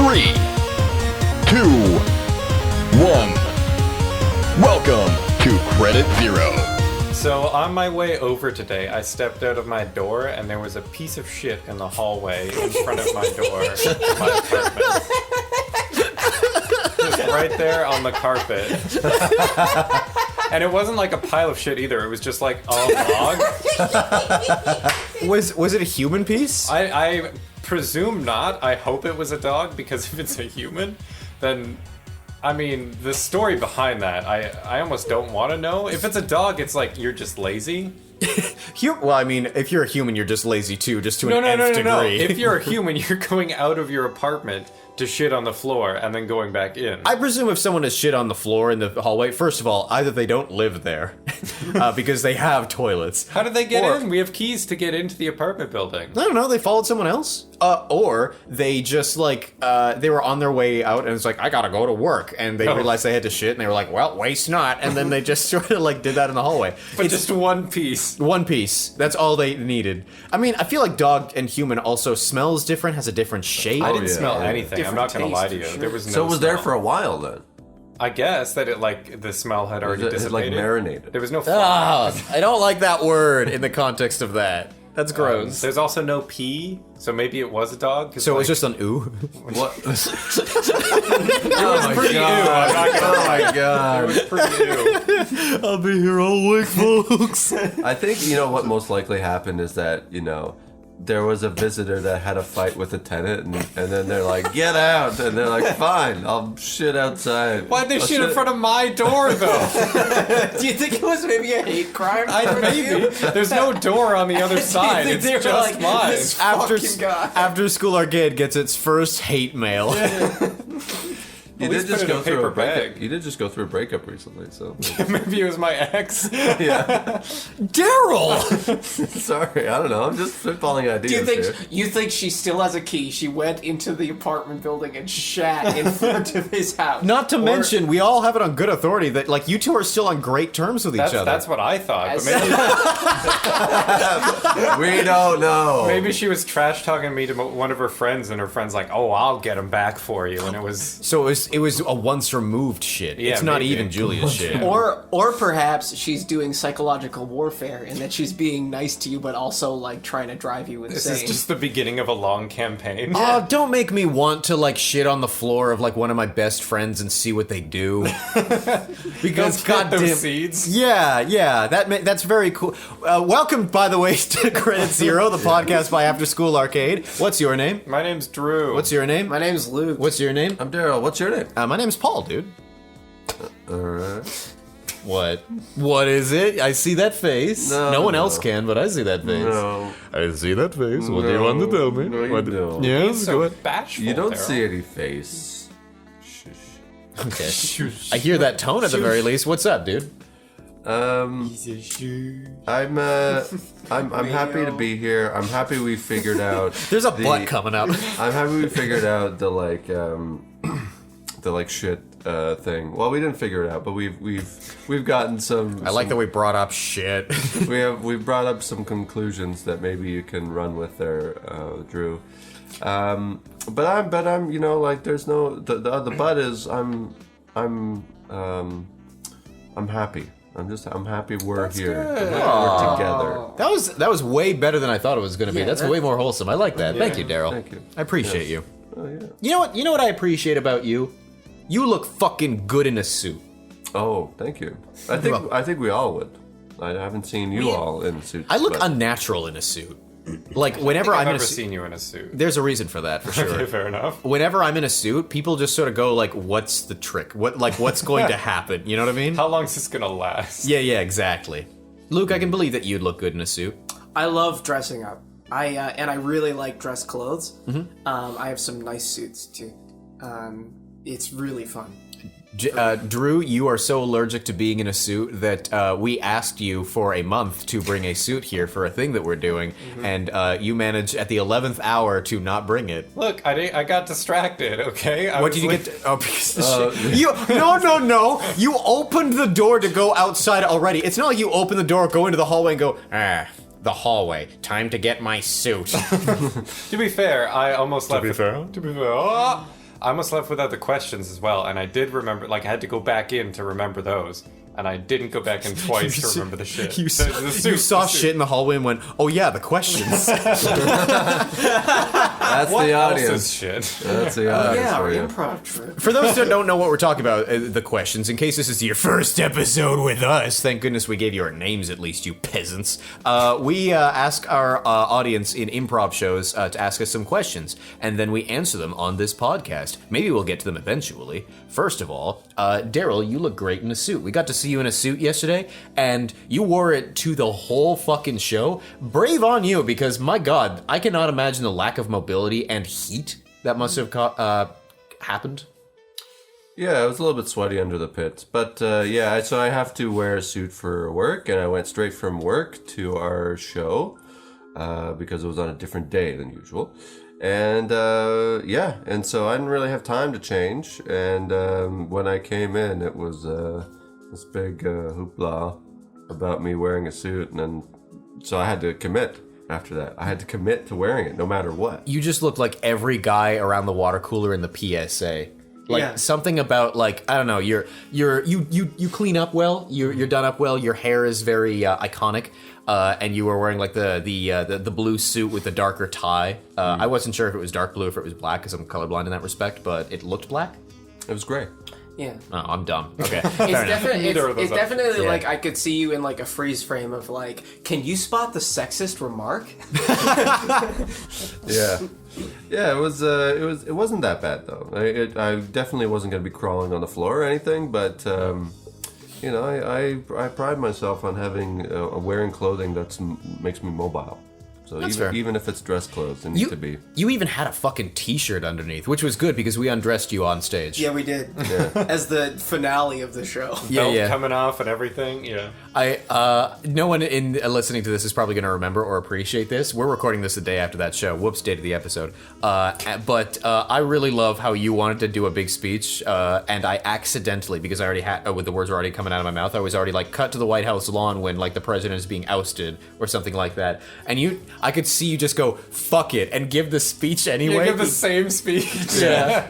3, 2, 1. Welcome to Credit Zero. So on my way over today, I stepped out of my door and there was a piece of shit in the hallway in front of my door of my apartment. Just right there on the carpet. And it wasn't like a pile of shit either. It was just like a log. Was it a human piece? I presume not. I hope it was a dog, because if it's a human, then... I mean, the story behind that, I almost don't want to know. If it's a dog, it's like, you're just lazy. Well, I mean, if you're a human, you're just lazy too, just to an nth degree. No. If you're a human, you're going out of your apartment to shit on the floor and then going back in. I presume if someone has shit on the floor in the hallway, first of all, either they don't live there, because they have toilets. How did they get in? We have keys to get into the apartment building. I don't know, they followed someone else. Or they just, like, they were on their way out, and it's like, I gotta go to work, and they realized they had to shit, and they were like, well, waste not, and then they just sort of, like, did that in the hallway. But it's just one piece. One piece. That's all they needed. I mean, I feel like dog and human also smells different, has a different shape. I didn't smell anything. I'm not gonna lie to you. There was no So it was smell. there for a while then? I guess that it, like, the smell had already It had, like, dissipated. marinated. There was no fly. I don't like that word in the context of that. That's gross. There's also no pee, so maybe it was a dog. So it was just an ooh? What? It was pretty ew. I'm not gonna lie. my god. It was pretty ew. I'll be here all week, folks. I think, what most likely happened is that, there was a visitor that had a fight with a tenant, and then they're like, get out! And they're like, fine, I'll shit outside. Why'd they shit in front of my door, though? Do you think it was maybe a hate crime? Maybe. There's no door on the other side. think It's they were just like, mine. this fucking guy. After School Arcade gets its first hate mail. You At did least just put it in go a through paper a breakup. bag. You did just go through a breakup recently, so Maybe it was my ex. yeah. Daryl! Sorry, I don't know. I'm just spitballing ideas Do here. you think she still has a key? She went into the apartment building and shat in front of his house. Not to mention, we all have it on good authority that, like, you two are still on great terms with each other. That's what I thought. But We don't know. maybe she was trash talking me to one of her friends, and her friend's like, "Oh, I'll get him back for you," and it was. So it was a once removed shit. Yeah, it's not maybe. even Julia's shit. Or perhaps she's doing psychological warfare in that she's being nice to you, but also like trying to drive you insane. This is just the beginning of a long campaign. Oh, don't make me want to, like, shit on the floor of, like, one of my best friends and see what they do. Because, Plant those goddamn. seeds. Yeah, that's very cool. Welcome, by the way, to Credit Zero, the podcast by After School Arcade. What's your name? My name's Drew. What's your name? My name's Luke. What's your name? I'm Daryl. What's your name? My name's Paul, dude. Alright. What? What is it? I see that face. No one else can, but I see that face. No. I see that face. What do you want to tell me? No, you What- don't. Yes, so go ahead. bashful. You don't Daryl. see any face. Okay. I hear that tone at the very least. What's up, dude? I'm happy to be here. I'm happy we figured out. There's a butt coming up. I'm happy we figured out the shit thing. Well, we didn't figure it out, but we've gotten some. I like that we brought up shit. we've brought up some conclusions that maybe you can run with there, Drew. But I'm there's no the but is I'm happy. I'm happy we're here. good. We're together. That was way better than I thought it was going to be. Yeah, That's that- way more wholesome. I like that. Thank you, Daryl. Thank you. I appreciate you. Oh yeah. You know what I appreciate about you? You look fucking good in a suit. Oh, thank you. I think we all would. I haven't seen you all in suits. I look but- unnatural in a suit. Like whenever I've I'm in a never suit, seen you in a suit. there's a reason for that for sure. Okay, fair enough. Whenever I'm in a suit, people just sort of go like, "What's the trick? What's going to happen?" You know what I mean? How long is this gonna last? Yeah, exactly. Luke, I can believe that you'd look good in a suit. I love dressing up. I really like dress clothes. I have some nice suits too. It's really fun. Drew, you are so allergic to being in a suit that we asked you for a month to bring a suit here for a thing that we're doing, and you managed at the 11th hour to not bring it. Look, I got distracted. Okay. What did you get? Oh, piece of shit. No. You opened the door to go outside already. It's not like you open the door, go into the hallway, and go, the hallway. Time to get my suit. To be fair, I almost left. To be fair. I almost left without the questions as well, and I did remember, like, I had to go back in to remember those, and I didn't go back in twice to remember the shit. You saw shit in the hallway and went, oh yeah, the questions. That's What the else audience. is shit? That's the audience Yeah, for our you. improv trip. For those that don't know what we're talking about, the questions, in case this is your first episode with us, thank goodness we gave you our names at least, you peasants. We ask our audience in improv shows to ask us some questions, and then we answer them on this podcast. Maybe we'll get to them eventually. First of all, Daryl, you look great in a suit. We got to see you in a suit yesterday, and you wore it to the whole fucking show. Brave on you, because my god, I cannot imagine the lack of mobility and heat that must have happened. Yeah, I was a little bit sweaty under the pits, but yeah, so I have to wear a suit for work, and I went straight from work to our show because it was on a different day than usual. And yeah, and so I didn't really have time to change. And when I came in, it was this big hoopla about me wearing a suit, and then so I had to commit. After that, I had to commit to wearing it, no matter what. You just look like every guy around the water cooler in the PSA. Like Yeah. something about, like, I don't know, you clean up well, you're done up well, your hair is very iconic, and you were wearing like the blue suit with the darker tie. I wasn't sure if it was dark blue or if it was black, because I'm colorblind in that respect, but it looked black. It was great. Yeah. Oh, I'm dumb. Okay, It's, fair enough. Neither of those it's are- definitely Yeah. like I could see you in like a freeze frame of like, can you spot the sexist remark? Yeah, yeah. It wasn't that bad though. I definitely wasn't going to be crawling on the floor or anything, but you know, I pride myself on having wearing clothing that makes me mobile. So That's even fair. even if it's dress clothes, it needs to be. You even had a fucking t-shirt underneath, which was good because we undressed you on stage. Yeah, we did. As the finale of the show. Belt coming off and everything. Yeah. No one in listening to this is probably going to remember or appreciate this. We're recording this the day after that show. Whoops, date of the episode. But I really love how you wanted to do a big speech, and I accidentally, because I already had, with the words were already coming out of my mouth, I was already like cut to the White House lawn when like the president is being ousted or something like that. And I could see you just go, fuck it, and give the speech anyway. You give the same speech. Yeah.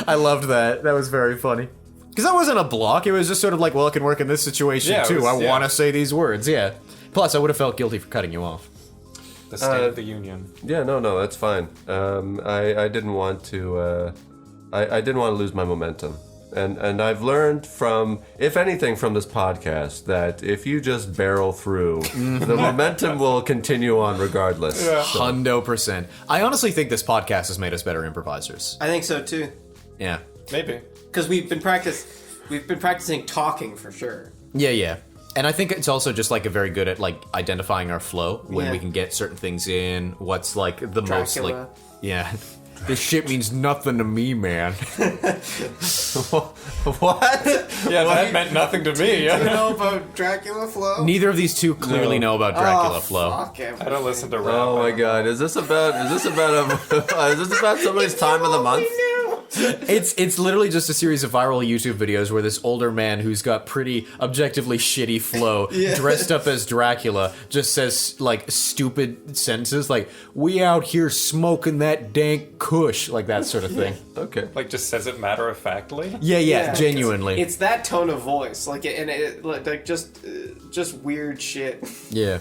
I loved that. That was very funny. Because that wasn't a block. It was just sort of like, well, it can work in this situation Yeah, it too. was- I yeah. want to say these words. Yeah. Plus, I would have felt guilty for cutting you off. The State of the Union. Yeah, no, that's fine. I didn't want to. I didn't want to lose my momentum, and I've learned from, if anything, from this podcast that if you just barrel through, the momentum will continue on regardless. Yeah. 100%. I honestly think this podcast has made us better improvisers. I think so too. Yeah. Maybe. Because we've been practicing talking for sure. Yeah. And I think it's also just like a very good at like identifying our flow when Yeah. we can get certain things in. What's like the most like, Dracula. yeah. This shit means nothing to me, man. What? Yeah, that meant nothing to me. You know about Dracula flow? Neither of these two clearly know about Dracula flow. Fuck I don't listen to rap. Oh my god! Is this about somebody's time of the month? It's literally just a series of viral YouTube videos where this older man who's got pretty objectively shitty flow, dressed up as Dracula, just says like stupid sentences like "We out here smoking that dank Kush," like that sort of thing. Okay. Like, just says it matter of factly. Yeah, genuinely. It's that tone of voice, like, and it like just weird shit. Yeah.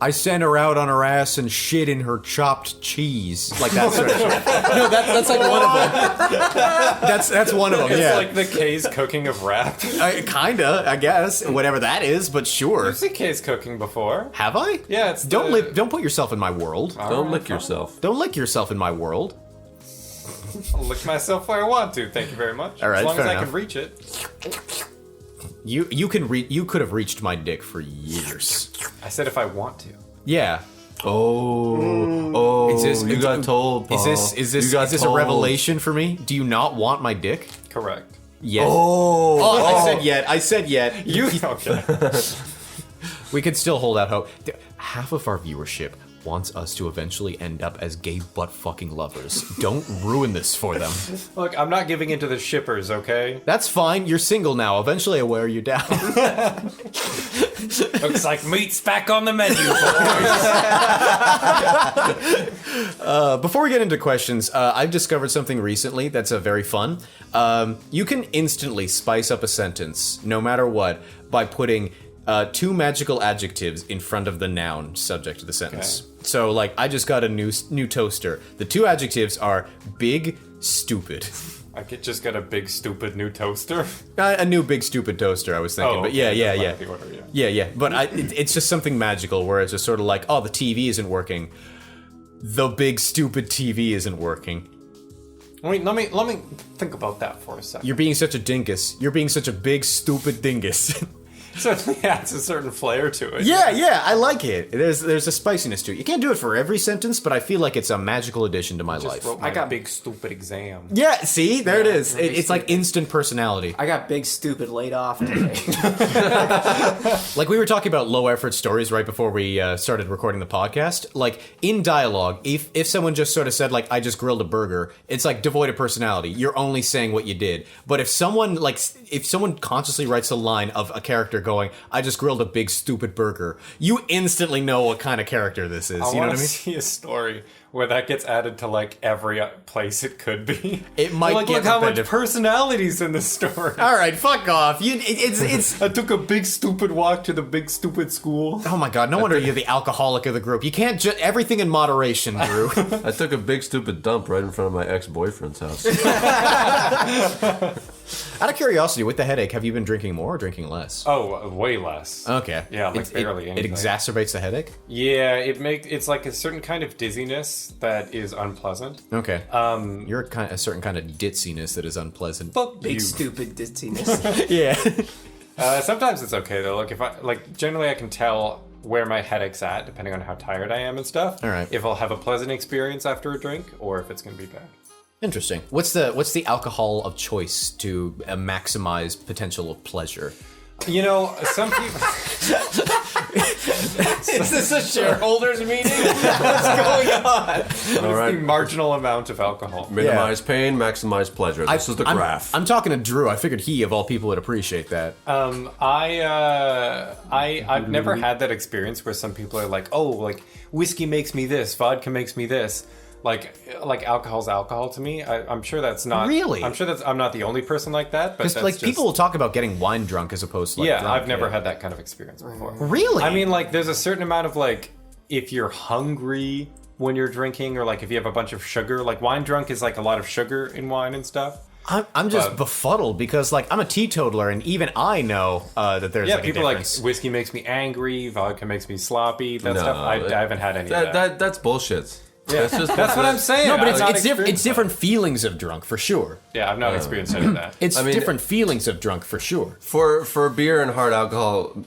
I sent her out on her ass and shit in her chopped cheese. Like that sort of shit. No, that's like one of them. That's one of them, It's yeah. like the K's cooking of rap. Kinda, I guess. Whatever that is, but sure. I've seen K's cooking before. Have I? Yeah, it's Don't put yourself in my world. Don't lick yourself. Don't lick yourself in my world. I'll lick myself where I want to. Thank you very much. All right, as long fair as I enough. can reach it. You could have reached my dick for years. I said if I want to. Yeah. Oh, you got told, Paul. Is this You got a told. revelation for me? Do you not want my dick? Correct. Yes. Oh, I said yet. You okay? We could still hold out hope. Half of our viewership wants us to eventually end up as gay butt-fucking lovers. Don't ruin this for them. Look, I'm not giving into the shippers, okay? That's fine. You're single now. Eventually, I'll wear you down. Looks like meat's back on the menu, boys. Before we get into questions, I've discovered something recently that's very fun. You can instantly spice up a sentence, no matter what, by putting 2 magical adjectives in front of the noun subject to the sentence. Okay. So, like, I just got a new toaster. The 2 adjectives are big, stupid. I could just get a big, stupid new toaster. A new big, stupid toaster, I was thinking. But yeah. That's the order, yeah. Yeah. But it's just something magical where it's just sort of like, oh, the TV isn't working. The big, stupid TV isn't working. Wait, let me think about that for a second. You're being such a dingus. You're being such a big, stupid dingus. Certainly adds a certain flair to it. Yeah, I like it. There's a spiciness to it. You can't do it for every sentence, but I feel like it's a magical addition to my life. Wrote my big stupid exam. Yeah, see? There it is. It's like instant personality. I got big stupid laid off today. Like we were talking about low effort stories right before we started recording the podcast. Like in dialogue, if someone just sort of said like I just grilled a burger, it's like devoid of personality. You're only saying what you did. But if someone consciously writes a line of a character going, I just grilled a big stupid burger, you instantly know what kind of character this is. You know what I mean? See a story where that gets added to like every place it could be. It might like, get look how much repetitive. personality's in the story. All right, fuck off. It's. I took a big stupid walk to the big stupid school. Oh my god! No wonder you're the alcoholic of the group. You can't everything in moderation, Drew. I took a big stupid dump right in front of my ex-boyfriend's house. Out of curiosity, with the headache, have you been drinking more or drinking less? Oh, way less. Okay. Yeah, like barely It anything. exacerbates the headache. Yeah, it's like a certain kind of dizziness that is unpleasant. Okay. You're a certain kind of ditziness that is unpleasant. Fuck Big you. stupid ditziness. Yeah. Sometimes it's okay though. Like if generally I can tell where my headache's at depending on how tired I am and stuff. All right. If I'll have a pleasant experience after a drink or if it's gonna be bad. Interesting. What's the alcohol of choice to maximize potential of pleasure? You know, some people. Is this a shareholders meeting? What's going on? All right. The marginal amount of alcohol. Minimize pain, maximize pleasure. This is the graph. I'm talking to Drew. I figured he, of all people, would appreciate that. I've never had that experience where some people are like, oh, like whiskey makes me this, vodka makes me this. Like alcohol's alcohol to me. I'm sure that's not Really? I'm sure I'm not the only person like that. But Because that's like just, people will talk about getting wine drunk as opposed to like yeah, drunk. I've never had that kind of experience before. Really? I mean, like there's a certain amount of like if you're hungry when you're drinking, or like if you have a bunch of sugar. Like wine drunk is like a lot of sugar in wine and stuff. I'm just befuddled because like I'm a teetotaler and even I know that there's like a people like difference. whiskey makes me angry, vodka makes me sloppy. That No, stuff I haven't had any of that. That's bullshit. Yeah, that's what I'm saying. No, but I've not it's experienced different feelings of drunk for sure. that. Yeah, I've not experienced any of that. It's I mean- different feelings of drunk for sure. For beer and hard alcohol,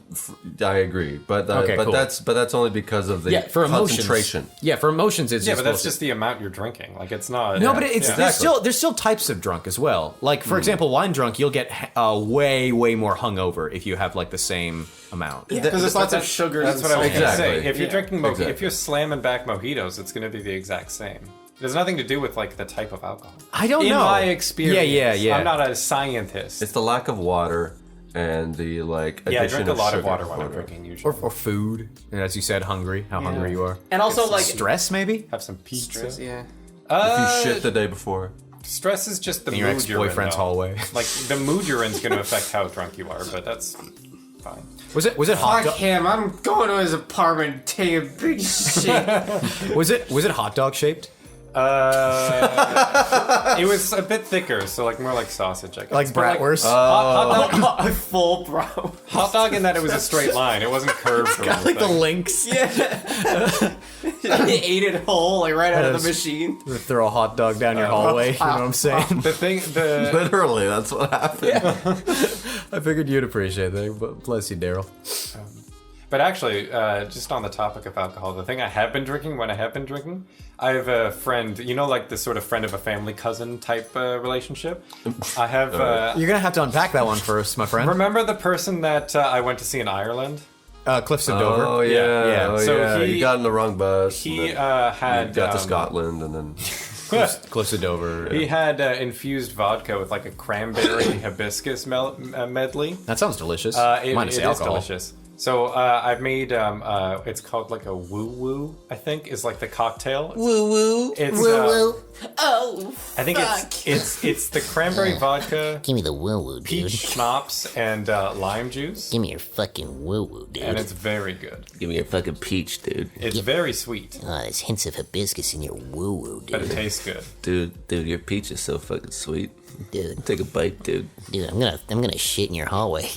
I agree, but Okay, cool. that's only because of the Yeah, for emotions. concentration. Yeah, for emotions it's Yeah, just but that's bullshit. just the amount you're drinking. Like it's not. No, but it's Yeah. there's still types of drunk as well. Like for example, wine drunk, you'll get way more hungover if you have like the same amount. Because there's lots of sugars. That's and what I was salt. gonna Exactly. say. If you're drinking Exactly. if you're slamming back mojitos, it's gonna be the exact same. It has nothing to do with like the type of alcohol. I don't know. In my experience, Yeah. I'm not a scientist. It's the lack of water and the like. Yeah, I addition drink a lot of sugar. water when I'm drinking usually. or food, and as you said, hungry. How hungry you are. And also like Stress, maybe. Have some pizza. stress, yeah. If you shit the day before. Stress is just the In your mood you're in. ex-boyfriend's though. hallway. Like the mood you're in is going to affect how drunk you are, but that's fine. Was it hot? Fuck him! I'm going to his apartment and taking a big shit. Was it hot dog shaped? It was a bit thicker, so like more like sausage, I guess. Like But, bratwurst? hot dog, Full bro. hot dog in that it was a straight line. It wasn't curved or Like the anything. links. Yeah. He ate it whole, like right out of the machine. Throw a hot dog down your hallway. You know what I'm saying? The Literally, that's what happened. I figured you'd appreciate that. But bless you, Daryl. But actually, just on the topic of alcohol, the thing I have been drinking when I have been drinking, I have a friend, you know, like this sort of friend of a family cousin type relationship. I have. You're gonna have to unpack that one first, my friend. Remember the person that I went to see in Ireland? Cliffs of Dover. Oh yeah, Yeah. Oh, So yeah. he- you got in the wrong bus. He and then had you got to um, Scotland, and then Cliffs of Dover. He had infused vodka with like a cranberry hibiscus medley. That sounds delicious. It Minus the is alcohol. delicious. So I've made it's called like a woo woo. I think is like the cocktail. Woo woo. It's Oh, I think it's the cranberry vodka, Give me the woo-woo, dude. peach schnapps, and lime juice, Give me your fucking woo-woo, dude. and it's very good. give me a fucking peach, dude. It's very sweet, Oh, there's hints of hibiscus in your woo-woo, but it dude. tastes good. Dude, your peach is so fucking sweet. Dude, Take a bite, dude. I'm gonna shit in your hallway.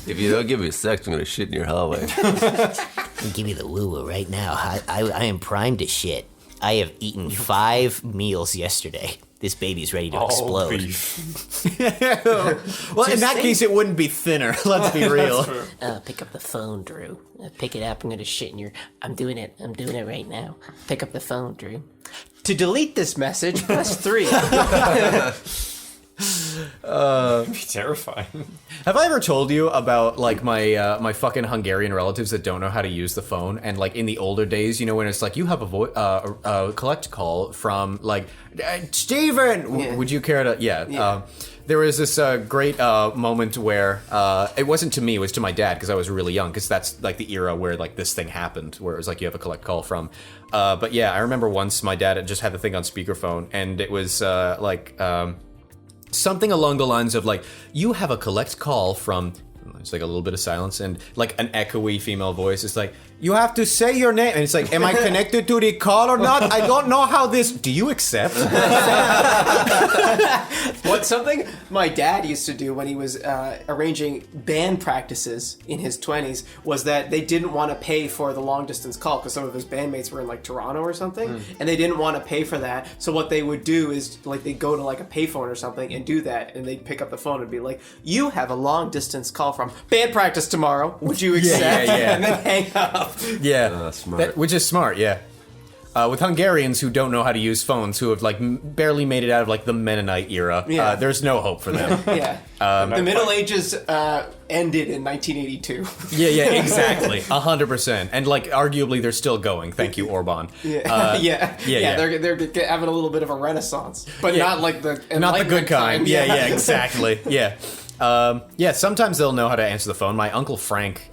If you don't give me a sec, I'm gonna shit in your hallway. Give me the woo-woo right now. I am primed to shit. I have eaten 5 meals yesterday. This baby's ready to explode. beef. Well, in that case, it wouldn't be thinner. Let's be real. Pick up the phone, Drew. Pick it up. I'm gonna shit in your. I'm doing it right now. Pick up the phone, Drew. to delete this message, press 3. It'd be terrifying. Have I ever told you about like my fucking Hungarian relatives that don't know how to use the phone? And like in the older days, you know, when it's like you have a collect call from like Steven, Yeah. would you care to? Yeah. There was this great moment where it wasn't to me, it was to my dad because I was really young, because that's like the era where like this thing happened, where it was like you have a collect call from. But yeah, I remember once my dad had just had the thing on speakerphone, and it was something along the lines of like, you have a collect call from, it's like a little bit of silence and like an echoey female voice. It's like, you have to say your name. And it's like, am I connected to the call or not? I don't know how this, do you accept? What's something my dad used to do when he was arranging band practices in his 20s was that they didn't want to pay for the long distance call because some of his bandmates were in like Toronto or something, and they didn't want to pay for that. So what they would do is like they'd go to like a payphone or something and do that, and they'd pick up the phone and be like, "You have a long distance call from band practice tomorrow. Would you accept?" yeah. And then hang up. Yeah. Smart. Which is smart, yeah. With Hungarians who don't know how to use phones, who have like barely made it out of like the Mennonite era, Yeah. there's no hope for them. Yeah. The Middle Ages ended in 1982. Yeah, exactly. 100%. And like arguably they're still going. Thank you, Orban. Yeah. yeah. They're having a little bit of a renaissance, but Yeah. not like the Not the Enlightenment good kind. Yeah, exactly. Yeah. Sometimes they'll know how to answer the phone. My Uncle Frank,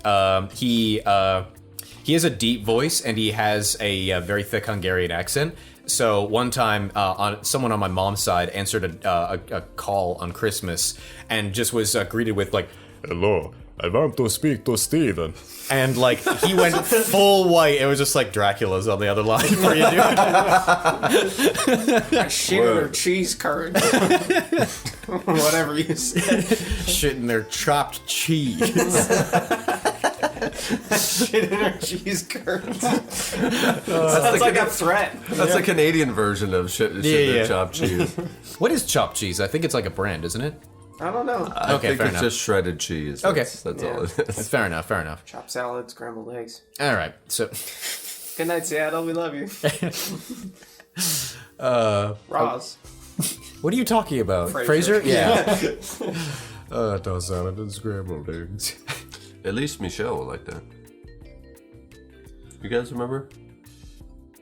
he has a deep voice and he has a very thick Hungarian accent. So one time, someone on my mom's side answered a call on Christmas and just was greeted with like, "Hello, I want to speak to Steven." And like he went full white. It was just like Dracula's on the other line for you, dude. shit in their cheese curd. Whatever you said. Shit in their chopped cheese. Shit in their cheese curds. That's like a threat. That's the Canadian version of shit Yeah. and chopped cheese. What is chopped cheese? I think it's like a brand, isn't it? I don't know. I Okay, think fair it's enough. just shredded cheese. Okay. That's Yeah. all it That's is. fair enough. Chopped salad, scrambled eggs. All right, so Good night, Seattle. We love you. Roz. what are you talking about? Frasier. Yeah. Toss salad and scrambled eggs. At least Michelle will like that. You guys remember?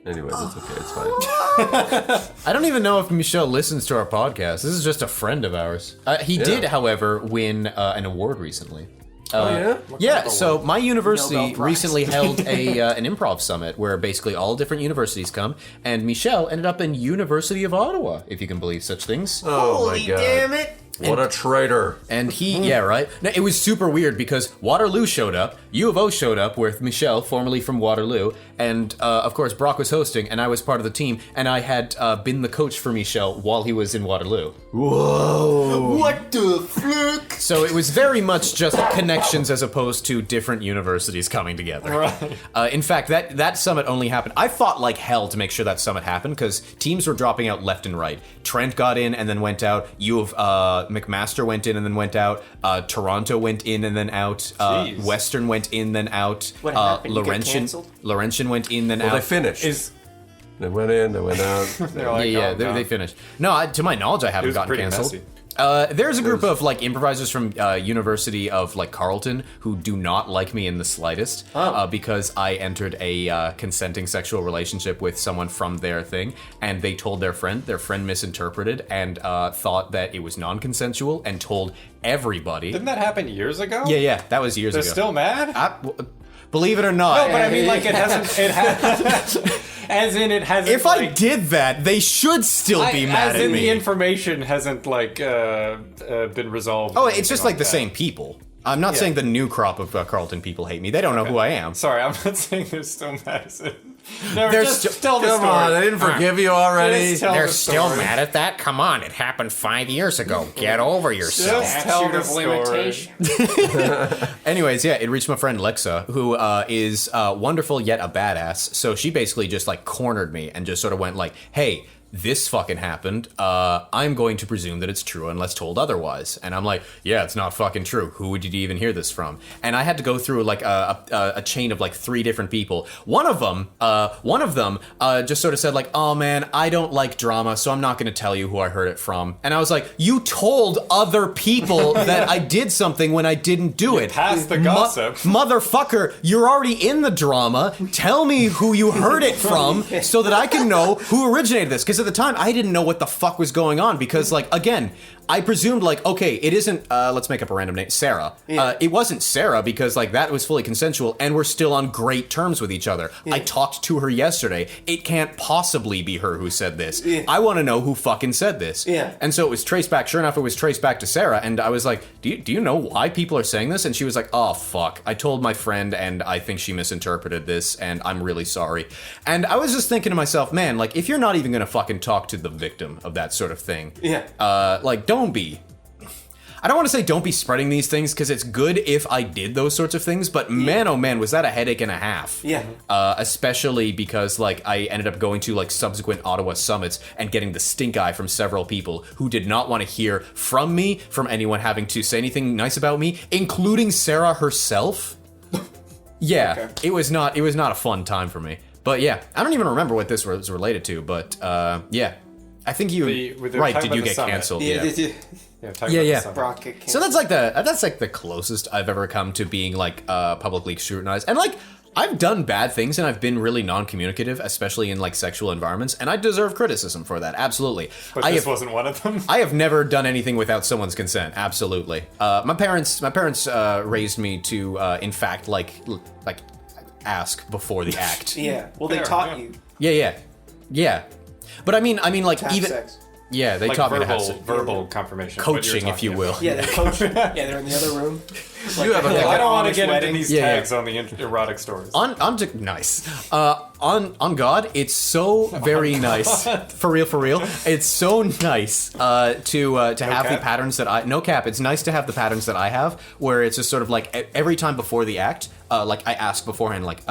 Anyways, it's okay. It's fine. I don't even know if Michelle listens to our podcast. This is just a friend of ours. He did, however, win an award recently. Yeah. Yeah, so my university Nobel Prize. recently held an improv summit where basically all different universities come, and Michelle ended up in University of Ottawa, if you can believe such things. Oh my Holy god! damn it. What a traitor! And he, yeah, right? No, it was super weird because Waterloo showed up, U of O showed up with Michelle, formerly from Waterloo, and of course Brock was hosting, and I was part of the team, and I had been the coach for Michelle while he was in Waterloo. Whoa! What the fuck? So it was very much just connections as opposed to different universities coming together. Right. In fact, that summit only happened. I fought like hell to make sure that summit happened because teams were dropping out left and right. Trent got in and then went out. U of McMaster went in and then went out. Toronto went in and then out. Jeez. Western went in then out. What happened? You got canceled? Laurentian went in then Well, out. they finished. They went in. They went out. They're like, yeah, oh, no. they finished. No, to my knowledge, I haven't was gotten pretty canceled. messy. There's a group of like improvisers from University of like Carleton who do not like me in the slightest because I entered a consenting sexual relationship with someone from their thing, and they told their friend. Their friend misinterpreted and thought that it was non-consensual and told everybody. Didn't that happen years ago? Yeah, that was years They're ago. still mad? Believe it or not. No, but I mean, like, it hasn't. It as in, it hasn't. If I did that, they should still be mad as at in, me. the information hasn't been resolved. Oh, or it's just anything like the that. same people. I'm not saying the new crop of Carleton people hate me. They don't know who I am. Sorry, I'm not saying they're still mad. As in, no, They're just tell the Come story. on, I didn't forgive you already. Just tell They're the still story. mad at that? Come on, it happened 5 years ago. Get over yourself. Just tell the story. Anyways, yeah, it reached my friend Lexa, who is wonderful yet a badass. So she basically just like cornered me and just sort of went like, hey, this fucking happened. I'm going to presume that it's true unless told otherwise. And I'm like, yeah, it's not fucking true. Who would you even hear this from? And I had to go through like a chain of like 3 different people. One of them just sort of said like, oh man, I don't like drama, so I'm not going to tell you who I heard it from. And I was like, you told other people that I did something when I didn't do it. Pass the gossip. Motherfucker, you're already in the drama. Tell me who you heard it from so that I can know who originated this. Because at the time, I didn't know what the fuck was going on. Because, like, again, I presumed, like, okay, it isn't, let's make up a random name, Sarah. Yeah. It wasn't Sarah because, like, that was fully consensual and we're still on great terms with each other. Yeah. I talked to her yesterday. It can't possibly be her who said this. Yeah. I want to know who fucking said this. Yeah. And so it was traced back. Sure enough, it was traced back to Sarah. And I was like, do you know why people are saying this? And she was like, oh, fuck. I told my friend and I think she misinterpreted this and I'm really sorry. And I was just thinking to myself, man, like, if you're not even going to fucking talk to the victim of that sort of thing, like, don't be. I don't want to say don't be spreading these things because it's good if I did those sorts of things, but man, oh man, was that a headache and a half. Yeah. Especially because like I ended up going to like subsequent Ottawa summits and getting the stink eye from several people who did not want to hear from me, from anyone having to say anything nice about me, including Sarah herself. Yeah, Okay. it was not a fun time for me. But yeah, I don't even remember what this was related to, but yeah. I think you They were right, talking did you about the get summit. canceled? Yeah, Yeah. Yeah, Yeah. Brock get So that's like the closest I've ever come to being like publicly scrutinized. And like I've done bad things and I've been really non-communicative, especially in like sexual environments, and I deserve criticism for that. Absolutely. But I this have, wasn't one of them. I have never done anything without someone's consent. Absolutely. My parents raised me to in fact like ask before the act. Yeah. Well, they Fair, taught yeah. you Yeah. But I mean like to have even sex. yeah, they Like taught me to have sex. verbal confirmation. what you're Coaching, if you talking will. about. Yeah, they're coaching. Yeah, they're in the other room. You have a like I don't want to Amish get wedding. into these Yeah, tags on the erotic stories. Nice. On God, it's so very nice. For real. It's so nice to have the cap? patterns that I no cap. It's nice to have the patterns that I have, where it's just sort of like every time before the act, like I ask beforehand, like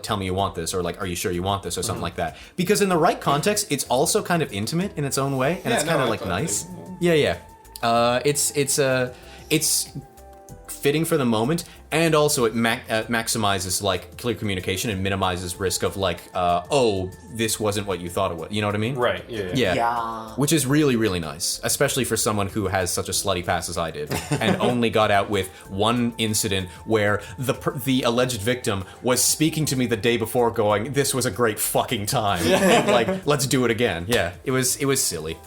tell me you want this, or like are you sure you want this, or something like that. Because in the right context, it's also kind of intimate in its own way, and Yeah, it's no, kind of I like totally- nice. Yeah. It's fitting for the moment, and also it maximizes like clear communication and minimizes risk of like oh, this wasn't what you thought it was. You know what I mean? Right. Yeah. Yeah. Which is really, really nice, especially for someone who has such a slutty past as I did, and only got out with one incident where the alleged victim was speaking to me the day before, going, "This was a great fucking time. Like, let's do it again." Yeah, it was silly.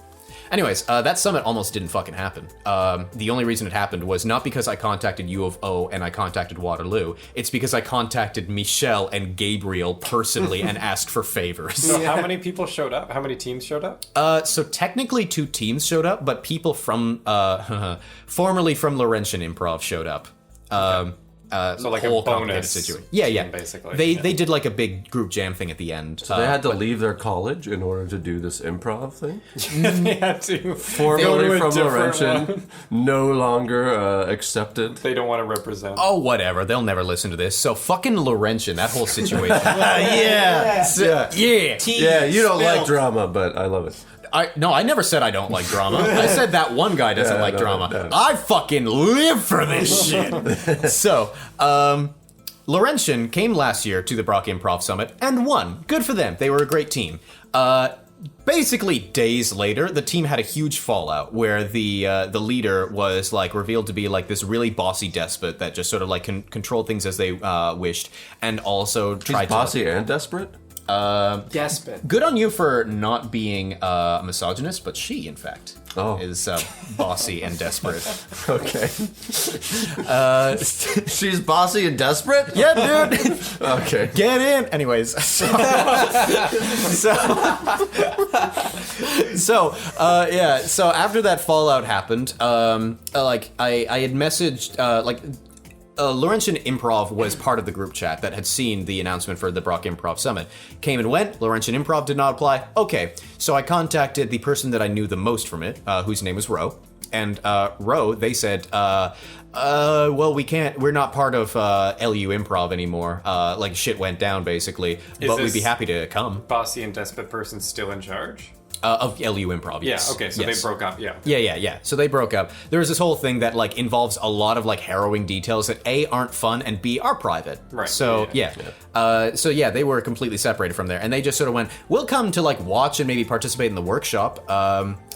Anyways, that summit almost didn't fucking happen. The only reason it happened was not because I contacted U of O and I contacted Waterloo. It's because I contacted Michelle and Gabriel personally and asked for favors. So how many people showed up? How many teams showed up? So technically 2 teams showed up, but people from, formerly from Laurentian Improv showed up. So like a whole complicated bonus situation. Yeah. team, basically. They did like a big group jam thing at the end. So they had to leave their college in order to do this improv thing. They had to go to Formerly a from different Laurentian, one. no longer accepted. They don't want to represent. Oh, whatever. They'll never listen to this. So fucking Laurentian, that whole situation. yeah. Yeah. Yeah, you don't like drama, but I love it. I never said I don't like drama. I said that one guy doesn't Yeah, like no, drama. no. I fucking live for this shit. So, Laurentian came last year to the Brock Improv Summit and won. Good for them. They were a great team. basically days later, the team had a huge fallout where the leader was like revealed to be like this really bossy despot that just sort of like controlled things as they wished, and also tried He's bossy and desperate? Despot. Good on you for not being a misogynist, but she, in fact, is bossy and desperate. Okay. She's bossy and desperate? Yeah, dude. Okay. Get in. Anyways, so after that fallout happened, like I had messaged Laurentian Improv was part of the group chat that had seen the announcement for the Brock Improv Summit. Came and went. Laurentian Improv did not apply. Okay, so I contacted the person that I knew the most from it, whose name was Ro. And Ro, they said, well, we're not part of LU Improv anymore. Like shit went down basically, but we'd be happy to come. Bossy and despot person still in charge? Of LU Improv, yes. Yeah, okay, so yes. they broke up, yeah. Yeah. So they broke up. There was this whole thing that like involves a lot of like harrowing details that A, aren't fun, and B, are private. Right. So they were completely separated from there, and they just sort of went, we'll come to like watch and maybe participate in the workshop.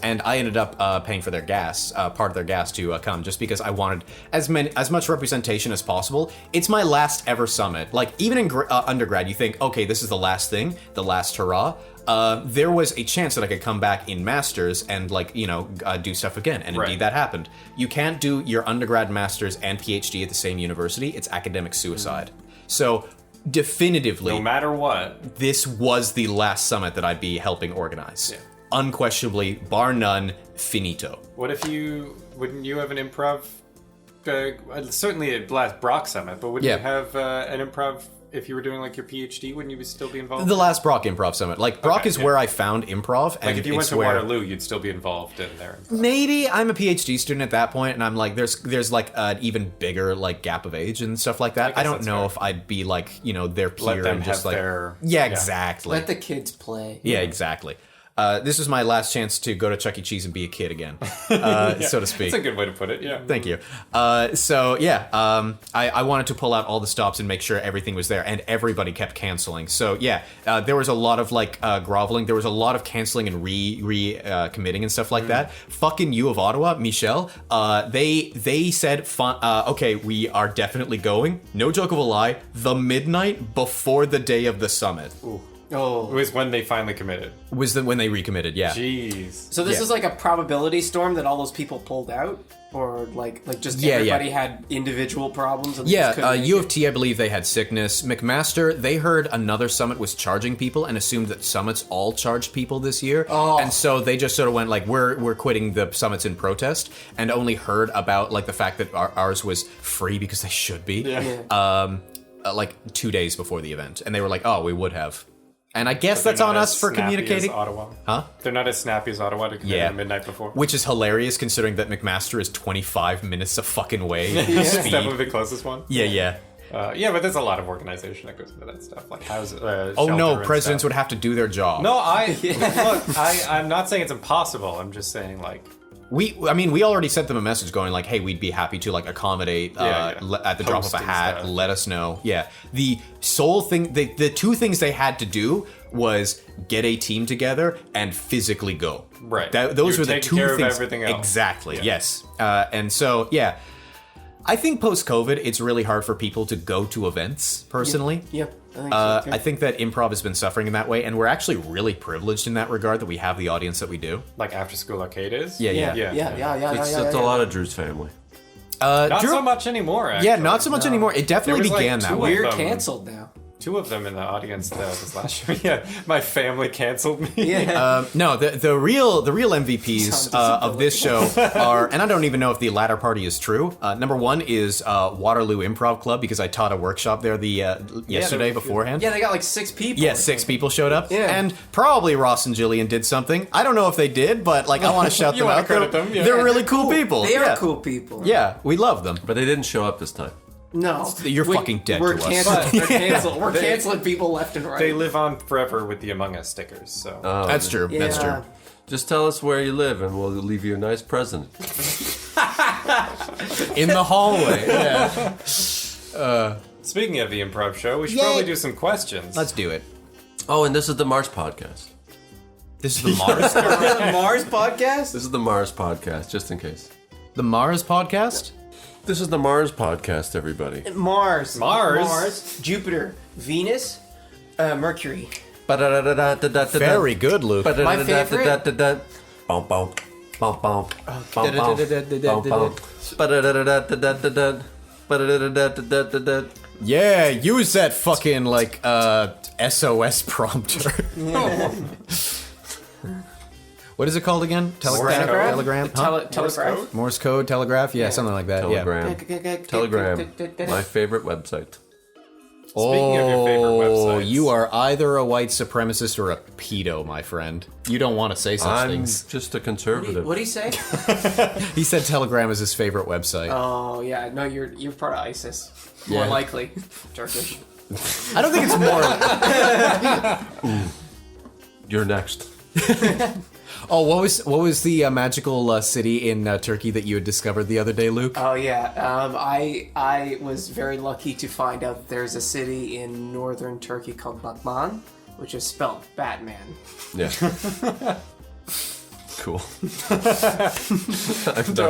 And I ended up paying for their gas, part of their gas to come, just because I wanted as much representation as possible. It's my last ever summit. Like even in undergrad, you think, okay, this is the last thing, the last hurrah. There was a chance that I could come back in masters and do stuff again, and indeed that happened. You can't do your undergrad, masters, and PhD at the same university. It's academic suicide. So definitively, no matter what, this was the last summit that I'd be helping organize. Yeah. Unquestionably, bar none, finito. Wouldn't you have an improv? Certainly a last Brock Summit, but wouldn't you have an improv? If you were doing like your PhD, wouldn't you still be involved? The last Brock Improv Summit. Like Brock is where I found improv, and like if you went it's to where Waterloo, you'd still be involved in there. Maybe I'm a PhD student at that point, and I'm like, there's like an even bigger like gap of age and stuff like that. I don't know if I'd be like their peer Let them and just have like their exactly. Let the kids play. Yeah, exactly. This was my last chance to go to Chuck E. Cheese and be a kid again, so to speak. That's a good way to put it, yeah. Thank you. I wanted to pull out all the stops and make sure everything was there, and everybody kept canceling. So there was a lot of like groveling. There was a lot of canceling and committing and stuff like that. Fucking U of Ottawa, Michelle. They said, okay, we are definitely going. No joke of a lie. The midnight before the day of the summit. Ooh. Oh, it was when they finally committed. When they recommitted, yeah. Jeez. So this is like a probability storm that all those people pulled out, or like just everybody had individual problems. And U of T, I believe they had sickness. McMaster, they heard another summit was charging people and assumed that summits all charged people this year, and so they just sort of went like, we're quitting the summits in protest, and only heard about like the fact that ours was free because they should be. Like 2 days before the event, and they were like, oh, we would have. And I guess that's on us for communicating. Ottawa. Huh? They're not as snappy as Ottawa to commit the midnight before. Which is hilarious considering that McMaster is 25 minutes a fucking way. It's definitely the closest one. Yeah. But there's a lot of organization that goes into that stuff. Like how's presidents would have to do their job. No, look, I'm not saying it's impossible. I'm just saying like. We already sent them a message going like, hey, we'd be happy to like accommodate at the drop of a hat. Let us know. Yeah. The sole thing, the two things they had to do was get a team together and physically go. Right. Those were the two care things. Of everything else. Exactly. Yeah. Yes. And so I think post-COVID, it's really hard for people to go to events personally. Yep. I think that improv has been suffering in that way, and we're actually really privileged in that regard that we have the audience that we do. Like After School Arcade is? Yeah. It's a lot of Drew's family. Not so much anymore, actually. Yeah, not so much anymore. It definitely began that way. We're canceled now. Two of them in the audience this last year. Yeah, my family canceled me. Yeah. No, the real MVPs of this show are, and I don't even know if the latter party is true. Number one is Waterloo Improv Club, because I taught a workshop there yesterday beforehand. Yeah, they got like 6 people. Yeah, 6 people showed up. Yeah. And probably Ross and Jillian did something. I don't know if they did, but like I want to shout them out. They're really cool people. They are cool people. Yeah, we love them. But they didn't show up this time. No. You're fucking dead we're to canceled. us. We're canceled. We're canceling people left and right. They live on forever with the Among Us stickers, so. That's true. Yeah. That's true. Just tell us where you live and we'll leave you a nice present. In the hallway. Yeah. Speaking of the improv show, we should probably do some questions. Let's do it. Oh, and this is the March podcast. This is the Mars. Mars podcast? This is the Mars podcast, just in case. The Mars podcast. This is the Mars podcast, everybody. Mars. Mars? Jupiter. Venus. Mercury. Very good, Luke. My favorite? Bum, bum, bum, bum, bum, bum. Yeah, use that fucking like SOS prompter. What is it called again? Telegram? Telegram? Huh? Telegraph. Morse code, telegraph? Yeah, something like that. Telegram. Yeah. Telegram. My favorite website. Speaking of your favorite websites. You are either a white supremacist or a pedo, my friend. You don't want to say such I'm things. just a conservative. What do you say? He said Telegram is his favorite website. Oh yeah, no, you're part of ISIS. More Yeah. likely, Turkish. I don't think it's more. You're next. Oh, what was the magical city in Turkey that you had discovered the other day, Luke? Oh yeah, I was very lucky to find out there's a city in northern Turkey called Batman, which is spelled Batman. Yeah. Cool. So I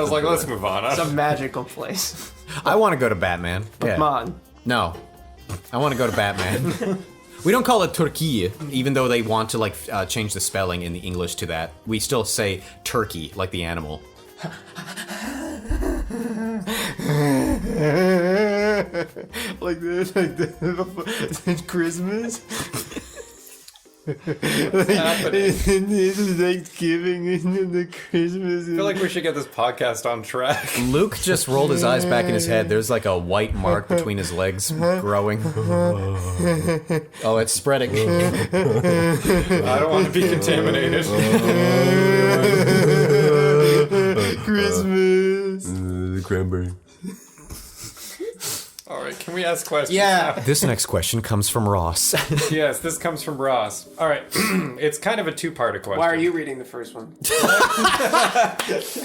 was like, let's move on. It's a magical place. I want to go to Batman. Yeah. Batman. No, I want to go to Batman. We don't call it Turkey, even though they want to like change the spelling in the English to that. We still say turkey, like the animal. like the Christmas. Thanksgiving and the Christmas. I feel like we should get this podcast on track. Luke just rolled his eyes back in his head. There's like a white mark between his legs growing. Oh, it's spreading. I don't want to be contaminated. Christmas. The cranberry. All right, can we ask questions? Yeah. This next question comes from Ross. Yes, this comes from Ross. All right, it's kind of a two-parter question. Why are you reading the first one?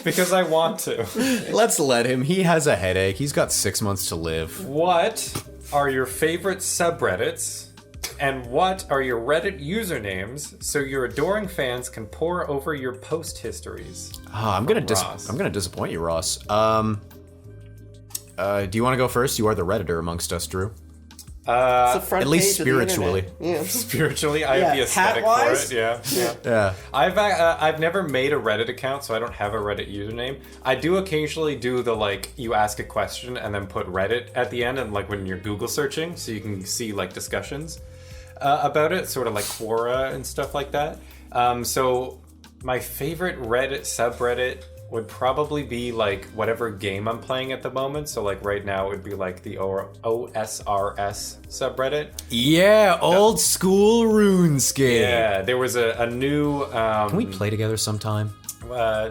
Because I want to. Let's let him. He has a headache. He's got 6 months to live. What are your favorite subreddits? And what are your Reddit usernames so your adoring fans can pore over your post histories? I'm gonna Ross. disappoint you, Ross. Do you want to go first? You are the Redditor amongst us, Drew. At least spiritually. Yeah. Spiritually, I have the Yeah, aesthetic for hat-wise? it. Yeah. Yeah. I've never made a Reddit account, so I don't have a Reddit username. I do occasionally do the like you ask a question and then put Reddit at the end, and like when you're Google searching, so you can see like discussions about it, sort of like Quora and stuff like that. So my favorite Reddit subreddit would probably be like whatever game I'm playing at the moment. So like right now it would be like the OSRS subreddit. Yeah, old school RuneScape. Yeah, there was a new Can we play together sometime?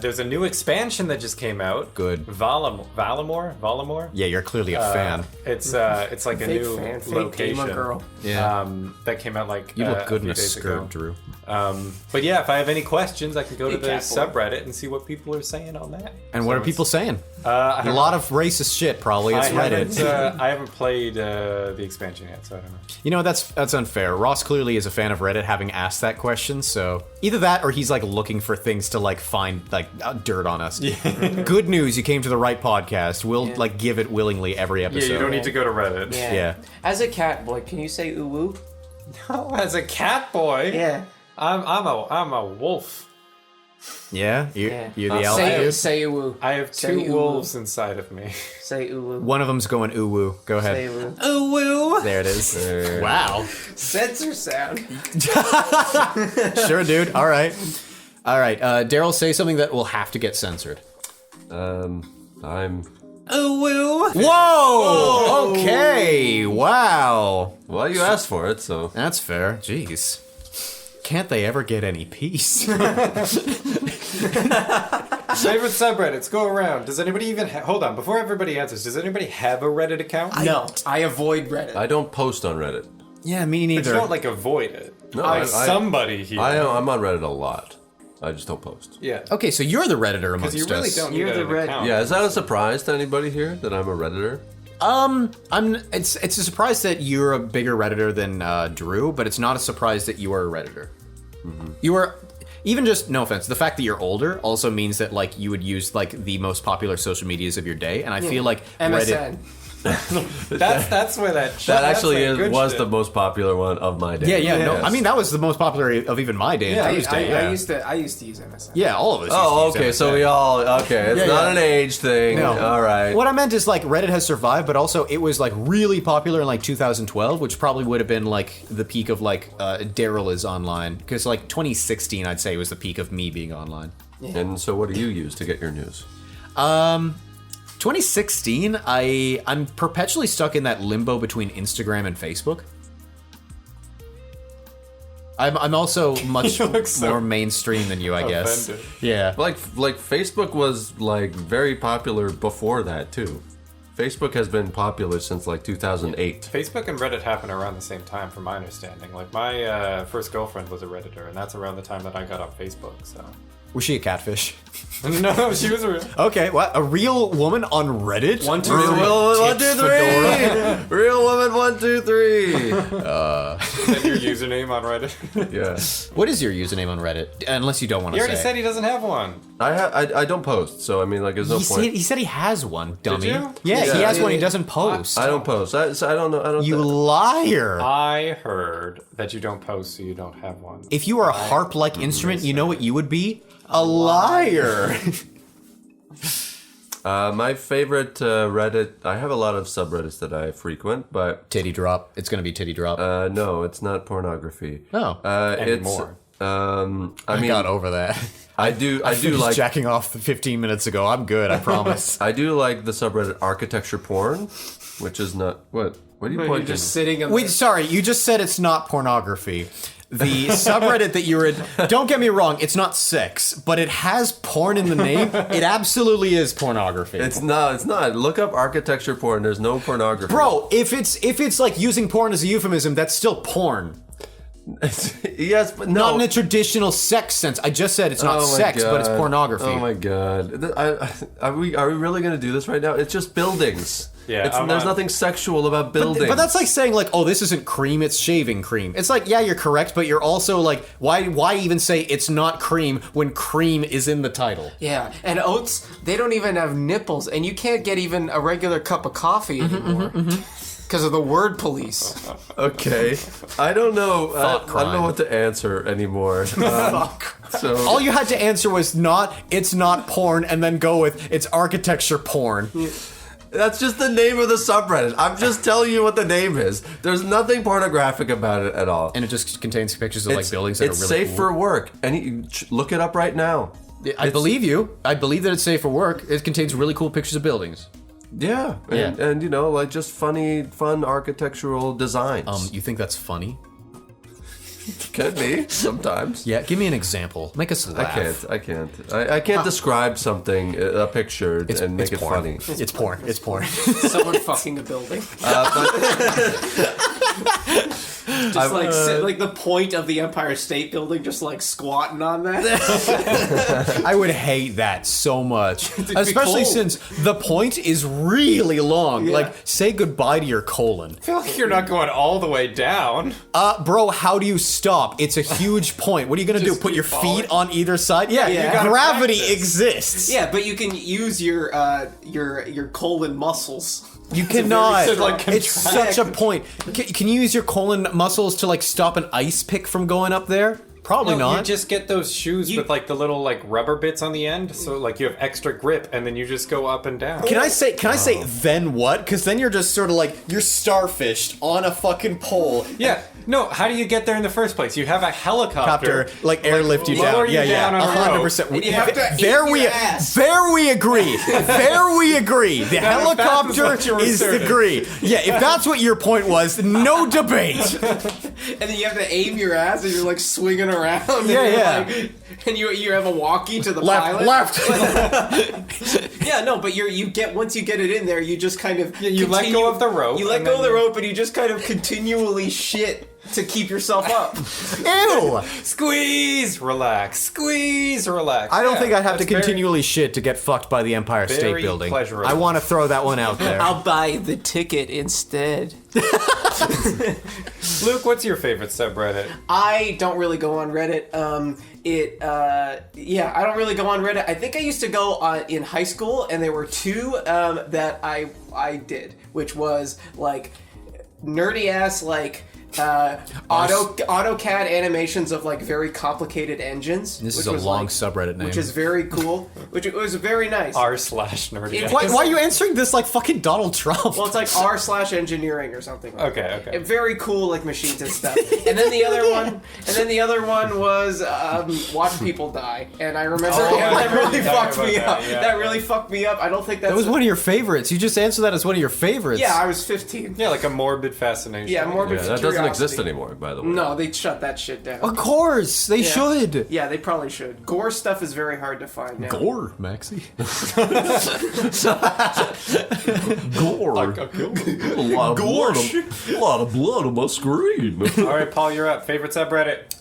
there's a new expansion that just came out. Good. Valamore? Yeah, you're clearly a fan. It's like a Fake new fan, fake location. gamer girl. Yeah. That came out like You look good in few a days skirt, ago. Drew. But yeah, if I have any questions, I can go to Hey, the cat boy. subreddit and see what people are saying on that. And what are people saying? I A don't lot of racist shit, probably. It's Reddit. I haven't played the expansion yet, so I don't know. You know, that's unfair. Ross clearly is a fan of Reddit, having asked that question, so either that or he's like looking for things to like find like dirt on us. Good news, you came to the right podcast. We'll like give it willingly every Yeah, episode. you don't need to go to Reddit. Yeah. As a cat boy, can you say ooh woo? No, as a cat boy, Yeah. I'm a wolf. Yeah? Yeah. You're the alpha Say, dude? say ooh woo. I have Say two ooh woo. wolves inside of me. Say ooh woo. One of them's going ooh woo. Go Say ahead. ooh woo. Ooh woo. There it is. Wow. Censor sound. Sure, dude. All right. Daryl, say something that will have to get censored. I'm Ooh woo. Whoa! Okay. Wow. well, you asked for it, so That's fair. Jeez. Can't they ever get any peace? Favorite subreddits, go around. Does anybody even hold on, before everybody answers, does anybody have a Reddit account? No, I avoid Reddit. I don't post on Reddit. Yeah, me But you neither. don't like avoid it. No, Like somebody here. I'm on Reddit a lot. I just don't post. Yeah. Okay, so you're the Redditor Because amongst you really us. don't need You're the an red- account. Yeah, is that a surprise to anybody here that I'm a Redditor? It's a surprise that you're a bigger Redditor than Drew, but it's not a surprise that you are a Redditor. even just, no offense, the fact that you're older also means that like you would use like the most popular social medias of your day, and I feel like MSN. That's where that That actually was the most popular one of my day. Yeah, no, Yes. I mean that was the most popular of even my day. Yeah, and Tuesday, yeah. I used to use MSN. Yeah, all of us. Oh, used to okay. use So MSN. we all It's Yeah, not yeah. an age thing. No. All right. What I meant is like Reddit has survived, but also it was like really popular in like 2012, which probably would have been like the peak of like Daryl is online, because like 2016 I'd say was the peak of me being online. And so, what do you use to get your news? 2016, I'm perpetually stuck in that limbo between Instagram and Facebook. I'm also much look so more mainstream than you, I guess. offended. Yeah. Like Facebook was like very popular before that too. Facebook has been popular since like 2008. Facebook and Reddit happen around the same time, from my understanding. Like my first girlfriend was a Redditor, and that's around the time that I got on Facebook. So Was she a catfish? no, she was a real. Okay, what? A real woman on Reddit? One, two, Real three. woman, 1, 2, Tips 3. Real woman, 1, 2, 3. Is that your username on Reddit? Yeah. What is your username on Reddit? Unless you don't want He to already say. said he doesn't have one. I don't post, so I mean, like, there's no point. He said he has one, dummy. you? Yeah, he Yeah. has one. He doesn't post. I don't post. So I don't know. I don't. You liar. I heard that you don't post, so you don't have one. If you were a harp-like instrument, you know what you would be? A liar. My favorite Reddit. I have a lot of subreddits that I frequent, but Titty drop. It's gonna be titty drop. no, it's not pornography. Oh. Anymore. I mean, got over that. I do Finished like. jacking off 15 minutes ago. I'm good. I promise. I do like the subreddit architecture porn, which is not what. What are you You're pointing? just sitting in Wait, sorry. You just said it's not pornography. The subreddit that you were in, don't get me wrong, it's not sex, but it has porn in the name. It absolutely is pornography. It's not. It's not. Look up architecture porn. There's no pornography. Bro, if it's like using porn as a euphemism, that's still porn. Yes, but no. Not in a traditional sex sense. I just said it's not Oh my sex, but it's God. pornography. Oh my god! Are we really going to do this right now? It's just buildings. Yeah, I'm there's not- nothing sexual about buildings. But that's like saying like, oh, this isn't cream, it's shaving cream. It's like, yeah, you're correct, but you're also like, why even say it's not cream when cream is in the title? Yeah, and oats, they don't even have nipples, and you can't get even a regular cup of coffee anymore because of the word police. Okay, I don't know. I don't crime. know what to answer anymore. So All you had to answer was it's not porn, and then go with it's architecture porn. that's just the name of the subreddit. I'm just telling you what the name is. There's nothing pornographic about it at all. And it just contains pictures of like buildings that it's are really safe cool. for work. And look it up right now. I believe you. I believe that it's safe for work. It contains really cool pictures of buildings. Yeah, and you know, like just fun architectural designs. You think that's funny? Could be sometimes. Yeah, give me an example. Make us laugh. I can't describe something, a picture, and make it porn. funny. It's porn. It's porn. Someone fucking a building. Just like sit, like the point of the Empire State Building, just like squatting on that. I would hate that so much. Especially cold. since the point is really long. Yeah. Like, say goodbye to your colon. I feel like you're not going all the way down. Bro, how do you stop? It's a huge point. What are you gonna do? Just Put keep your falling? feet on either side? Yeah, you gotta gravity practice. exists. Yeah, but you can use your colon muscles. You cannot. To, like, It's contract. such a point. Can you use your colon muscles to like stop an ice pick from going up there? Probably No, not. you just get those shoes with like the little like rubber bits on the end, so like you have extra grip, and then you just go up and down. Can I say then what? Because then you're just sort of like you're starfished on a fucking pole. Yeah. No. How do you get there in the first place? You have a helicopter. Copter, like airlift you lower down. you Yeah, down on a rope. 100%. And you have to there eat we your ass. there we agree. There we agree. The Now, if that was helicopter what you were is the asserting. agree. Yeah, if that's what your point was, no debate. And then you have to aim your ass, and you're like swinging around. And Yeah, you're yeah. like- and you have a walkie to the Left, pilot. left. Yeah, no, but you get once you get it in there, you just kind of you let go of the rope, You let and go of then the you- rope, and you just kind of continually shit to keep yourself up. Ew! Squeeze, relax. Squeeze, relax. I don't Yeah, think I'd have to that's very- continually shit to get fucked by the Empire State Very Building. pleasurable. I want to throw that one out there. I'll buy the ticket instead. Luke, what's your favorite subreddit? I don't really go on Reddit. I don't really go on Reddit. I think I used to go in high school, and there were two that I did, which was like nerdy ass AutoCAD animations of like very complicated engines. This is which a was, long like, subreddit name. which is very cool. Which it was very nice. r/nerdy. Why are you answering this like fucking Donald Trump? Well, it's like r/engineering or something. Like that. Okay. Very cool, like machines and stuff. And then the other one was watch people die. And I remember that really fucked me up. Yeah. That really fucked me up. I don't think that's. That was one of your favorites. You just answered that as one of your favorites. Yeah, I was 15. Yeah, like a morbid fascination. Yeah, morbid. Yeah, that doesn't exist curiosity. anymore, by the way. No, they shut that shit down. Of course, they should. Yeah, they probably should. Gore stuff is very hard to find now. Gore, Maxie. Gore. A lot of blood on my screen. All right, Paul, you're up. Favorite subreddit?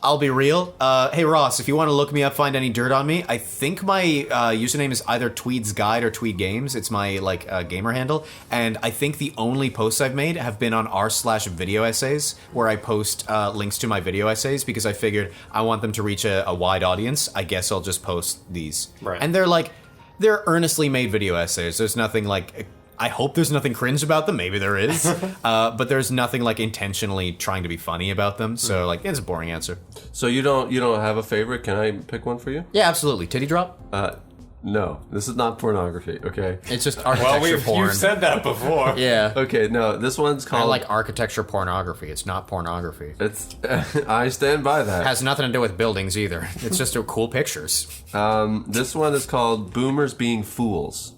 I'll be real. Hey Ross, if you want to look me up, find any dirt on me, I think my username is either Tweed's Guide or Tweed Games. It's my gamer handle, and I think the only posts I've made have been on r/video essays, where I post links to my video essays because I figured I want them to reach a wide audience. I guess I'll just post these, Right. and they're earnestly made video essays. There's nothing like. I hope there's nothing cringe about them. Maybe there is, but there's nothing like intentionally trying to be funny about them. So like, it's a boring answer. So you don't have a favorite? Can I pick one for you? Yeah, absolutely. Titty drop. No, this is not pornography. Okay. It's just architecture Well, porn. you've said that before. Yeah. Okay. No, this one's I called. like architecture pornography. It's not pornography. It's. I stand by that. Has nothing to do with buildings either. It's just cool pictures. This one is called "Boomers Being Fools."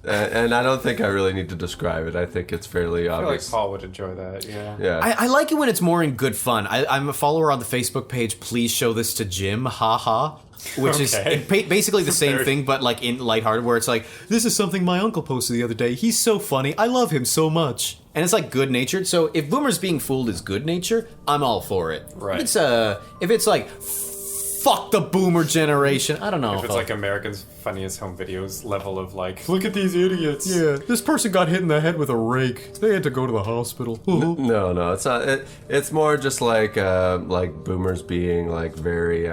And I don't think I really need to describe it. I think it's fairly I feel like obvious. Paul would enjoy that, yeah. Yeah. I like it when it's more in good fun. I'm a follower on the Facebook page. Please show this to Jim. Haha. Which is Okay. basically the same Very- thing, but like in lighthearted, where it's like, this is something my uncle posted the other day. He's so funny. I love him so much. And it's like good natured. So if Boomers Being Fooled is good nature, I'm all for it. Right. If it's like, fuck the boomer generation, I don't know. If it's like American's Funniest Home Videos level of like, look at these idiots. Yeah, this person got hit in the head with a rake. They had to go to the hospital. No, it's not. It's more just like boomers being like very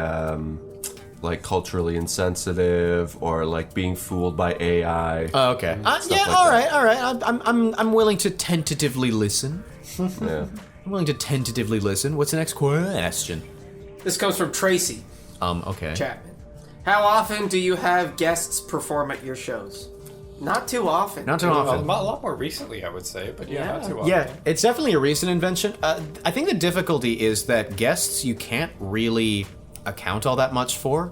like culturally insensitive or like being fooled by AI. Oh, okay. Yeah, like all that. right. I'm willing to tentatively listen. Yeah. I'm willing to tentatively listen. What's the next question? This comes from Tracy Okay. Chapman. How often do you have guests perform at your shows? Not too often. Not too A often. lot more recently, I would say, but yeah, not too often. Yeah, it's definitely a recent invention. I think the difficulty is that guests you can't really account all that much for.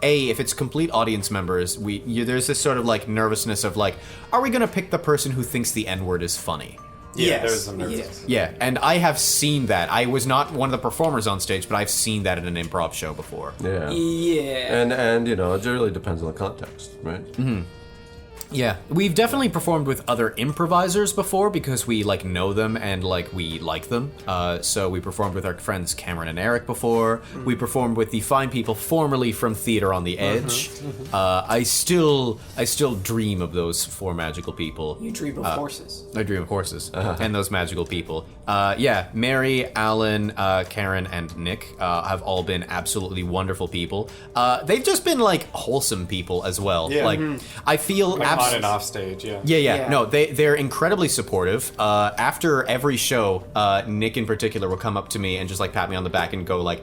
If it's complete audience members, there's this sort of like nervousness of like, are we gonna pick the person who thinks the N-word is funny? Yeah, Yes, there's some nervousness. yes. Yeah, and I have seen that. I was not one of the performers on stage, but I've seen that at an improv show before. Yeah. Yeah. And it really depends on the context, right? Mm-hmm. Yeah, we've definitely performed with other improvisers before because we like know them and like we like them. So we performed with our friends Cameron and Eric before. We performed with the fine people formerly from Theater on the Edge. I still dream of those four magical people. You dream of horses. I dream of horses and those magical people. Mary, Alan, Karen, and Nick have all been absolutely wonderful people. They've just been like wholesome people as well. Yeah. Like I feel Like on and off stage, yeah. Yeah. No, they're incredibly supportive. After every show, Nick in particular will come up to me and just like pat me on the back and go like,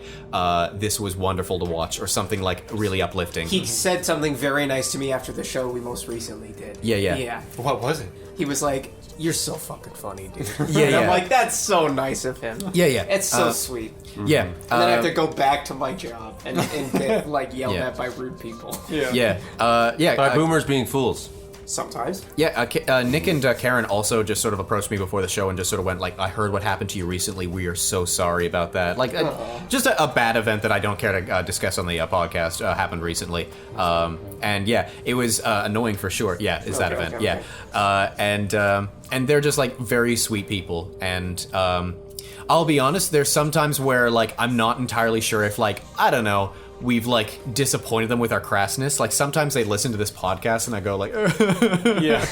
"This was wonderful to watch," or something like really uplifting. He said something very nice to me after the show we most recently did. Yeah. What was it? He was like, "You're so fucking funny, dude." Yeah, And I'm yeah. like, "That's so nice of him." Yeah. It's so sweet. Yeah. And then I have to go back to my job and get like yelled Yeah. at by rude people. Yeah. Yeah. By boomers being fools. Sometimes. Yeah, Nick and Karen also just sort of approached me before the show and just sort of went like, I heard what happened to you recently. We are so sorry about that. Like, just a bad event that I don't care to discuss on the podcast happened recently. And yeah, it was annoying for sure. Yeah, is that event. Okay. And they're just like very sweet people. And I'll be honest, there's sometimes where like I'm not entirely sure if like, I don't know, we've like disappointed them with our crassness. Like sometimes they listen to this podcast and I go like, Yeah.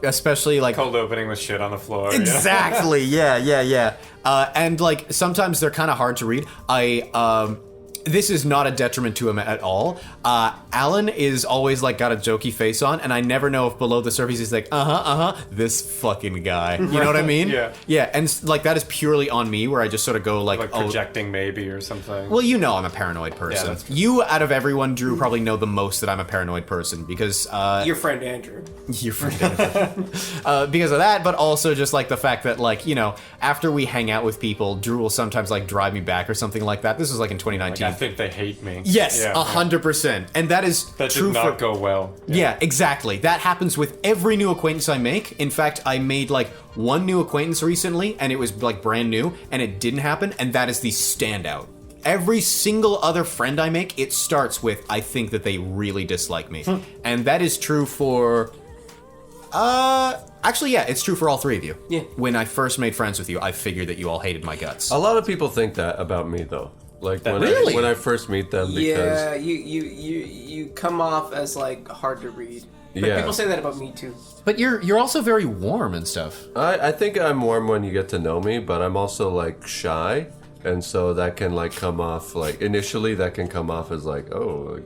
especially like Cold opening with shit on the floor. exactly. Yeah. And like sometimes they're kind of hard to read. This is not a detriment to him at all. Alan is always like got a jokey face on, and I never know if below the surface he's like, this fucking guy. You know what I mean? Yeah. Yeah, and like that is purely on me, where I just sort of go like, Like projecting maybe or something. well, you know I'm a paranoid person. that's fair. You, out of everyone, Drew, probably know the most that I'm a paranoid person because Your friend Andrew. your friend because of that, but also just like the fact that like, you know, after we hang out with people, Drew will sometimes like drive me back or something like that. This was like in 2019. I think they hate me. Yes, Yeah. 100%. And that is That true did not for go well. Yeah, exactly. That happens with every new acquaintance I make. In fact, I made like one new acquaintance recently and it was like brand new and it didn't happen, and that is the standout. Every single other friend I make, it starts with I think that they really dislike me. And that is true for actually, yeah, it's true for all three of you. Yeah. When I first made friends with you, I figured that you all hated my guts. A lot of people think that about me, though. Like when Really? when I first meet them, because Yeah, you come off as like hard to read. But Yeah. people say that about me too. But you're also very warm and stuff. I think I'm warm when you get to know me, but I'm also like shy, and so that can like come off like initially that can come off as like, oh, like,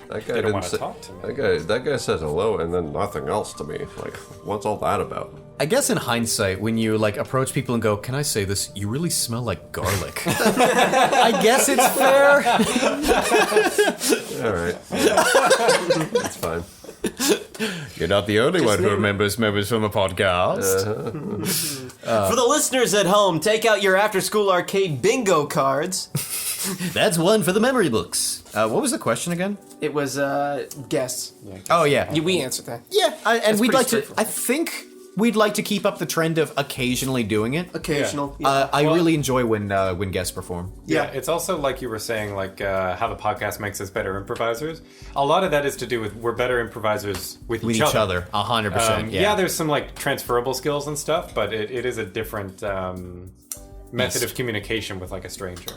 that guy They don't didn't wanna say talk to me. that guy said hello and then nothing else to me. Like, what's all that about? I guess in hindsight, when you like approach people and go, "Can I say this? You really smell like garlic." I guess it's fair. All right, it's fine. You're not the only one who remembers members from a podcast. For the listeners at home, take out your after-school arcade bingo cards. That's one for the memory books. What was the question again? It was guess. Oh yeah, We answered that. yeah. And we'd pretty like to. straightforward. I think we'd like to keep up the trend of occasionally doing it. Occasional. I really enjoy when guests perform. Yeah, it's also like you were saying, like how the podcast makes us better improvisers. A lot of that is to do with we're better improvisers with With each other, 100%. Yeah, there's some like transferable skills and stuff, but it is a different method of communication with like a stranger.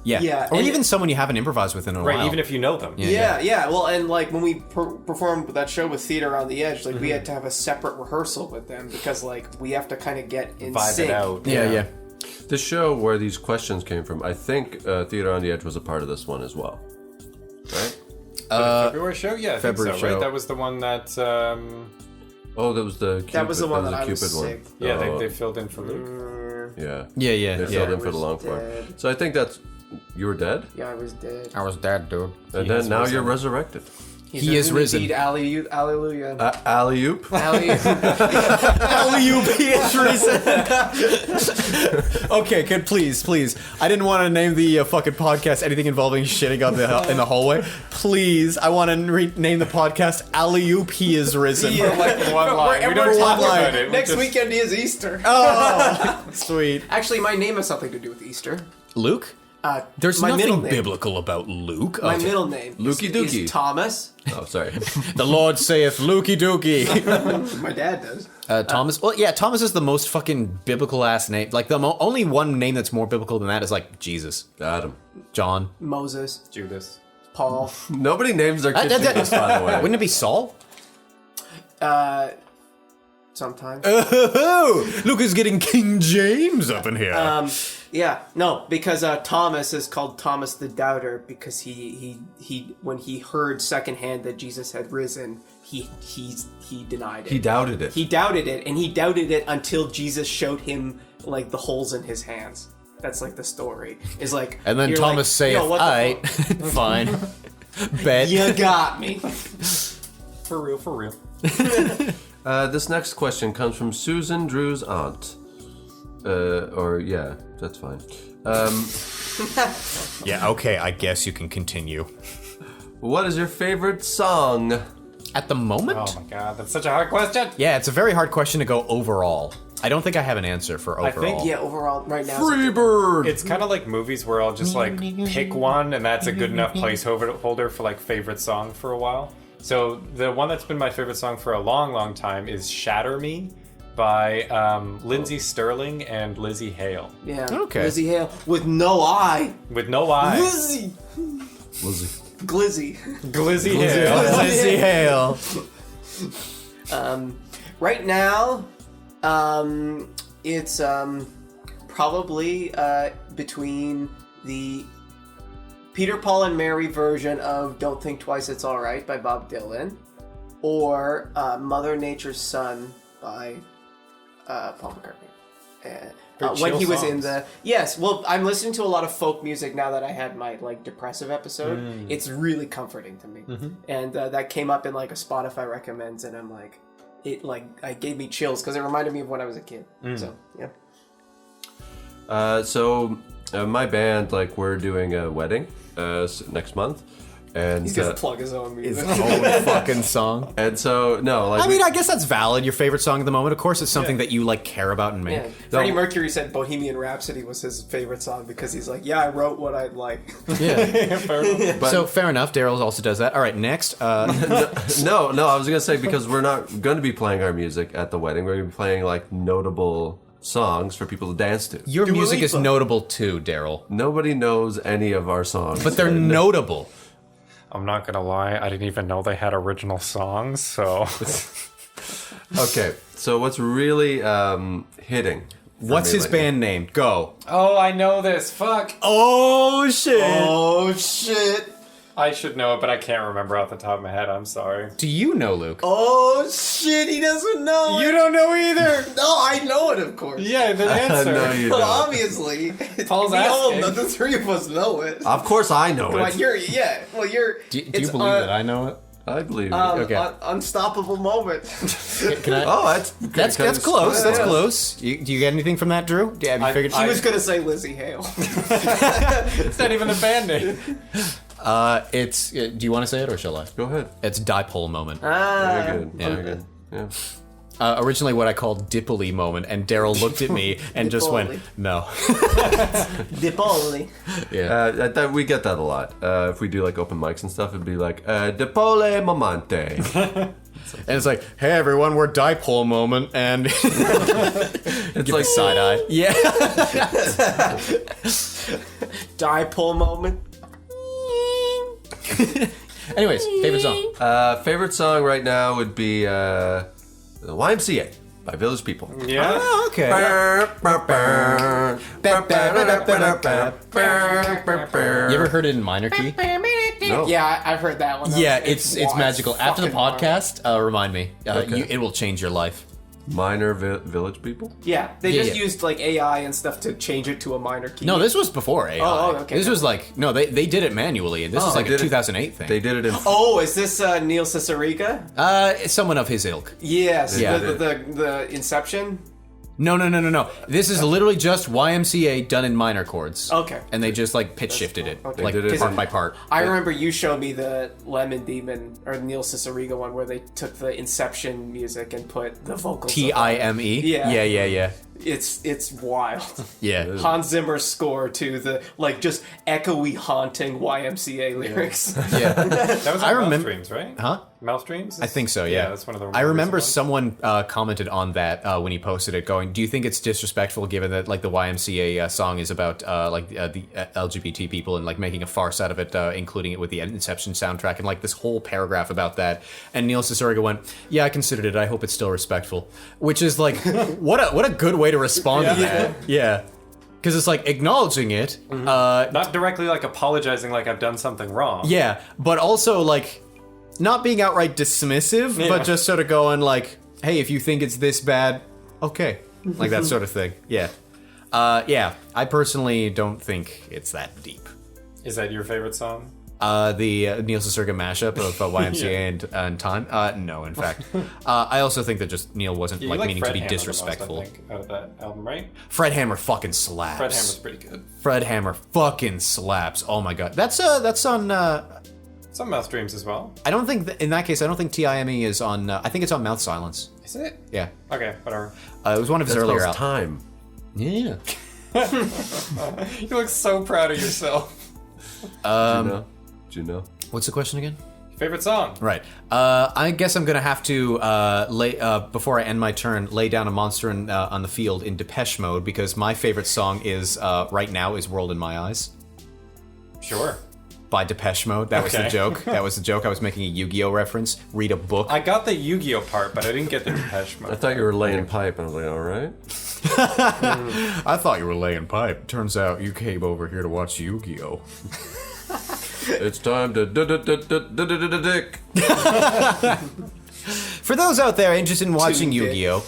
Yeah, or and even someone you haven't improvised with in a Right, while. even if you know them. Yeah. Well, and like when we performed that show with Theater on the Edge, like we had to have a separate rehearsal with them because like we have to kind of get in Vibe sync. it out. yeah. The show where these questions came from, I think Theater on the Edge was a part of this one as well, right? The February show? Yeah, I February think so, show. right? That was the one that Oh, that was the Cupid, That was the one that I Cupid was one. sick. yeah, Oh, they filled in for Luke. yeah. Yeah. They filled in for was the long form. dead. So I think that's you were dead, Yeah, I was dead. I was dead, dude. and has then now risen. you're resurrected. He is risen. Indeed, Alleyoop. Alleyoop. Alleyoop, he is risen. Okay, kid, please. I didn't want to name the fucking podcast anything involving shitting on in the hallway. Please, I want to name the podcast Alleyoop, he is risen. Like one line. We don't we're talk talking about it. We Next just- weekend is Easter. Sweet. Actually, my name has something to do with Easter. Luke? There's my middle nothing name. biblical about Luke. My Okay. middle name Lukey Dookie. is Thomas. Oh, sorry. The Lord saith Lukey Dookie. My dad does. Thomas. Well, yeah, Thomas is the most fucking biblical ass name. Like the only one name that's more biblical than that is like Jesus, Adam. John. Moses, Judas. Paul. Nobody names their kids Jesus, by the way. Wouldn't it be Saul? Sometimes. Luke is getting King James up in here. Yeah, no, because Thomas is called Thomas the Doubter because he when he heard secondhand that Jesus had risen, he denied it. He doubted it. He doubted it, and he doubted it until Jesus showed him like the holes in his hands. That's like the story. Is like, and then you're Thomas like, saith, "Yo, what the "Aight, fine, bet." You got me. For real. This next question comes from Susan, Drew's aunt. Yeah, that's fine. Yeah, okay, I guess you can continue. What is your favorite song? At the moment? Oh my god, that's such a hard question. Yeah, it's a very hard question to go overall. I don't think I have an answer for I think, overall. Yeah, overall, right now. Freebird! It's kind of like movies where I'll just like pick one, and that's a good enough placeholder for like favorite song for a while. So the one that's been my favorite song for a long, long time is "Shatter Me" by Lindsey Sterling and Lizzie Hale. Yeah. Okay. Lizzie Hale with no eye. With no eyes. Lizzie. Glizzy. Glizzy Hale. Lizzie Hale. Right now, it's probably between the Peter, Paul, and Mary version of "Don't Think Twice, It's Alright" by Bob Dylan, or Mother Nature's Son by Paul McCartney. When he was in the I'm listening to a lot of folk music now that I had my like depressive episode. It's really comforting to me, and that came up in like a Spotify recommends, and I'm like, it gave me chills because it reminded me of when I was a kid. So yeah. My band, like, we're doing a wedding next month, and He's gonna plug his own music. His own fucking song. and so no, like I mean, I guess that's valid. Your favorite song at the moment. Of course, it's something that you like care about and make. Yeah. Freddie Mercury said Bohemian Rhapsody was his favorite song because he's like, I wrote what I'd like. Yeah. But- So fair enough. Daryl also does that. All right, next. no, I was gonna say, because we're not gonna be playing our music at the wedding. We're gonna be playing like notable songs for people to dance to. Your Dua music is Lipa. notable too, Daryl. Nobody knows any of our songs, But they're notable. I'm not gonna lie, I didn't even know they had original songs, so... Okay, so what's really hitting? for What's me his lately? band name? Go. Oh, I know this, fuck! Oh shit! Oh shit! I should know it, but I can't remember off the top of my head, I'm sorry. Do you know, Luke? Oh shit! He doesn't know. You don't know either! No, I know it, of course. Yeah, the answer. No, you Well, don't. obviously, Paul's we all asking. know, the three of us know it. Of course, I know Come on, it. you're. Do you it's, believe that I know it? I believe it. Okay. Unstoppable moment. Can I? Oh, that's That's close. That's Yeah. close. Do you get anything from that, Drew? Yeah, have you figured? He was gonna say Lizzie Hale. It's not even the band name. It's. Do you want to say it or shall I? Go ahead. It's dipole moment. Very good. Very good. Yeah. Originally, what I called Dippoli moment, and Daryl looked at me and just went, Dipoli. "No." Dipoli. Yeah. We get that a lot. If we do like open mics and stuff, it'd be like de pole momante. And it's like, "Hey everyone, we're dipole moment," and It's like side eye. Yeah. Dipole moment. Anyways, favorite song. favorite song right now would be the YMCA by Village People. Yeah? Oh, okay. You ever heard it in minor key? No. Yeah, I've heard that one. Yeah, it's magical. After the fucking podcast, remind me. Okay. It will change your life. Minor Village People? Yeah, they Yeah, just yeah. used like AI and stuff to change it to a minor key. No, this was before AI. Oh, okay. This was like they did it manually, and this is like they a did it- 2008 thing. They did it in. Oh, is this Neil Cicerega? It's someone of his ilk. Yes. Yeah. The Inception. No. This is literally just YMCA done in minor chords. Okay. And they just like pitch shifted it, Okay. like They did it part in- by part. I remember you showed me the Lemon Demon or Neil Cicerega one where they took the Inception music and put the vocals. TIME. Yeah. Yeah. It's wild. Yeah. Hans Zimmer's score to the like just echoey haunting YMCA lyrics. Yeah. That was I on remember- Mouth Dreams, right? Huh? Mouth Dreams? I think so, yeah. that's one of the I more remember recent someone commented on that when he posted it, going, "Do you think it's disrespectful given that like the YMCA song is about the LGBT people and like making a farce out of it, including it with the Inception soundtrack and like this whole paragraph about that?" And Neil Cicerega went, "Yeah, I considered it. I hope it's still respectful," which is like what a good way to respond to that. Yeah. Because it's like acknowledging it. Not directly like apologizing like I've done something wrong. Yeah, but also like not being outright dismissive, but just sort of going like, "Hey, if you think it's this bad, okay," like that sort of thing. Yeah, yeah. I personally don't think it's that deep. Is that your favorite song? The Neil Cicerega mashup of YMCA and Time. No, in fact, I also think that just Neil wasn't You like meaning Fred to be Hammer the most, disrespectful. I think, out of that album, right? Fred Hammer fucking slaps. Fred Hammer's pretty good. Fred Hammer fucking slaps. Oh my god, that's on. Some mouth dreams as well. I don't think, in that case, I don't think TIME is on, I think it's on Mouth Silence. Is it? Yeah. Okay, whatever. It was one of his That earlier spells albums. time. Yeah. You look so proud of yourself. Do you know? What's the question again? Favorite song? Right. I guess I'm gonna have to before I end my turn, lay down a monster on the field in Depeche Mode because my favorite song is right now is "World in My Eyes" Sure. by Depeche Mode. That was the Okay. joke. That was the joke. I was making a Yu-Gi-Oh reference. Read a book. I got the Yu-Gi-Oh part, but I didn't get the Depeche I Mode. thought you were laying pipe, and I was like, all right. I thought you were laying pipe. Turns out you came over here to watch Yu-Gi-Oh. It's time to dick. For those out there interested in watching Tuned in. Yu-Gi-Oh,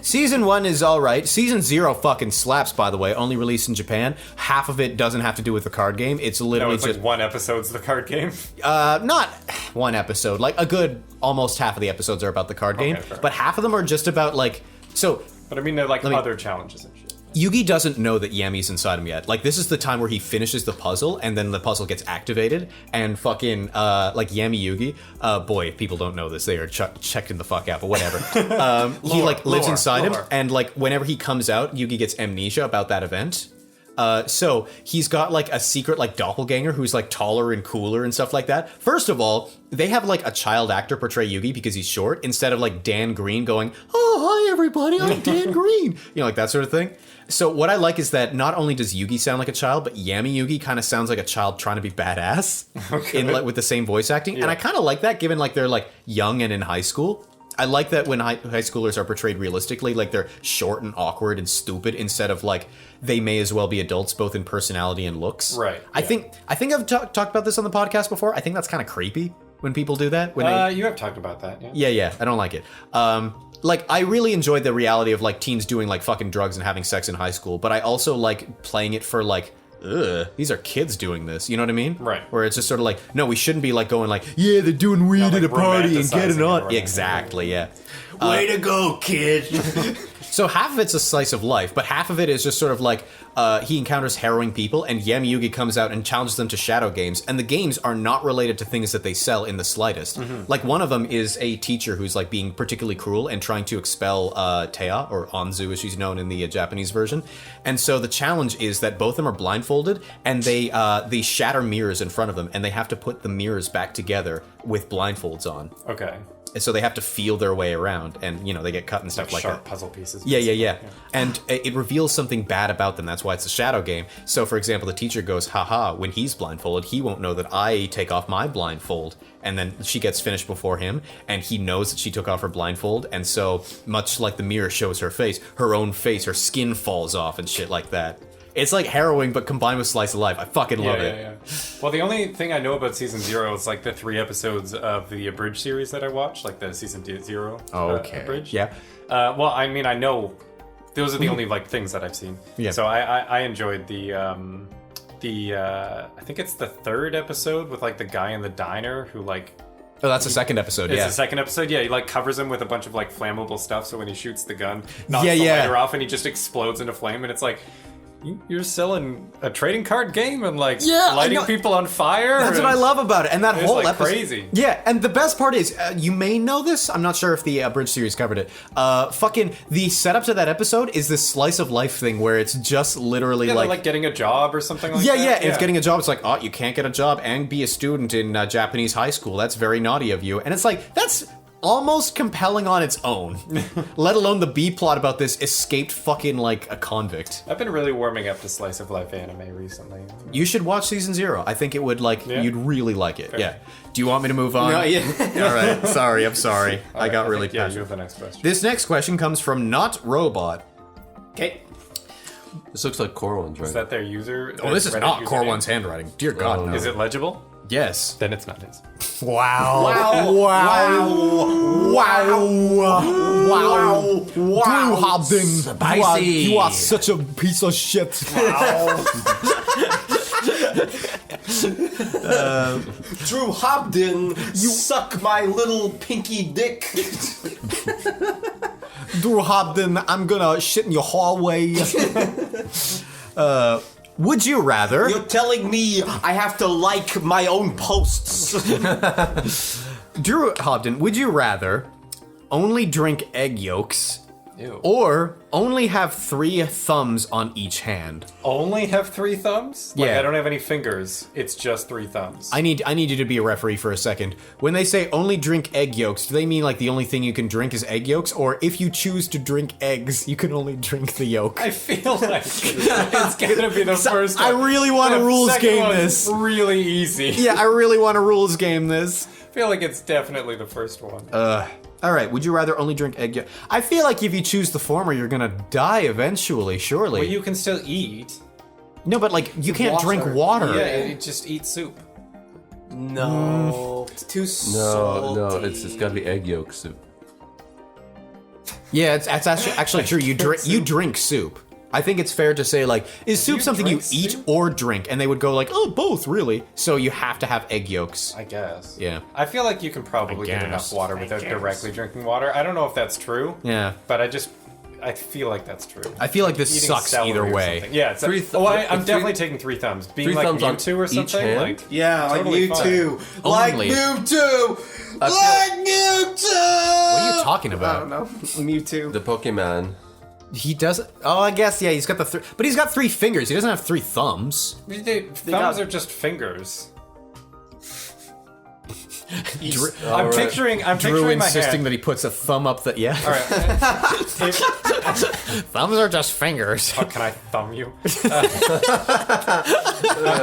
Season 1 is alright. Season 0 fucking slaps, by the way. Only released in Japan. Half of it doesn't have to do with the card game. It's No, literally it's just... like one episode's the card game. not one episode. Like, a good... Almost half of the episodes are about the card game. fair. But half of them are just about, like... So, But I mean, they're like me- other challenges and shit. Yugi doesn't know that Yami's inside him yet. Like, this is the time where he finishes the puzzle, and then the puzzle gets activated, and fucking, like, Yami Yugi, boy, if people don't know this, they are checking the fuck out, but whatever. He, like, lives inside him, lore. and, like, whenever he comes out, Yugi gets amnesia about that event. So, he's got, like, a secret, like, doppelganger who's, like, taller and cooler and stuff like that. First of all, they have, like, a child actor portray Yugi because he's short, instead of, like, Dan Green going, "Oh, hi, everybody, I'm Dan Green." You know, like, that sort of thing. So what I like is that not only does Yugi sound like a child, but Yami Yugi kind of sounds like a child trying to be badass in like with the same voice acting. And I kind of like that given like they're like young and in high school. I like that when high schoolers are portrayed realistically, like they're short and awkward and stupid instead of like they may as well be adults both in personality and looks. Right, I yeah. think I've talked about this on the podcast before. I think that's kind of creepy when people do that. When they, You have talked about that, yeah. yeah, I don't like it. Like, I really enjoyed the reality of, like, teens doing, like, fucking drugs and having sex in high school, but I also like playing it for, like, ugh, these are kids doing this, you know what I mean? Right. Where it's just sort of like, no, we shouldn't be, like, going, like, yeah, they're doing weed like, at a party and romanticizing getting it on. or Exactly, yeah. Way to go, kid. So half of it's a slice of life, but half of it is just sort of like he encounters harrowing people, and Yami Yugi comes out and challenges them to shadow games, and the games are not related to things that they sell in the slightest. Like one of them is a teacher who's like being particularly cruel and trying to expel Taya, or Anzu as she's known in the Japanese version. And so the challenge is that both of them are blindfolded, and they shatter mirrors in front of them, and they have to put the mirrors back together with blindfolds on. Okay. And so they have to feel their way around, and you know they get cut and stuff like sharp that. puzzle pieces. Yeah. And it reveals something bad about them. That's why it's a shadow game. So, for example, the teacher goes, haha, when he's blindfolded, he won't know that I take off my blindfold. And then she gets finished before him, and he knows that she took off her blindfold. And so, much like the mirror shows her face, her own face, her skin falls off and shit like that. It's like harrowing, but combined with slice of life. I fucking love it. Yeah. Well, the only thing I know about season 0 is like the 3 episodes of the abridged series that I watched, like the season 0 abridged. Yeah. Well, I mean, I know those are the only like things that I've seen. Yeah. So I enjoyed the I think it's the 3rd episode with like the guy in the diner who like. Oh, that's the second episode, It's yeah. the second episode, yeah. He like covers him with a bunch of like flammable stuff, so when he shoots the gun, knocks Yeah, the yeah. lighter off, and he just explodes into flame, and it's like. You're selling a trading card game and like Yeah, I lighting know. people on fire? That's what I love about it, and that It's, whole like, episode. crazy. Yeah, and the best part is, you may know this. I'm not sure if the Bridge series covered it. Fucking the setup to that episode is this slice of life thing where it's just literally Yeah, like, like getting a job or something like yeah, that. it's getting a job. It's like, oh, you can't get a job and be a student in Japanese high school. That's very naughty of you. And it's like that's almost compelling on its own. Let alone the B plot about this escaped fucking like a convict. I've been really warming up to slice of life anime recently. You should watch season 0. I think it would like Yeah? you'd really like it. Yeah. Do you want me to move on? No, yeah. All right. Sorry. I'm sorry. I got really Yeah, you passionate. have the next question. This next question comes from Not Robot. Okay. This looks like Corwin's, right? Is that their user? Oh, this is Reddit not username? Corwin's handwriting. Dear God, Oh, no. Is it legible? Yes. Then it's not his. Wow. Wow. Wow. Drew Hobden. Spicy. You are such a piece of shit. Drew Hobden, you suck my little pinky dick. Drew Hobden, I'm gonna shit in your hallway. Would you rather? You're telling me I have to like my own posts. Drew Hobden, would you rather only drink egg yolks Ew. or only have 3 thumbs on each hand? Only have 3 thumbs? Like, Yeah. I don't have any fingers. It's just 3 thumbs. I need you to be a referee for a second. When they say only drink egg yolks, do they mean like the only thing you can drink is egg yolks? Or if you choose to drink eggs, you can only drink the yolk? I feel like it's gonna be the first one. I really want to The rules second game one's this. really easy. Yeah, I really want to rules game this. I feel like it's definitely the first one. All right, would you rather only drink egg yolk? I feel like if you choose the former, you're gonna die eventually, surely. But you can still eat. No, but like, you can't drink water. Yeah, you just eat soup. No, it's too salty. No, it's got to be egg yolk soup. Yeah, it's actually true. You drink soup. I think it's fair to say, like, is soup you something you drink eat soup? or drink? And they would go like, oh, both, really. So you have to have egg yolks. I guess. Yeah. I feel like you can probably get enough guess. water without directly drinking water. I don't know if that's true. Yeah. But I feel like that's true. I feel like this Eating sucks celery either or way. something. Yeah, it's I'm three- definitely taking 3 thumbs. Being 3 like thumbs on Mewtwo or each something. hand? Like, Yeah, like totally Mewtwo. fine. Like Only. Mewtwo. I feel- Like Mewtwo. What are you talking I about? don't know. Mewtwo. The Pokemon. He doesn't. Oh, I guess, yeah, he's got but he's got 3 fingers. He doesn't have 3 thumbs. Thumbs are just fingers. I'm Alright. picturing Drew my insisting hand. that he puts a thumb up the, yeah. All right. Thumbs are just fingers. Oh, can I thumb you? I'm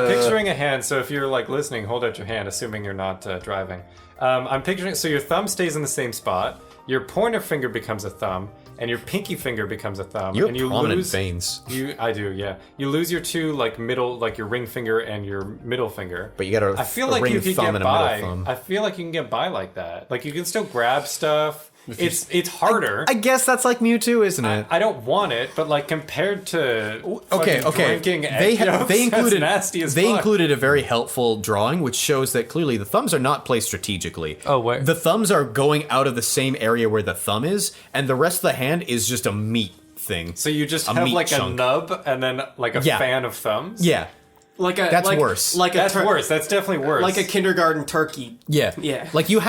picturing a hand, so if you're like listening, hold out your hand, assuming you're not driving. I'm picturing, so your thumb stays in the same spot, your pointer finger becomes a thumb, and your pinky finger becomes a thumb. You and have you prominent lose, veins. I do, yeah. You lose your 2 like middle, like your ring finger and your middle finger. But you got I feel a like ring you could thumb get and a by. middle thumb. I feel like you can get by like that. Like you can still grab stuff. It's harder. I guess that's like Mewtwo, isn't it? I don't want it, but like compared to Okay, fucking drinking egg yolks, they included that's nasty as they fuck. included a very helpful drawing which shows that clearly the thumbs are not placed strategically. Oh, where? The thumbs are going out of the same area where the thumb is, and the rest of the hand is just a meat thing. So you just A have meat like chunk. a nub and then like a Yeah. fan of thumbs? Yeah, Like a That's like, worse. Like a That's worse. That's definitely worse. Like a kindergarten turkey. yeah, Yeah. Like you.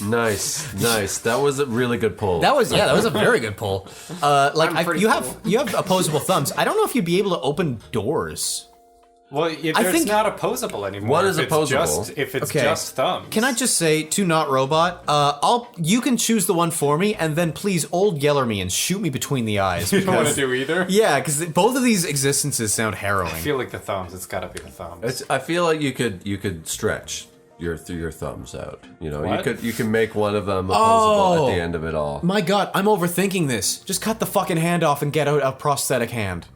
Nice. That was a really good pull. That was a very good pull. I'm pretty you cool. have opposable thumbs. I don't know if you'd be able to open doors. well, if I it's think- not opposable anymore. What is if it's opposable? if it's Okay. just thumbs. Can I just say to Not Robot, you can choose the one for me, and then please old yeller me and shoot me between the eyes. You don't want to because- do either? Yeah, because both of these existences sound harrowing. I feel like the thumbs. It's got to be the thumbs. I feel like you could stretch your thumbs out. You know, What? you can make one of them opposable Oh. at the end of it all. My God, I'm overthinking this. Just cut the fucking hand off and get out a prosthetic hand.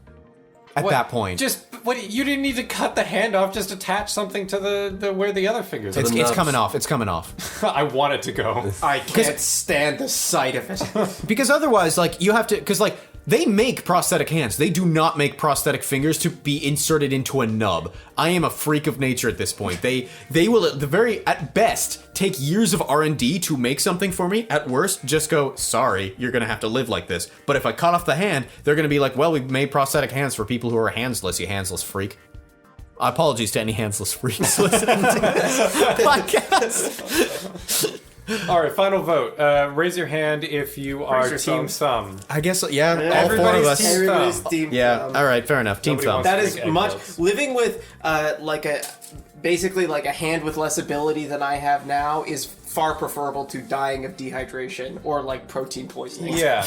At What? that point, Just what? You didn't need to cut the hand off. Just attach something to the where the other fingers are. it's nubs. coming off. It's coming off. I want it to go. I can't stand the sight of it. Because otherwise, like, you have to, because, like, they make prosthetic hands. They do not make prosthetic fingers to be inserted into a nub. I am a freak of nature at this point. They will, at best, take years of R&D to make something for me. At worst, just go, sorry, you're gonna have to live like this. But if I cut off the hand, they're gonna be like, well, we've made prosthetic hands for people who are handsless, you handsless freak. Apologies to any handsless freaks listening to this podcast. All right, final vote. Raise your hand if you are your Team thumbs. Thumb. I guess, yeah, all 4 of Everybody's us. team Everybody's thumb. team Yeah, thumb. all right, fair enough. Team Nobody thumb. wants That to is drink egg much yolks. living with basically like a hand with less ability than I have now is far preferable to dying of dehydration or like protein poisoning. Yeah.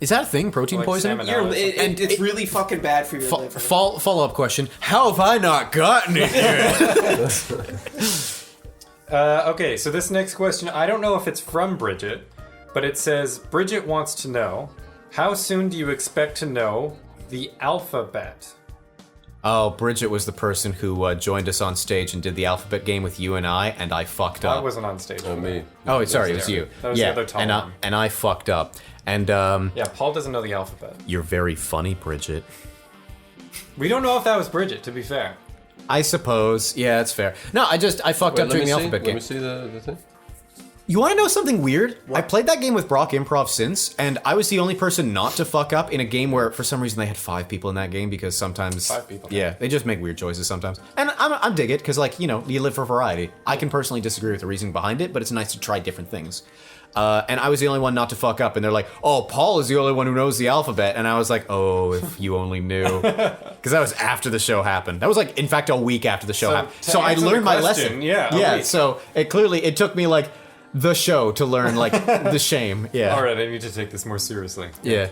Is that a thing, protein Like poisoning? salmonella. And it's really fucking bad for your liver. Follow-up question. How have I not gotten it yet? Okay, so this next question, I don't know if it's from Bridget, but it says, Bridget wants to know, how soon do you expect to know the alphabet? Oh, Bridget was the person who joined us on stage and did the alphabet game with you and I fucked I up. wasn't on stage. Oh, me. Oh, sorry, it was you. That was the yeah, other tall and one. and I fucked up. And Yeah, Paul doesn't know the alphabet. you're very funny, Bridget. We don't know if that was Bridget, to be fair. I suppose. Yeah, that's fair. No, I fucked Wait, up let during me the see. alphabet Let game. me see the thing. You want to know something weird? I played that game with Brock Improv since, and I was the only person not to fuck up in a game where, for some reason, they had 5 people in that game because sometimes... 5 people. Yeah, they just make weird choices sometimes. And I dig it, because, like, you know, you live for variety. I can personally disagree with the reasoning behind it, but it's nice to try different things. And I was the only one not to fuck up, and they're like, oh, Paul is the only one who knows the alphabet. And I was like, oh, if you only knew. Because that was after the show happened. That was, like, in fact, a week after the show happened. to So I answer the learned my question, lesson. yeah, a Yeah, week. so it took me, like... the show to learn like the shame. Yeah. All right, I need to take this more seriously. Yeah.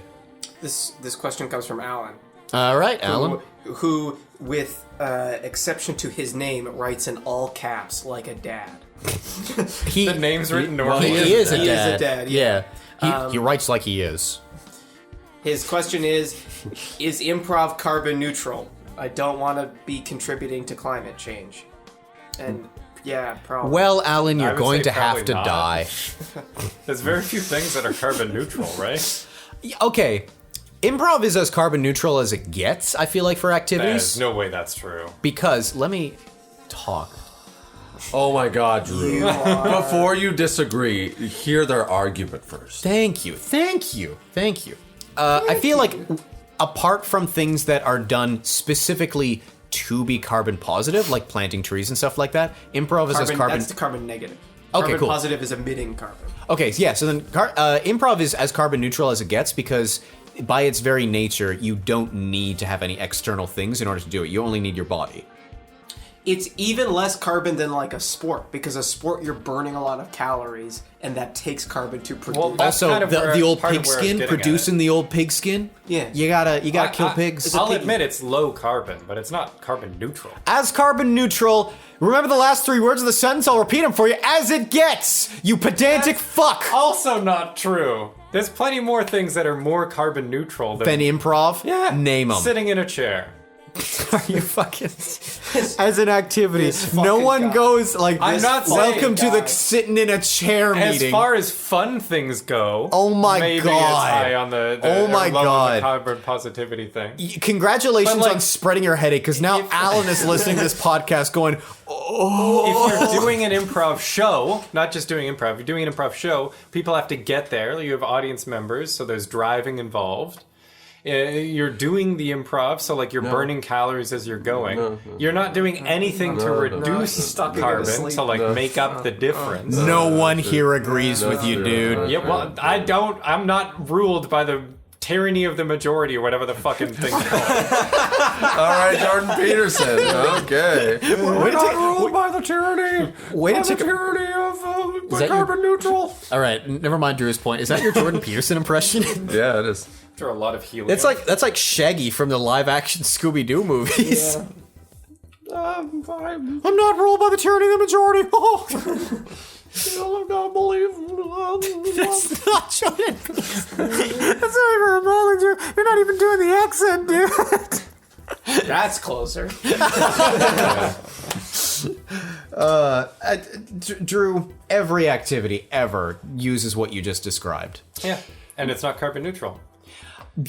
This question comes from Alan. All right, Alan. Who with exception to his name, writes in all caps like a dad. He, The name's written well, normally. he is a He dad. is a dad, Yeah. He writes like he is. His question is improv carbon neutral? I don't want to be contributing to climate change. And yeah, probably. Well, Alan, I you're would going say to have probably to not. die. There's very few things that are carbon neutral, right? Okay. Improv is as carbon neutral as it gets, I feel like, for activities. There's no way that's true. Because, let me talk. Oh my God, Drew. Before you disagree, hear their argument first. Thank you. I feel like, apart from things that are done specifically to be carbon positive, like planting trees and stuff like that, improv is as carbon... That's the carbon negative. Okay, Carbon cool. positive is emitting carbon. Okay, yeah, so then improv is as carbon neutral as it gets because by its very nature, you don't need to have any external things in order to do it. You only need your body. It's even less carbon than like a sport, because a sport you're burning a lot of calories, and that takes carbon to produce. Well, that's Also, kind of the old part of pig where I was skin, getting at producing it. the old pig skin. Yeah. You gotta kill pigs. I'll admit it's low carbon, but it's not carbon neutral. As carbon neutral, remember the last 3 words of the sentence? I'll repeat them for you. As it gets, you pedantic fuck. Also not true. There's plenty more things that are more carbon neutral Then improv? yeah, Name them. sitting in a chair. Are you fucking... As an activity, no fucking one guy. goes like, I'm not saying, welcome to the guy. sitting in a chair As meeting. far as fun things go, Oh my maybe God. it's high on the Oh my or low on God. the carbon positivity thing. Congratulations But, like, on spreading your headache, because now Alan is listening to this podcast going, If you're doing an improv show, not just doing improv, if you're doing an improv show, people have to get there. You have audience members, so there's driving involved. You're doing the improv, so like you're burning calories as you're going. You're not doing anything to reduce carbon to like make up the difference. no one here agrees with you, dude. Yeah, well, I'm not ruled by the tyranny of the majority or whatever the fucking thing's called. All right, Jordan Peterson. Okay. Way to take- ruled by the tyranny. way to take a- tyranny of that your- carbon neutral. All right, never mind Drew's point. Is that your Jordan Peterson impression? Yeah, it is. After a lot of helium. That's like Shaggy from the live action Scooby Doo movies. I'm not ruled by the tyranny of the majority. That's not Jordan Peterson. That's not even remodeling, Drew. You're not even doing the accent, dude. That's closer. Drew, every activity ever uses what you just described. Yeah, and it's not carbon neutral.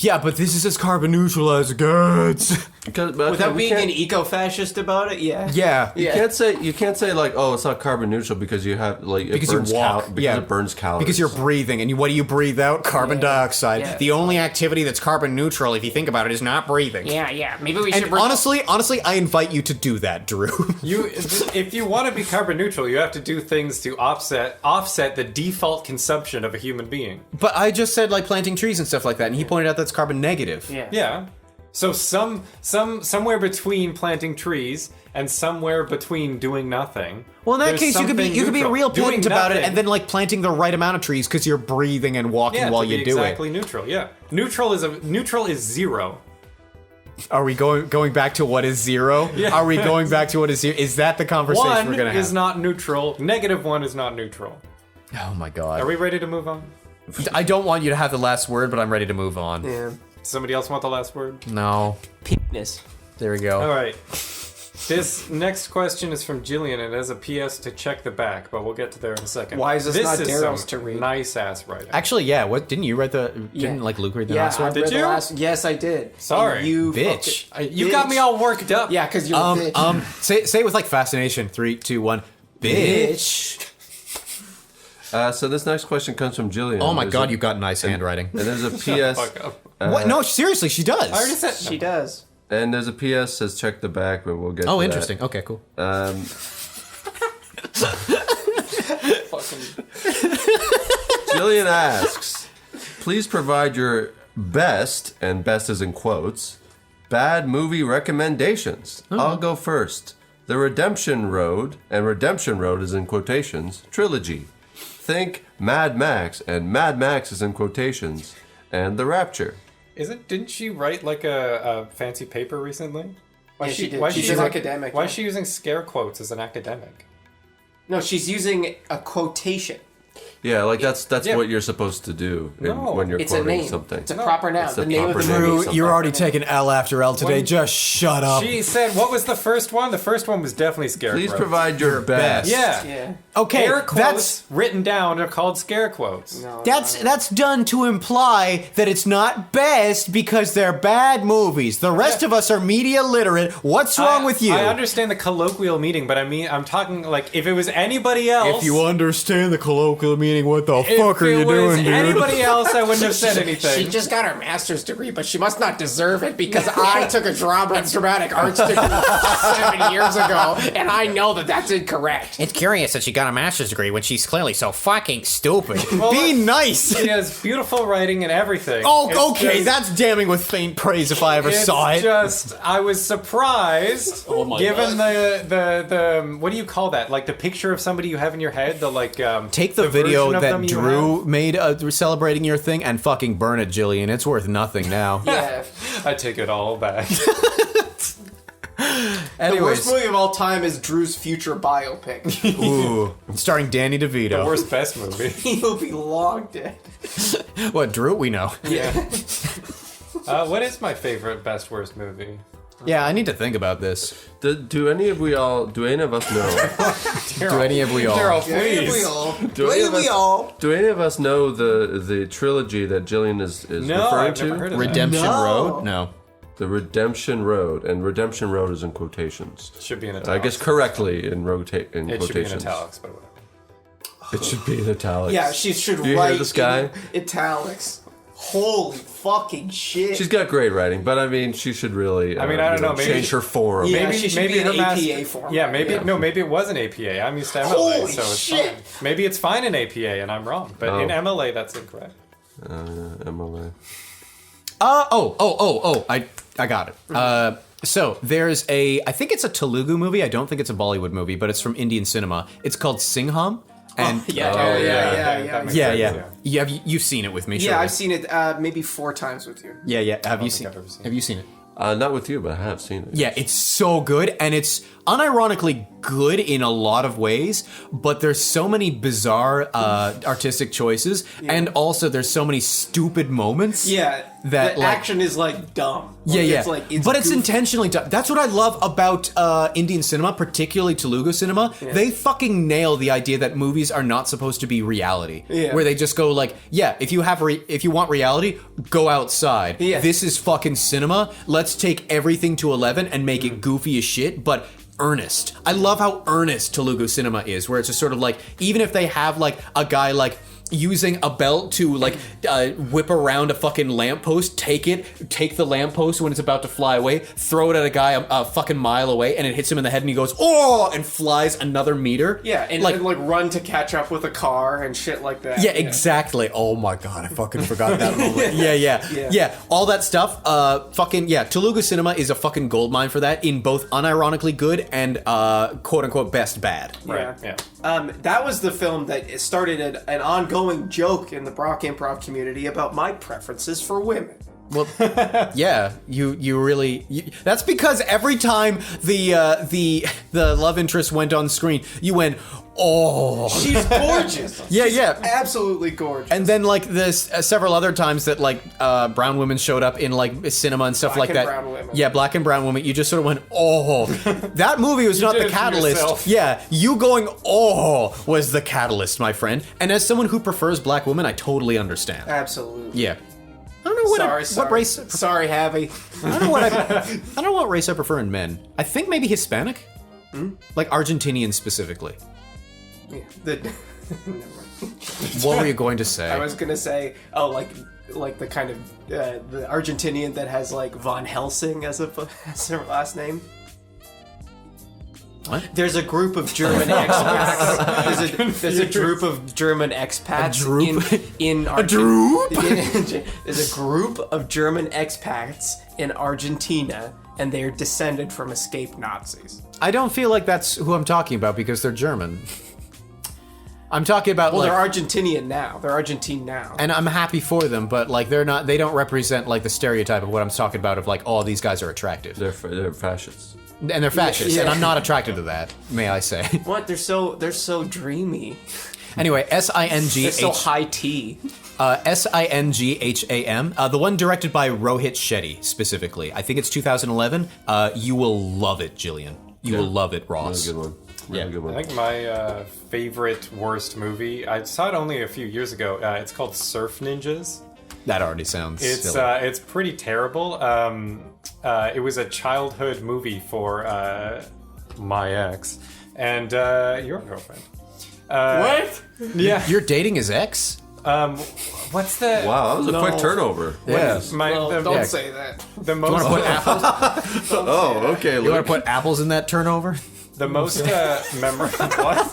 Yeah, but this is as carbon neutral as it gets. Without being an eco-fascist about it, yeah. Yeah. You can't say like, oh, it's not carbon neutral because you have like Because you walk. because it burns calories. Because you're breathing, and what do you breathe out? Carbon dioxide. Yeah. The only activity that's carbon neutral, if you think about it, is not breathing. Yeah. Maybe we And honestly, I invite you to do that, Drew. If you want to be carbon neutral, you have to do things to offset the default consumption of a human being. But I just said like planting trees and stuff like that, and he pointed out that's carbon negative. Yeah. Yeah. So somewhere between planting trees and somewhere between doing nothing. Well, in that there's case, you could be something a real neutral. Doing pedant about it, nothing- and then like planting the right amount of trees because you're breathing and walking yeah, while to you be do exactly neutral. Yeah, neutral is zero. it. Are we going back to what is zero? Yeah. Are we going back to what is zero? Is that the conversation One we're gonna have? is not neutral. -1 is not neutral. Oh my god. Are we ready to move on? I don't want you to have the last word, but I'm ready to move on. Yeah. Somebody else want the last word? No. Penis. There we go. All right. This next question is from Jillian, and it has a PS to check the back, but we'll get to there in a second. Why is this not is Daryl's some to read? Nice ass writing. Actually, yeah. What didn't you write the? Didn't like Luke read the Yeah, last I one? Did read the you? last. Yes, I did. Sorry. And you Bitch. You got me all worked up. Yeah, because you're a bitch. Say it with like fascination. 3, 2, 1. Bitch. So this next question comes from Jillian. Oh my There's god, a- you've got nice handwriting. And there's a PS. Fuck up. What? No, seriously, she does. I already said She does. And there's a PS says check the back, but we'll get to Oh, that. interesting. Okay, cool. fucking. Jillian asks, please provide your best, and best is in quotes, bad movie recommendations. I'll go first. The Redemption Road, and Redemption Road is in quotations, trilogy. Think Mad Max, and Mad Max is in quotations, and The Rapture. Didn't she write like a fancy paper recently? Yeah, she did. She's an academic. Why is she using scare quotes as an academic? No, she's using a quotation. Yeah, like that's Yeah. what you're supposed to do No. when you're It's a quoting name. something. It's a proper noun. It's The a name of the proper name. movie. Drew, You're already taking L after L today. When- Just shut up. She said, what was the first one? The first one was definitely scare Please quotes. provide your best. Yeah. Yeah. Okay, Air quotes that's written down are called scare quotes. No, that's done to imply that it's not best because they're bad movies. The rest of us are media literate. What's wrong with you? I understand the colloquial meaning, but I mean, I'm talking like if it was anybody else. If you understand the colloquial meaning, what the if fuck are it you was doing, dude? anybody else, I wouldn't have said anything. She just got her master's degree, but she must not deserve it because I took a dramatic arts degree 7 years ago, and I know that that's incorrect. It's curious that she got a master's degree when she's clearly so fucking stupid. Well, Be nice. She has beautiful writing and everything. Oh, It's okay, just- that's damning with faint praise if I ever It's saw it. just, I was surprised, my given the what do you call that? Like the picture of somebody you have in your head, the like. Take the version video of that them you Drew have. made celebrating your thing and fucking burn it, Jillian. It's worth nothing now. Yeah. I take it all back. The Anyways, worst movie of all time is Drew's future biopic. ooh, starring Danny DeVito. Worst best movie. He'll be long dead. What, Drew? We know. Yeah. What is my favorite best worst movie? Yeah, I need to think about this. Do any of us know? Do any of we all? Daryl, please. Do any of us know the trilogy that Jillian is No, referring I've to? never heard of that. Redemption No. Road? No. The Redemption Road, and Redemption Road is in quotations. Should be in italics. I guess correctly in It should be in quotations. italics, but whatever. It should be in italics. Yeah, she should Do you write hear this guy? in italics. Holy fucking shit. She's got great writing, but I mean, she should really. I mean, I don't know, maybe- change her forum. Yeah, Maybe she should maybe be in her APA master. format. Yeah, maybe Yeah. no, maybe it was an APA. I'm used to MLA, Holy so it's shit. fine. Maybe it's fine in APA and I'm wrong, but in MLA that's incorrect. MLA. I got it. So there's I think it's a Telugu movie. I don't think it's a Bollywood movie, but it's from Indian cinema. It's called Singham. And Yeah, Oh, yeah. that makes yeah, sense, yeah. You've seen it with me, Yeah, surely. I've seen it maybe 4 times with you. Yeah. Have you think seen? I've ever seen Have you seen it? Not with you, but I have seen it. Yeah, it's so good, and it's unironically good in a lot of ways, but there's so many bizarre artistic choices, and also there's so many stupid moments. Yeah, That, the like- action is like dumb. Yeah, Like, yeah. It's like, but it's goofy. intentionally done. That's what I love about Indian cinema, particularly Telugu cinema. They fucking nail the idea that movies are not supposed to be reality. Yeah. Where they just go like, yeah, if you want reality, go outside. Yeah. This is fucking cinema. Let's take everything to 11 and make it goofy as shit, but earnest. I love how earnest Telugu cinema is, where it's just sort of like, even if they have like a guy like using a belt to like whip around a fucking lamppost, take the lamppost when it's about to fly away, throw it at a guy a fucking mile away, and it hits him in the head and he goes, oh, and flies another meter. Yeah, and like run to catch up with a car and shit like that. Yeah, exactly. Oh my god, I fucking forgot that moment. Yeah. All that stuff. Telugu cinema is a fucking goldmine for that, in both unironically good and quote unquote best bad. Right. Yeah. That was the film that started an ongoing joke in the Brock improv community about my preferences for women. Well, yeah, you really. That's because every time the love interest went on screen, you went, oh. She's gorgeous. Yeah. Absolutely gorgeous. And then like this several other times that like brown women showed up in like cinema and stuff Black like and that. brown women. Yeah, black and brown women. You just sort of went, oh. That movie was not did the it to catalyst. yourself. Yeah, you going, oh, was the catalyst, my friend. And as someone who prefers black women, I totally understand. Absolutely. Yeah. I don't know what race. Sorry, Javi. I don't know what race I prefer in men. I think maybe Hispanic, like Argentinian specifically. Yeah, the What were you going to say? I was gonna say, like the kind of the Argentinian that has like Von Helsing as her last name. What? There's a group of German expats. There's a group of German expats. There's a group of German expats in Argentina, and they are descended from escaped Nazis. I don't feel like that's who I'm talking about because they're German. I'm talking about Well, they're Argentinian now. They're Argentine now. and I'm happy for them, but like they don't represent like the stereotype of what I'm talking about of like, oh, these guys are attractive. They're fascists. And they're fascists, Yeah. and I'm not attracted to that, may I say. What? They're so dreamy. Anyway, They're so SINGH high tea. SINGHAM, the one directed by Rohit Shetty specifically. I think it's 2011. You will love it, Jillian. You will love it, Ross. Really good one. Really good one. I think my favorite worst movie, I saw it only a few years ago. It's called Surf Ninjas. That already sounds It's silly. it's pretty terrible. It was a childhood movie for my ex and your girlfriend. What? Yeah. You're dating his ex? What's the Wow, that was a quick turnover. Yeah. Don't say that. the You want most to put apples? Oh, okay. You want to put apples in that turnover? the most memorable what?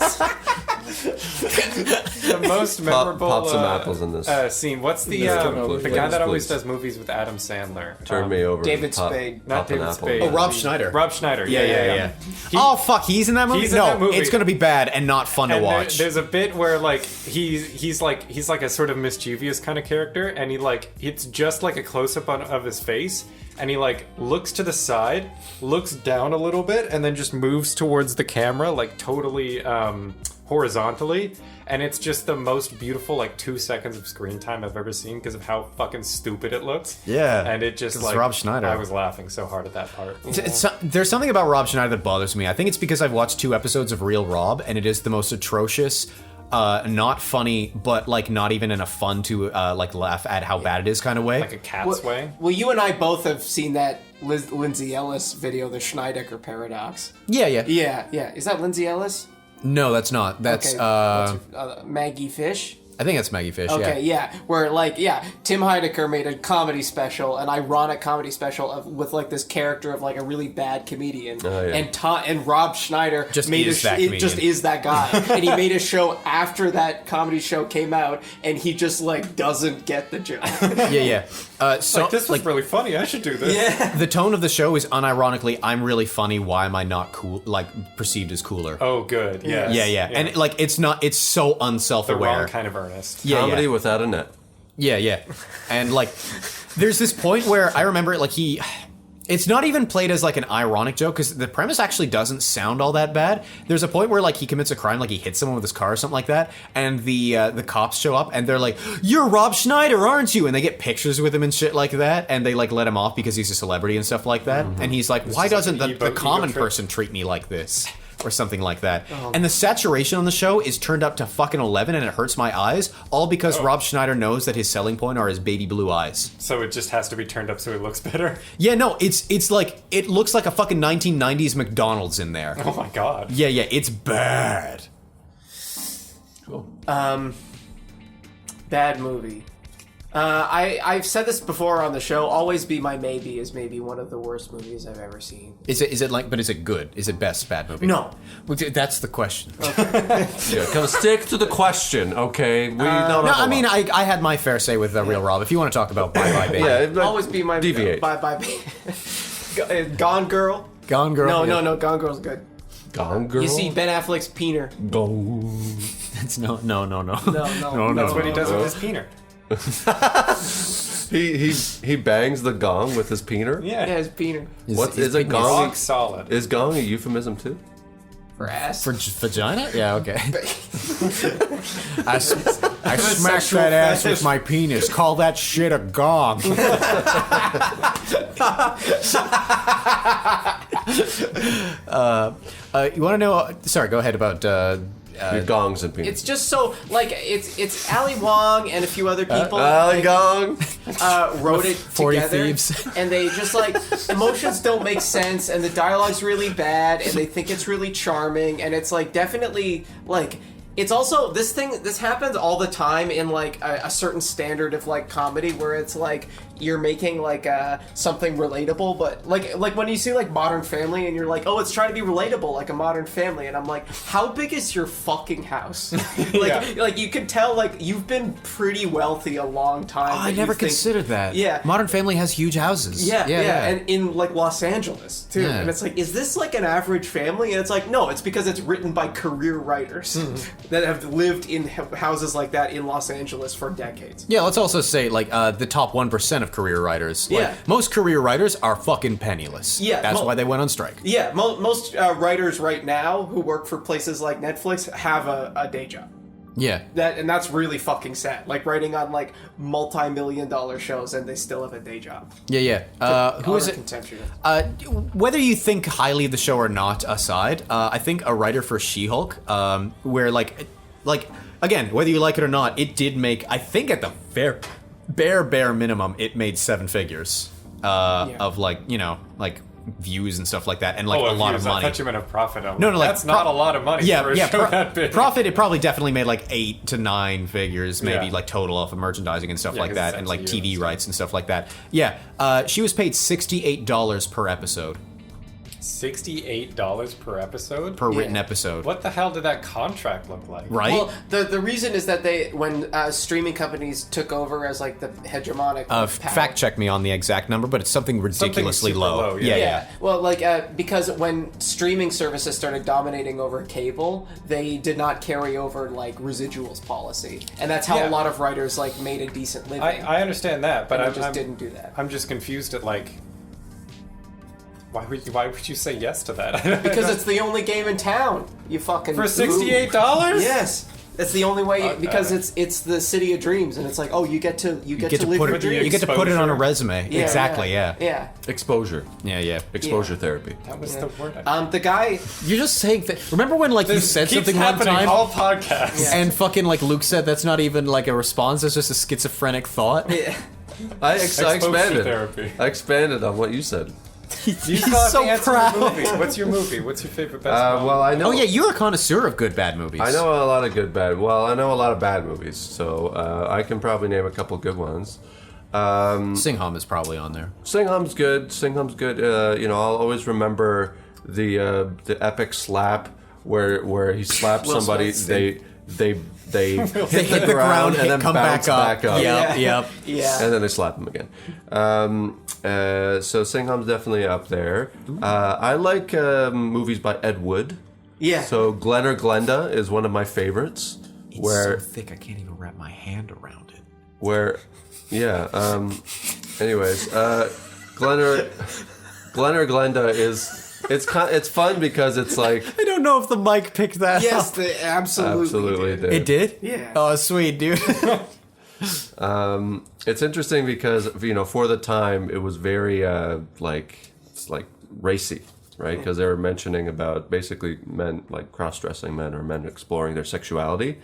The most memorable pop some apples in this. scene. What's the Please, the guy that always please. does movies with Adam Sandler? Turn me over. David Pop- Spade. Not pop an David apple. Spade. Oh, Rob Schneider. Rob Schneider. Yeah. He- Oh fuck, he's in that movie. He's in no, that movie. it's gonna be bad and not fun to And watch. there's a bit where like he's like a sort of mischievous kind of character, and it's just like a close up of his face, and he like looks to the side, looks down a little bit, and then just moves towards the camera like totally horizontally, and it's just the most beautiful like 2 seconds of screen time I've ever seen because of how fucking stupid it looks. Yeah, and it just 'cause like it's Rob Schneider. I was laughing so hard at that part. There's something about Rob Schneider that bothers me. I think it's because I've watched 2 episodes of Real Rob, and it is the most atrocious, not funny, but like not even in a fun to like laugh at how bad it is kind of way. Like a cat's way. Well, you and I both have seen that Lindsay Ellis video, the Schneidecker Paradox. Yeah. Yeah. Is that Lindsay Ellis? No, that's not. That's What's Maggie Fish. I think that's Maggie Fish. Okay, Yeah. where Tim Heidecker made a comedy special, an ironic comedy special with like this character of like a really bad comedian, and Rob Schneider Just made is that comedian. just is that guy, and he made a show after that comedy show came out, and he just like doesn't get the joke. Yeah. So Like, this was really funny. I should do this. Yeah. the tone of the show is unironically, I'm really funny. Why am I not cool? Like perceived as cooler. Oh, good. Yes. Yeah. And like it's not. It's so the unself-aware. wrong kind of earnest. Yeah, Comedy yeah. without a net. Yeah. And like, there's this point where I remember like it's not even played as like an ironic joke because the premise actually doesn't sound all that bad. There's a point where like he commits a crime, like he hits someone with his car or something like that, and the cops show up and they're like, "You're Rob Schneider, aren't you?" And they get pictures with him and shit like that, and they like let him off because he's a celebrity and stuff like that. And he's like, "Why just doesn't like an the ego common trip. person treat me like this?" Or something like that. And the saturation on the show is turned up to fucking 11 and it hurts my eyes, all because Rob Schneider knows that his selling point are his baby blue eyes. So it just has to be turned up so it looks better. Yeah, no, it's like, it looks like a fucking 1990s McDonald's in there. Oh my god. Yeah, it's bad. Cool. Bad movie. I've said this before on the show. Always Be My Maybe is maybe one of the worst movies I've ever seen. Is it like, but is it good? Is it best bad movie? No. Well, that's the question. Yeah, come stick to the question, okay? We don't No, have a I mean, lot. I had my fair say with Real Rob. If you want to talk about Bye Bye Baby. Yeah, Always Be My deviate. Bye. Gone Girl. Gone Girl. No. Gone Girl's good. Gone Girl. You see Ben Affleck's peener. Gone. It's no. No. That's what he does with his peener. He bangs the gong with his peener. Yeah. Yeah, his peener. What is his a penis- gong? Rock solid. Is gong a euphemism too? For ass. For vagina? Yeah, okay. I smacked sexual that ass fetish. with my penis. Call that shit a gong. You want to know? Sorry, go ahead about. Your gongs and penis. It's just so like it's Ali Wong and a few other people Ali Gong. wrote it 40 together, Thieves. and they just like emotions don't make sense, and the dialogue's really bad, and they think it's really charming, and it's like definitely like It's also this happens all the time in like a certain standard of like comedy where it's like you're making like something relatable, but like when you see like Modern Family and you're like, oh, it's trying to be relatable like a Modern Family, and I'm like, how big is your fucking house? Like you can tell like you've been pretty wealthy a long time. Oh, I never considered that. Yeah. Modern Family has huge houses. Yeah, and in like Los Angeles too. Yeah. And it's like, is this like an average family? And it's like, no, it's because it's written by career writers that have lived in houses like that in Los Angeles for decades. Yeah, let's also say, like, the top 1% of career writers. Like, Yeah. most career writers are fucking penniless. Yeah, That's why they went on strike. Yeah, most writers right now who work for places like Netflix have a day job. Yeah. That's really fucking sad. Like writing on like multi-million-dollar shows and they still have a day job. Yeah. Who is it? Whether you think highly of the show or not aside, I think a writer for She-Hulk, where like again, whether you like it or not, it did make, I think at the bare minimum, it made 7 figures of like, you know, like views and stuff like that, and like a lot of money. I thought you meant a profit. No, like that's not a lot of money for a show that big. Profit, it probably definitely made like 8 to 9 figures, maybe Yeah. like total off of merchandising and stuff like 'cause that, it's and like MCU TV and rights and stuff like that. Yeah, she was paid $68 per episode, $68 per episode? per written episode. What the hell did that contract look like? Right? Well, the reason is that when streaming companies took over as like the hegemonic power. Fact check me on the exact number, but it's something ridiculously super low. low, yeah. Yeah. Well, like because when streaming services started dominating over cable, they did not carry over like residuals policy, and that's how Yeah. a lot of writers like made a decent living. I understand that, but and I they just didn't do that. I'm just confused at like why would you say yes to that? Because it's the only game in town. You fucking for $68? Yes. That's the only way because it's the city of dreams, and it's like, oh, you get to live put your it, dreams. you get to put it on a Exposure. resume. Yeah, Exactly. yeah. Yeah. Exposure. Yeah. Exposure therapy. That was the word. The guy. You're just saying that. Remember when like you This said keeps something one happening time? all podcasts. And fucking like Luke said, that's not even like a response. It's just a schizophrenic thought. I Exposure expanded. therapy. I expanded on what you said. You He's still have so to answer proud. the movie. What's your movie? What's your favorite best movie? Well, I know. Oh yeah, you're a connoisseur of good bad movies. I know a lot of good bad. Well, I know a lot of bad movies, so I can probably name a couple good ones. Singham is probably on there. Singham's good. You know, I'll always remember the epic slap where he slaps Will somebody. Smith. They They hit the ground, and then come bounce back up. Yep. Yeah. and then they slap him again. So Singham's definitely up there. I like movies by Ed Wood. Yeah. So Glen or Glenda is one of my favorites. It's where so thick I can't even wrap my hand around it. yeah. Anyways, Glen or Glenda is it's fun because it's like I don't know if the mic picked that Yes, up. they absolutely did. It did? Yeah. Oh, sweet, dude. it's interesting because for the time it was very it's like racy, right? Because they were mentioning about basically men like cross-dressing men or men exploring their sexuality,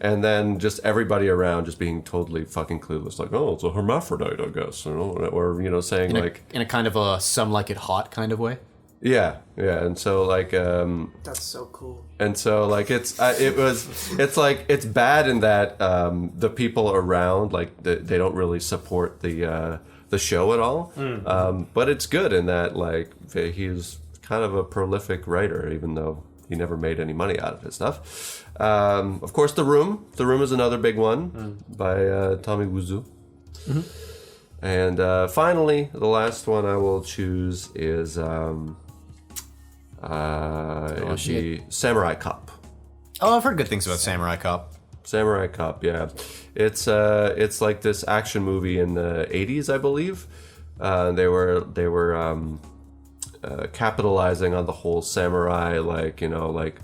and then just everybody around just being totally fucking clueless, like, oh, it's a hermaphrodite, I guess, or saying like in a kind of a some like it hot kind of way. yeah, and so like That's so cool. and so like it's like it's bad in that the people around like they don't really support the show at all, but it's good in that like he's kind of a prolific writer even though he never made any money out of his stuff. Of course, The Room is another big one by Tommy Wiseau. And finally, the last one I will choose is it'll be Samurai Cop. Oh, I've heard good things about Samurai Cop. Samurai Cop, yeah. It's like this action movie in the 80s, I believe. They were capitalizing on the whole samurai, like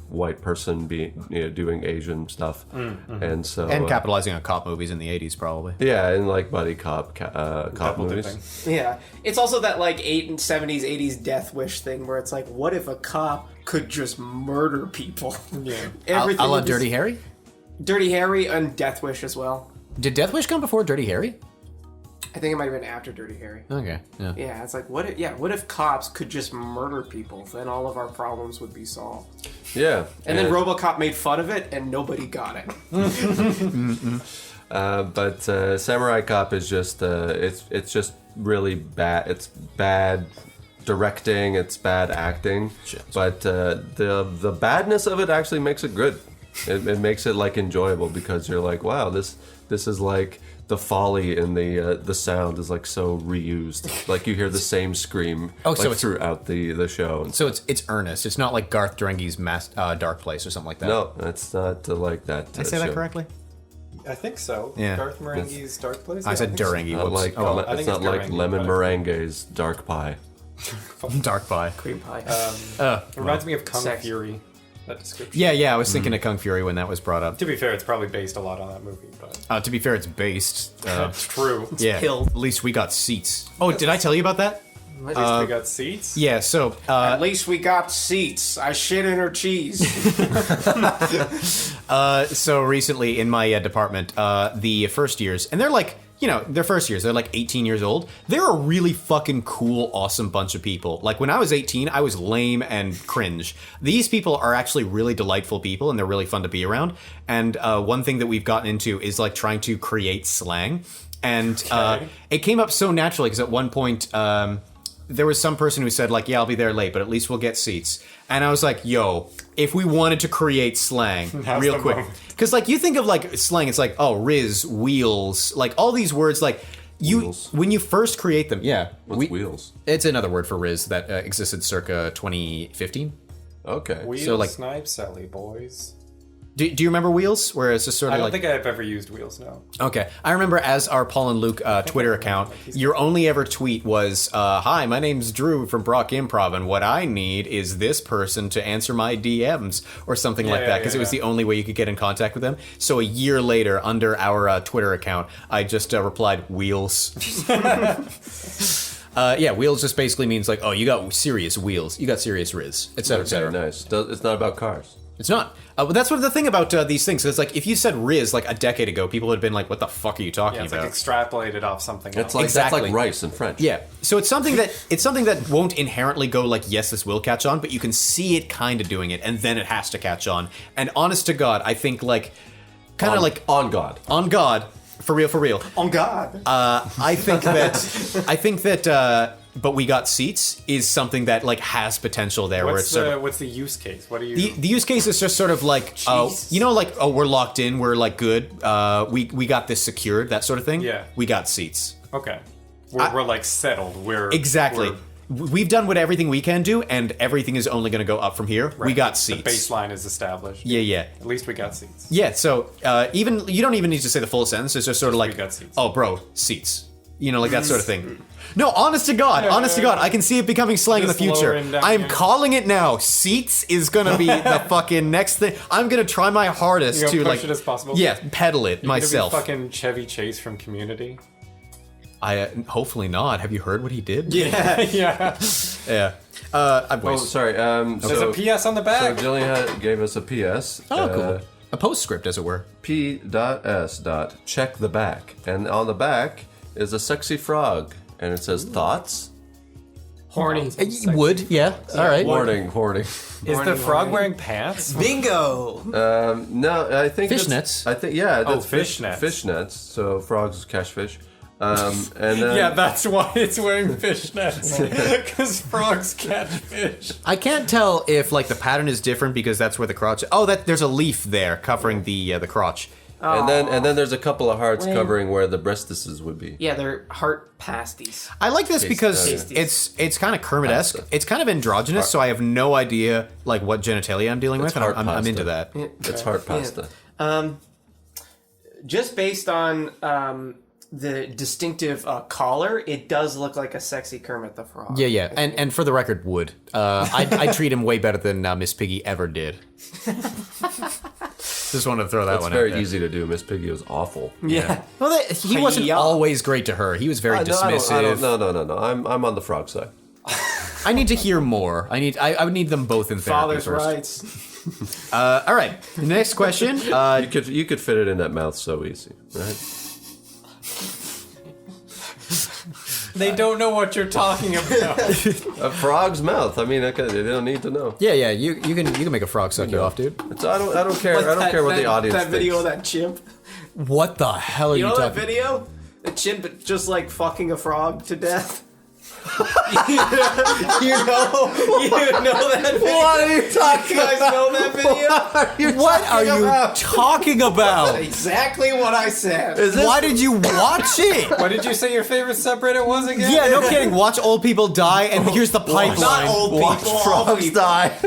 white person being doing Asian stuff, and so And capitalizing on cop movies in the 80s, probably. yeah, and like buddy cop movies. dipping. Yeah. It's also that like 70s, 80s death wish thing where it's like, what if a cop could just murder people? Yeah. Everything A la would be- Dirty Harry? Dirty Harry and Death Wish as well. Did Death Wish come before Dirty Harry? I think it might have been after Dirty Harry. Okay, yeah. Yeah, it's like what if cops could just murder people? Then all of our problems would be solved. Yeah. And then RoboCop made fun of it, and nobody got it. But Samurai Cop is just it's just really bad. It's bad directing. It's bad acting. But the badness of it actually makes it good. It makes it like enjoyable because you're like, wow, this is like the folly in the sound is like so reused. Like you hear the same scream throughout the show. So it's earnest. It's not like Garth Marenghi's Dark Place or something like that. No, it's not like that. Did I say that correctly? I think so. Yeah. Garth Marenghi's Dark Place? I said Durangi. Not Whoops. like Oh, I think it's not it's like Durangi, lemon but- meringue's dark pie. Dark Pie. Cream pie. It reminds me of Kung Sex. Fury, that description. Yeah. I was thinking of Kung Fury when that was brought up. To be fair, it's probably based a lot on that movie, but To be fair, it's based. it's true. Yeah. pilled. At least we got seats. Oh, did I tell you about that? At least we got seats. Yeah. So At least we got seats. I shit in her cheese. So recently in my department, the first years, and they're like, they're first years, they're like 18 years old. They're a really fucking cool, awesome bunch of people. Like when I was 18, I was lame and cringe. These people are actually really delightful people and they're really fun to be around. And one thing that we've gotten into is like trying to create slang. And it came up so naturally because at one point, there was some person who said like, yeah, I'll be there late, but at least we'll get seats. And I was like, yo, if we wanted to create slang real quick. Because like you think of like slang, it's like, oh, Riz, wheels, like all these words like Wheels. when you first create them. Yeah. What's wheels? It's another word for Riz that existed circa 2015. Okay. Wheels, So, like- Snipe, Sally, boys. Do you remember Wheels? Where it's just sort of I don't like... think I've ever used Wheels, no. Okay. I remember as our Paul and Luke Twitter account, your only ever tweet was, hi, my name's Drew from Brock Improv, and what I need is this person to answer my DMs, or something like that, because it was the only way you could get in contact with them. So a year later, under our Twitter account, I just replied, Wheels. Wheels just basically means like, oh, you got serious wheels, you got serious Riz, etc., etc. Nice. It's not about cars. It's not. But that's what the thing about these things. It's like if you said Riz like a decade ago, people would have been like, "What the fuck are you talking Yeah, it's about?" like extrapolated off something else. It's like Exactly. that's like rice in French. Yeah. So it's something that won't inherently go like, "Yes, this will catch on," but you can see it kind of doing it, and then it has to catch on. And honest to God, I think like, kind of like on God. on God, for real. On God. I think that. But we got seats is something that like has potential there, where it's sort of. What's the use case? What do you... The use case is just sort of like, we're locked in, we're like good, we got this secured, that sort of thing. Yeah. We got seats. Okay. We're like settled. Exactly. We've done everything we can do, and everything is only going to go up from here. We got seats. The baseline is established. Yeah. At least we got seats. Yeah, so even you don't even need to say the full sentence. It's just sort of like, we got seats. oh, bro, seats. Like that sort of thing. No, honest to God, I can see it becoming slang in the Just lower future. him down I'm here. calling it now. Seats is gonna be the fucking next thing. I'm gonna try my hardest You're to gonna like, push it as possible? yeah, pedal it You're myself. gonna be fucking Chevy Chase from Community. I hopefully not. Have you heard what he did? Yeah. Yeah. Oh, Anyways. sorry. There's a PS on the So back. Jillian gave us a PS. Oh, cool. A postscript, as it were. P.S. Check the back, and on the back is a sexy frog, and it says thoughts. Horny. Would, yeah. All right. Hoarding. Is the frog wearing pants? Bingo. No, I think Fishnets. I think that's fishnets. Fishnets. So frogs catch fish. And then Yeah, that's why it's wearing fishnets. Because frogs catch fish. I can't tell if like the pattern is different because that's where the crotch. Oh, there's a leaf there covering the crotch. and then there's a couple of hearts covering where the breastises would be. Yeah, they're heart pasties. I like this because Tasties. it's kind of Kermit-esque. Pasta. It's kind of androgynous, so I have no idea like what genitalia I'm dealing with, and heart I'm pasta. into that. It's heart pasta. Just based on the distinctive collar, it does look like a sexy Kermit the Frog. Yeah, and for the record, would I treat him way better than Miss Piggy ever did. Just wanted to throw that It's one out very there. easy to do. Miss Piggy was awful. Yeah. Well, he wasn't Hi-ya. always great to her. He was very dismissive. No. I'm on the frog side. I need to hear more. I would need them both in therapy Father's first. rights. All right. Next question. You could fit it in that mouth so easy, right? They don't know what you're talking about. A frog's mouth. I mean, they don't need to know. Yeah, you can make a frog suck you off, dude. I don't care. I don't care what the audience That video of thinks. that chimp. What the hell are You you know that talking? video? The chimp just like fucking a frog to death. you know that video. What are you talking You guys know that video? What are you talking about? Exactly what I said. Why did you watch it? What did you say your favorite subreddit was again? Yeah, no kidding. Watch old people die, and here's the pipeline. Not old people. Watch all frogs people. die.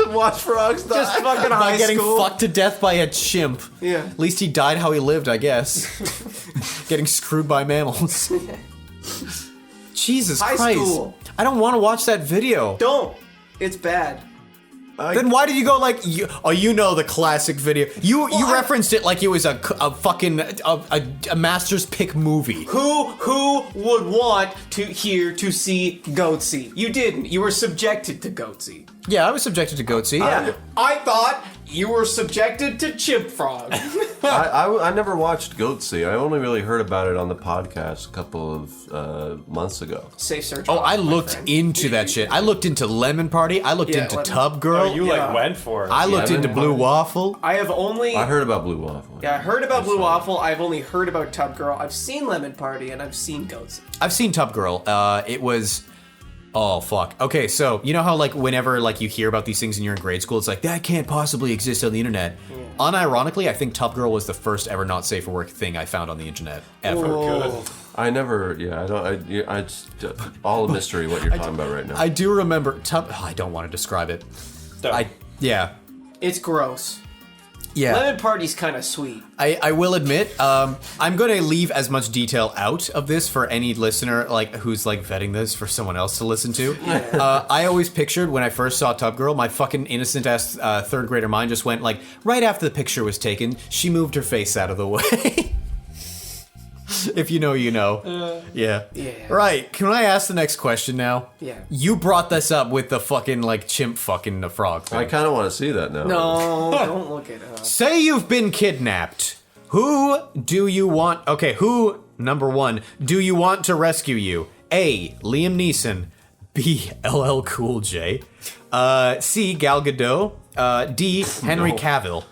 Watch frogs die. Just fucking By high getting school. fucked to death by a chimp. Yeah. At least he died how he lived, I guess. Getting screwed by mammals. Jesus High Christ. school. I don't want to watch that video. Don't. It's bad. Then why did you go like, you know the classic video. You I- referenced it like it was a fucking a master's pick movie. Who would want to see Goatsy? You didn't. You were subjected to Goatsy. Yeah, I was subjected to Goatsy. Yeah. I thought you were subjected to Chimp Frog. I never watched Goatsy. I only really heard about it on the podcast a couple of months ago. Safe search. Oh, box, I my looked friend. into that shit. I looked into Lemon Party. I looked Yeah, into Lemon- Tub Girl. Oh, you Yeah. like went for it. I looked Lemon into Blue Party. Waffle. I have only. I heard about Blue Waffle. Yeah, I heard about Blue Waffle. I've only heard about Tub Girl. I've seen Lemon Party and I've seen Goatsy. I've seen Tub Girl. It was. Oh fuck. Okay, so you know how like whenever like you hear about these things and you're in grade school, it's like that can't possibly exist on the internet. Unironically, I think Tub Girl was the first ever not safe for work thing I found on the internet ever. Good. I never. Yeah, I don't. I just all a mystery what you're talking about right now. I do remember Tub. I don't want to describe it. Don't. Yeah. It's gross. Yeah. Lemon Party's kind of sweet. I will admit, I'm going to leave as much detail out of this for any listener like who's like vetting this for someone else to listen to. I always pictured when I first saw Tub Girl, my fucking innocent ass third grader mind just went like, right after the picture was taken, she moved her face out of the way. If you know, you know. Yeah. Right. Can I ask the next question now? Yeah. You brought this up with the fucking like chimp fucking the frog thing. I kind of want to see that now. No, don't look it up. Say you've been kidnapped. Who do you want? Okay, who, number one, do you want to rescue you? A. Liam Neeson. B. LL Cool J. C. Gal Gadot. D. Henry Cavill.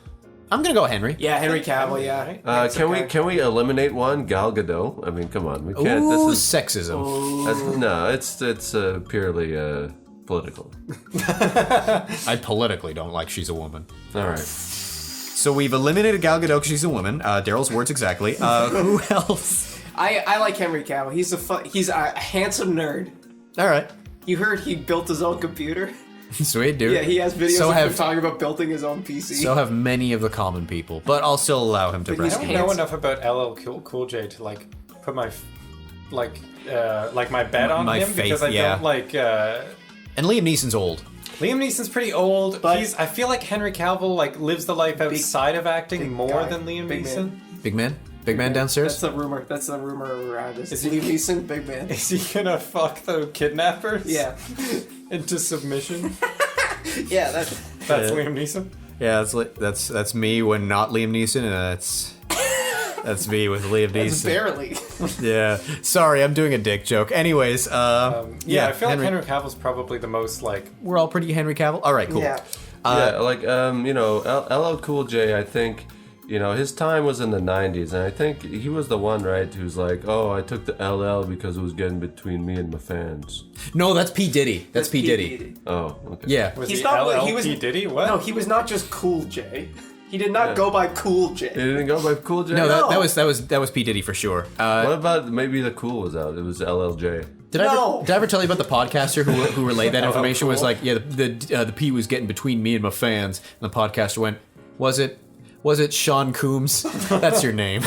I'm gonna go Henry. Yeah, Henry Cavill, yeah. Can we eliminate one? Gal Gadot? I mean, come on, we can't. Ooh, This is sexism. no, it's purely political. I politically don't like she's a woman. All right. So we've eliminated Gal Gadot because she's a woman. Daryl's words exactly. Who else? I like Henry Cavill. He's a handsome nerd. All right. You heard he built his own computer? Sweet, dude. Yeah, he has videos So of him have- talking about building his own PC. So have many of the common people, but I'll still allow him to But he's I rescue. don't know handsome. enough about LL Cool J to like put my my bet on My him faith, because I yeah. don't like. And Liam Neeson's old. Liam Neeson's pretty old. But- I feel like Henry Cavill like lives the life outside of acting big more guy. than Liam Big Neeson. man. Big man? Big man downstairs? That's the rumor around this. Is Liam he- Neeson, big man. Is he gonna fuck the kidnappers? Yeah. Into submission. Yeah, that's That's Liam Neeson. Yeah, that's me when not Liam Neeson, and that's me with Liam it's Neeson. barely. Yeah. Sorry, I'm doing a dick joke. Anyways, Yeah, I feel like Henry Cavill's probably the most like. we're all pretty Henry Cavill. All right, cool. Yeah. Yeah, like LL Cool J. I think his time was in the '90s, and I think he was the one, right, who's like, oh, I took the LL because it was getting between me and my fans. No, that's P Diddy. That's P Diddy. Oh, okay. Yeah. Was He's he not. LL He was. P. Diddy? What? No, he was not just Cool J. He did not go by Cool J. He didn't go by Cool J. No, No. that was P Diddy for sure. What about maybe the Cool was out? It was LLJ. Did I No. ever tell you about the podcaster who relayed that information? Was cool. like, yeah, the P was getting between me and my fans, and the podcaster went, was it Sean Coombs? That's your name,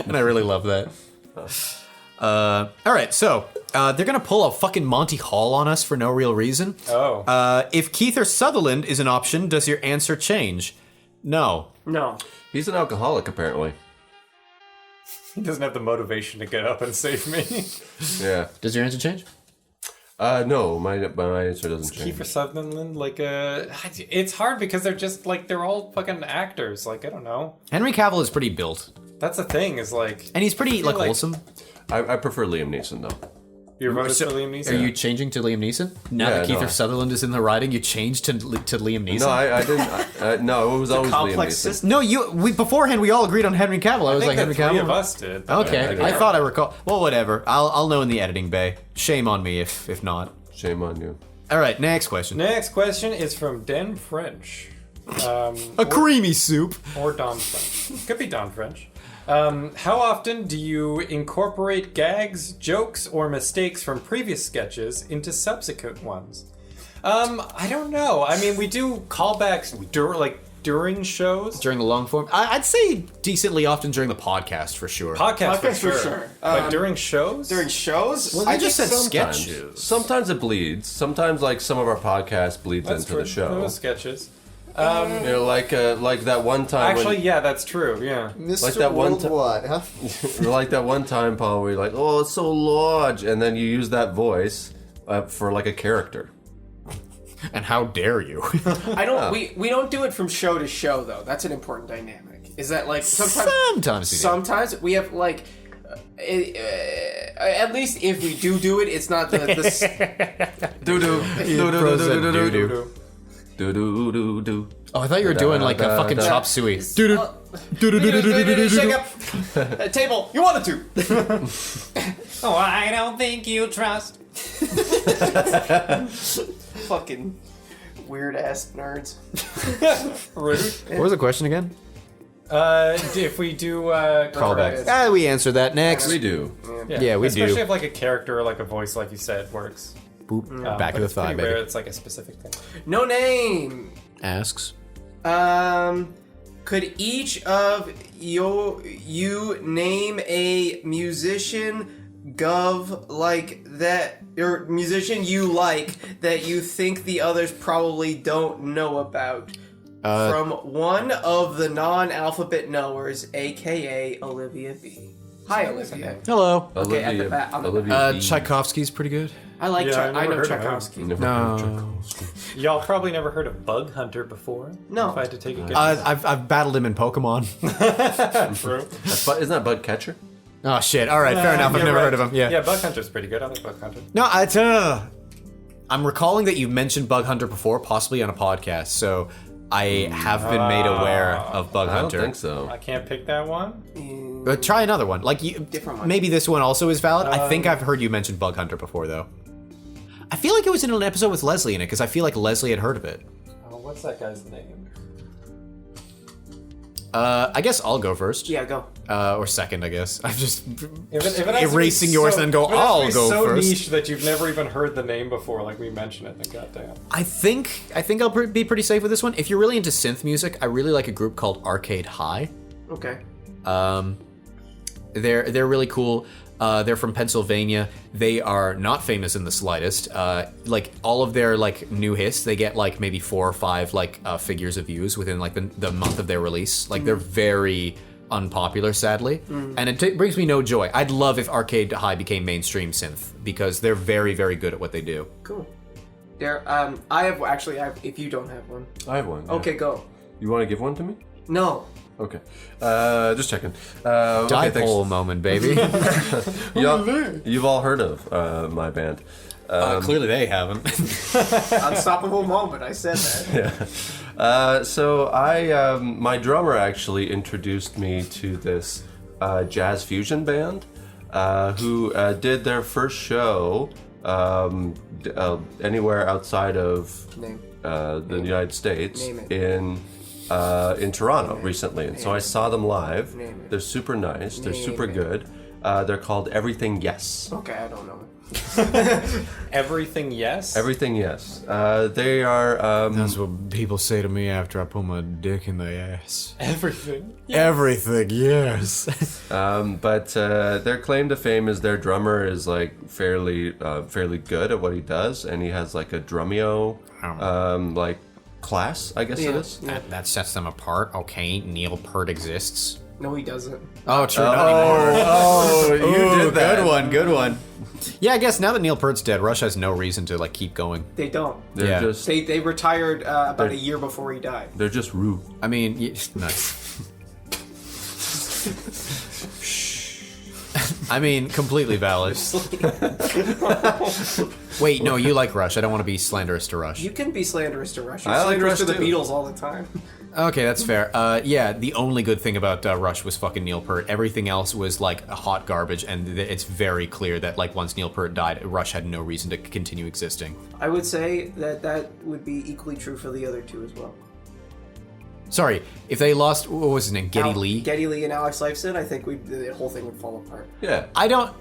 and I really love that. All right, so they're gonna pull a fucking Monty Hall on us for no real reason. Oh. If Keith or Sutherland is an option, does your answer change? No. No. He's an alcoholic, apparently. He doesn't have the motivation to get up and save me. Yeah. Does your answer change? No, my answer doesn't change. Kiefer Sutherland, it's hard because they're all fucking actors. Like, I don't know. Henry Cavill is pretty built, That's the thing. Is like, and he's pretty feel like like- wholesome. I prefer Liam Neeson though. Your vote is So, for Liam Neeson? Are you changing to Liam Neeson? Now Yeah, that Kiefer no. Sutherland is in the writing, you changed to Liam Neeson? No, I didn't. No, it was always Liam Complex Neeson. system. No, we beforehand we all agreed on Henry Cavill. I was I like think Henry the three Cavill. of us did. but Okay, I I thought I recall. Well, whatever. I'll know in the editing bay. Shame on me if not. Shame on you. All right, next question. Next question is from Den French. A creamy soup. Or Don French. Could be Don French. How often do you incorporate gags, jokes, or mistakes from previous sketches into subsequent ones? I don't know. I mean, we do callbacks during shows. During the long form, I'd say decently often during the podcast for sure. Podcast Podcast for sure. But during shows? During shows, Well, I you just said think sketches. Sometimes it bleeds. Sometimes, like some of our podcast bleeds That's into true. the show. Those sketches. You know, like that one time. Actually, yeah, that's true. Yeah. Like that one ti- huh? like that one time, Paul, where you're like, "Oh, it's so large," and then you use that voice for like a character. And how dare you? I don't. We don't do it from show to show though. That's an important dynamic. Is that like sometimes? Sometimes we do. Sometimes we have like. At least if we do it, it's not the Do do Pros and doo-doo. do do do do. Oh, I thought you were doing like a fucking Da-da-da. chop suey. shake up table. You wanted to. Oh, I don't think you trust. Fucking weird ass nerds. Rude. What was the question again? If we do Callbacks. We answered that next. We do. Yeah, we do. Especially if like a character or like a voice, like you said, works. Boop. Back But of the it's thigh, pretty rare. baby. It's like a specific thing. No name. Asks. Could each of you name a musician musician you like that you think the others probably don't know about? From one of the non-alphabet knowers, aka Olivia B. Hi, Olivia. Hello. Okay, at the back. On the Olivia B. Tchaikovsky's pretty good. I like. Yeah, I I never know heard of him. Tchaikovsky. Never heard of No. Tchaikovsky. Y'all probably never heard of Bug Hunter before. No. If I had to take a guess. I've battled him in Pokemon. True. Isn't that Bug Catcher? Oh shit! All right, fair enough. I've You're never right. heard of him. Yeah. Yeah, Bug Hunter's pretty good. I like Bug Hunter. No, I'm recalling that you mentioned Bug Hunter before, possibly on a podcast. So I have been made aware of Bug I don't Hunter. think so. I can't pick that one. But try another one. Like Different one. maybe this one also is valid. I think I've heard you mention Bug Hunter before, though. I feel like it was in an episode with Leslie in it because I feel like Leslie had heard of it. Oh, what's that guy's name? I guess I'll go first. Yeah, go. Or second, I guess. I'm just If it has to be erasing yours and go, if it has to I'll be go so first. niche that you've never even heard the name before, like we mentioned it. Then goddamn. I think I'll be pretty safe with this one. If you're really into synth music, I really like a group called Arcade High. Okay. They're really cool. They're from Pennsylvania. They are not famous in the slightest. Like all of their like new hits, they get like maybe 4 or 5 like figures of views within like the month of their release. Like they're very unpopular, sadly, and it brings me no joy. I'd love if Arcade High became mainstream synth because they're very, very good at what they do. Cool. There. I have actually. If you don't have one. I have one. yeah. Okay, go. You want to give one to me? No. Okay. Just checking. Okay, thanks. Dipole moment, baby. You've all heard of my band. Clearly they haven't. Unstoppable moment. I said that. So my drummer actually introduced me to this jazz fusion band who did their first show anywhere outside of Name. the United States Name it. in Toronto recently, and so I saw them live. Name it. They're super nice. They're Name super it. good. They're called Everything Yes. Okay, I don't know. Everything yes. Everything Yes. They are. That's what people say to me after I put my dick in their ass. Everything. Everything, yes. But their claim to fame is their drummer is like fairly good at what he does, and he has like a drumeo like class, I guess it is. That sets them apart. Okay, Neil Peart exists. No, he doesn't. Oh, true. not anymore. Oh, you did that. Good one, good one. Yeah, I guess now that Neil Peart's dead, Rush has no reason to like keep going. They don't. They're Yeah. just They retired about a year before he died. they're just rude. I mean, nice. I mean, completely valid. Wait, no, you like Rush. I don't want to be slanderous to Rush. You can be slanderous to Rush. You're I like slanderous Rush to the too. Beatles all the time. Okay, that's fair. Yeah, the only good thing about Rush was fucking Neil Peart. Everything else was like hot garbage, and it's very clear that like once Neil Peart died, Rush had no reason to continue existing. I would say that would be equally true for the other two as well. Sorry, if they lost, what was his name? Geddy Lee? Geddy Lee and Alex Lifeson, I think the whole thing would fall apart. Yeah. I don't.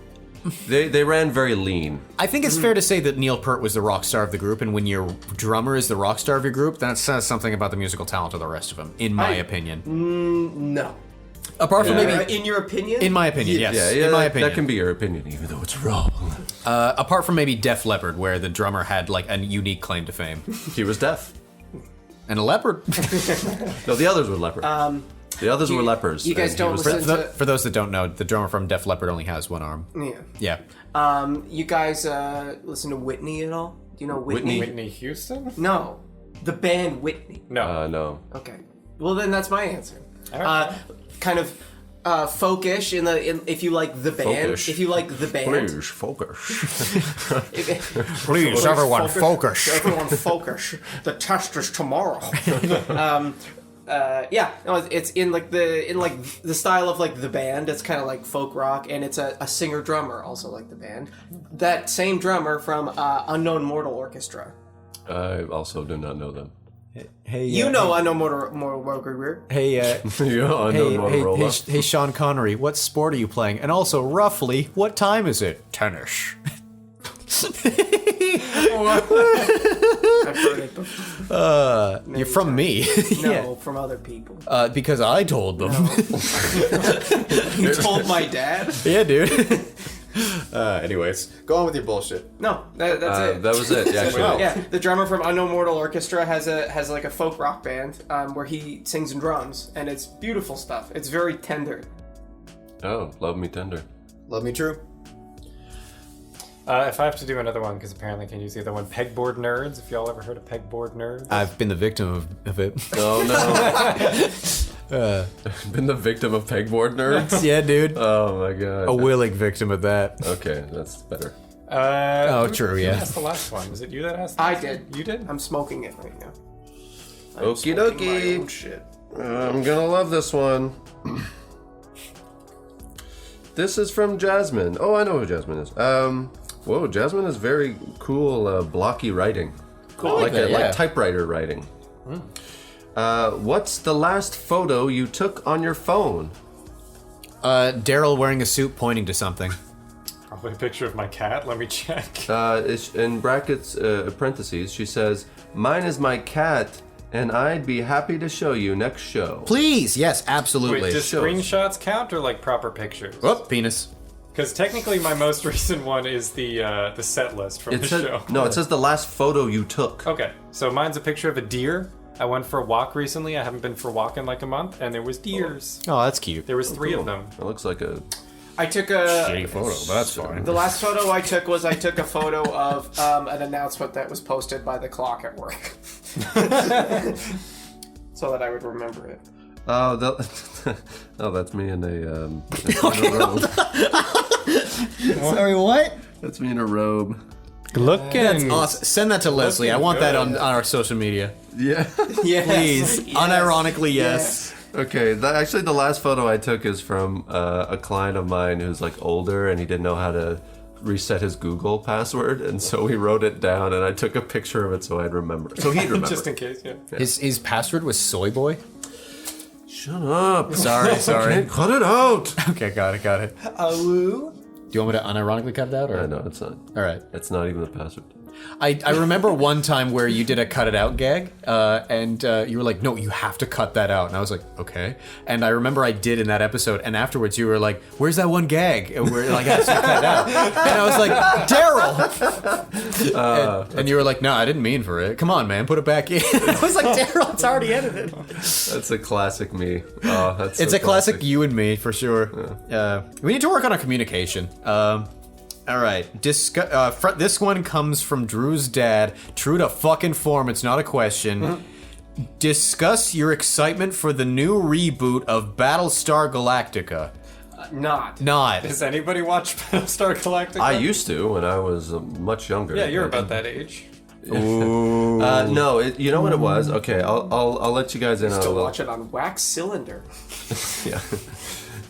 They ran very lean. I think it's fair to say that Neil Peart was the rock star of the group, and when your drummer is the rock star of your group, that says something about the musical talent of the rest of them, in my opinion. No. Apart from maybe, In your opinion? in my opinion, yes. Yeah, in my opinion. that can be your opinion, even though it's wrong. Apart from maybe Def Leppard, where the drummer had like a unique claim to fame, He was deaf. and a leopard. No, the others were leopard. The others were lepers. you guys and he don't was listen deaf. to- For those that don't know, the drummer from Def Leppard only has one arm. Yeah. Yeah. You guys listen to Whitney at all? Do you know Whitney? Whitney Houston? No. The band Whitney. No. No. Okay. Well, then that's my answer. Alright. Kind of folkish if you like the band. Folkish. If you like the band. Please focus. Please, everyone, focus. Everyone focus. The test is tomorrow. Yeah, no, it's in the style of like the band. It's kind of like folk rock, and it's a singer drummer also like the band. That same drummer from Unknown Mortal Orchestra. I also do not know them. Hey, You know Unknown Mortal Orchestra. Hey, Yeah, hey, hey, Sean Connery, what sport are you playing? And also, roughly, what time is it? Tennis. I've heard it before. You're from me. No, from other people. Because I told them. You told my dad? Yeah, dude. Anyways, go on with your bullshit. No, that's it. That was it. Yeah, actually. Yeah, the drummer from Unknown Mortal Orchestra has like a folk rock band where he sings and drums, and it's beautiful stuff. It's very tender. Oh, love me tender. Love me true. If I have to do another one, because apparently I can use the other one, Pegboard Nerds. If y'all ever heard of Pegboard Nerds? I've been the victim of it. Oh no. Been the victim of pegboard nerds? Yeah, dude. Oh my god. A willing victim of that. Okay, that's better. Oh, true, Who yeah. asked the last one? Was it you that asked? I did. You did? I'm smoking it right now. Okie Smoking my own dokie. shit. I'm gonna love this one. This is from Jasmine. Oh, I know who Jasmine is. Whoa, Jasmine is very cool, blocky writing. Cool. Like that, yeah. like typewriter writing. What's the last photo you took on your phone? Daryl wearing a suit pointing to something. Probably a picture of my cat. Let me check. It's in brackets, parentheses, she says, "Mine is my cat, and I'd be happy to show you next show." Please, yes, absolutely. Wait, does shows. screenshots count or like proper pictures? Oh, penis. Because technically my most recent one is the set list from the show. No, it says the last photo you took. Okay, so mine's a picture of a deer. I went for a walk recently. I haven't been for a walk in like a month, and there was deers. Oh, that's cute. There was three of them. It looks like a... I took a Shitty photo, but that's fine. The last photo I took a photo of an announcement that was posted by the clock at work, so that I would remember it. Oh, oh, that's me in a robe. Sorry, what? That's me in a robe. Looking. That's awesome. Send that to Leslie. I want that on our social media. Yeah. Yes. Please. Yes. Unironically, yes. Okay, actually the last photo I took is from a client of mine who's like older and he didn't know how to reset his Google password, and so he wrote it down and I took a picture of it so I'd remember. So he'd remember. Just in case, yeah. His password was Soy Boy? Shut up. Sorry. Cut it out. Okay, got it. Woo. Do you want me to unironically cut it out? Or? No, it's not. All right. It's not even the password. I remember one time where you did a cut it out gag, and you were like, no, you have to cut that out. And I was like, okay. And I remember I did in that episode, and afterwards you were like, where's that one gag? And we're like, I have to cut it out. And I was like, Daryl! And you were like, no, I didn't mean for it. Come on, man, put it back in. I was like, Daryl, it's already edited. That's a classic me. Oh, that's It's so a classic you and me, for sure. We need to work on our communication. All right. This one comes from Drew's dad. True to fucking form, it's not a question. Discuss your excitement for the new reboot of Battlestar Galactica. Not. Does anybody watch Battlestar Galactica? I used to when I was much younger. Yeah, you're about that age. Ooh. No, you know what it was? Okay, I'll let you guys in on a Still little. watch it on wax cylinder. Yeah.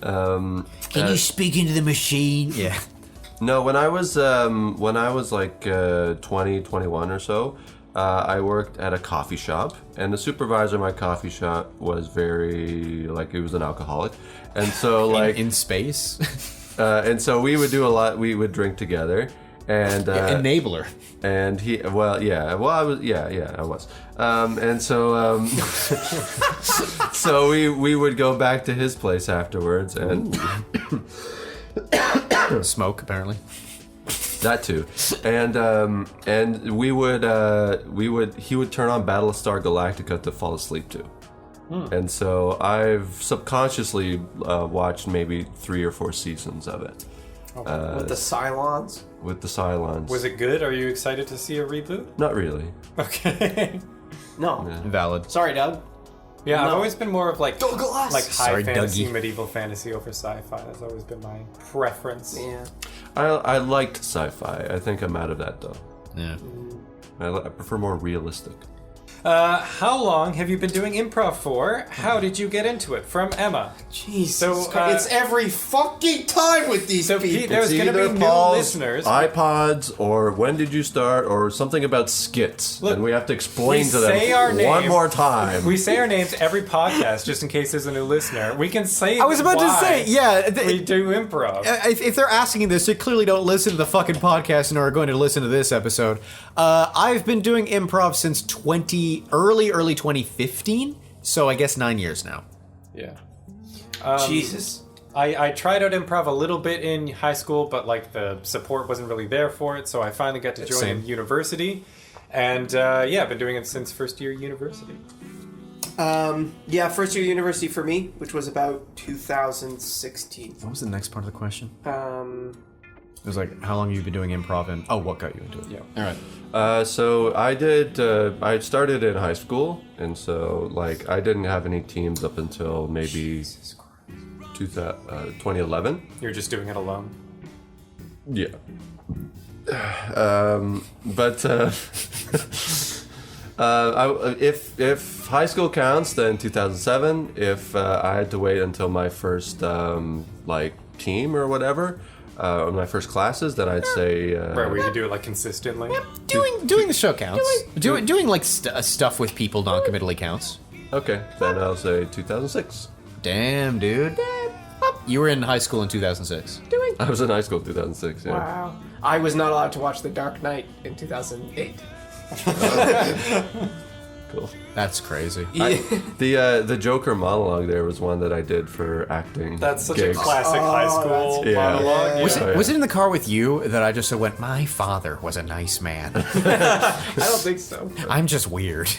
Can you speak into the machine? Yeah. No, when I was like 20, 21 or so, I worked at a coffee shop, and the supervisor of my coffee shop was very he was an alcoholic, and so In space? and so we would do a lot. We would drink together, and Enabler. and he I was I was, and so so we would go back to his place afterwards, and Smoke, apparently. that too, and he would turn on Battlestar Galactica to fall asleep to, and so I've subconsciously watched maybe 3 or 4 seasons of it With the Cylons. with the Cylons. Was it good? Are you excited to see a reboot? Not really. Okay. No. Valid. Sorry, Doug. Yeah, I've No. always been more of like Douglas! high Sorry, fantasy, Dougie. medieval fantasy over sci-fi. That's always been my preference. Yeah. I liked sci-fi. I think I'm out of that though. Yeah. I prefer more realistic. How long have you been doing improv for? How did you get into it? From Emma. Jesus So, Christ. It's every fucking time with these So Pete, people. there's going to be new listeners. iPods, or when did you start, or something about skits, Look, and we have to explain we to them say our one name. more time. We say our names every podcast just in case there's a new listener. We can say I was about to why say, yeah. we do improv. If they're asking this, they clearly don't listen to the fucking podcast and are going to listen to this episode. I've been doing improv since early 2015, so I guess 9 years now. Yeah. Jesus. I tried out improv a little bit in high school, but the support wasn't really there for it, so I finally got to join Same. in university. And I've been doing it since first year university. Yeah, first year university for me, which was about 2016. What was the next part of the question? Um, It was like, how long have you been doing improv and what got you into it? Yeah. All right. So I did. I started in high school, and so I didn't have any teams up until maybe 2011. You're just doing it alone. Yeah. But if high school counts, then 2007. If I had to wait until my first team or whatever, or my first classes, then I'd say Right, where you can do it consistently. Doing the show counts. Doing stuff with people non-committally counts. okay, then I'll say 2006. Damn, dude. You were in high school in 2006. I was in high school in 2006. Yeah. wow. I was not allowed to watch The Dark Knight in 2008. Cool. That's crazy. The Joker monologue there was one that I did for acting. That's such gigs. a classic high school Yeah. monologue. Yeah. Was Yeah. it, was it in the car with you that I just went, my father was a nice man. I don't think so. I'm just weird.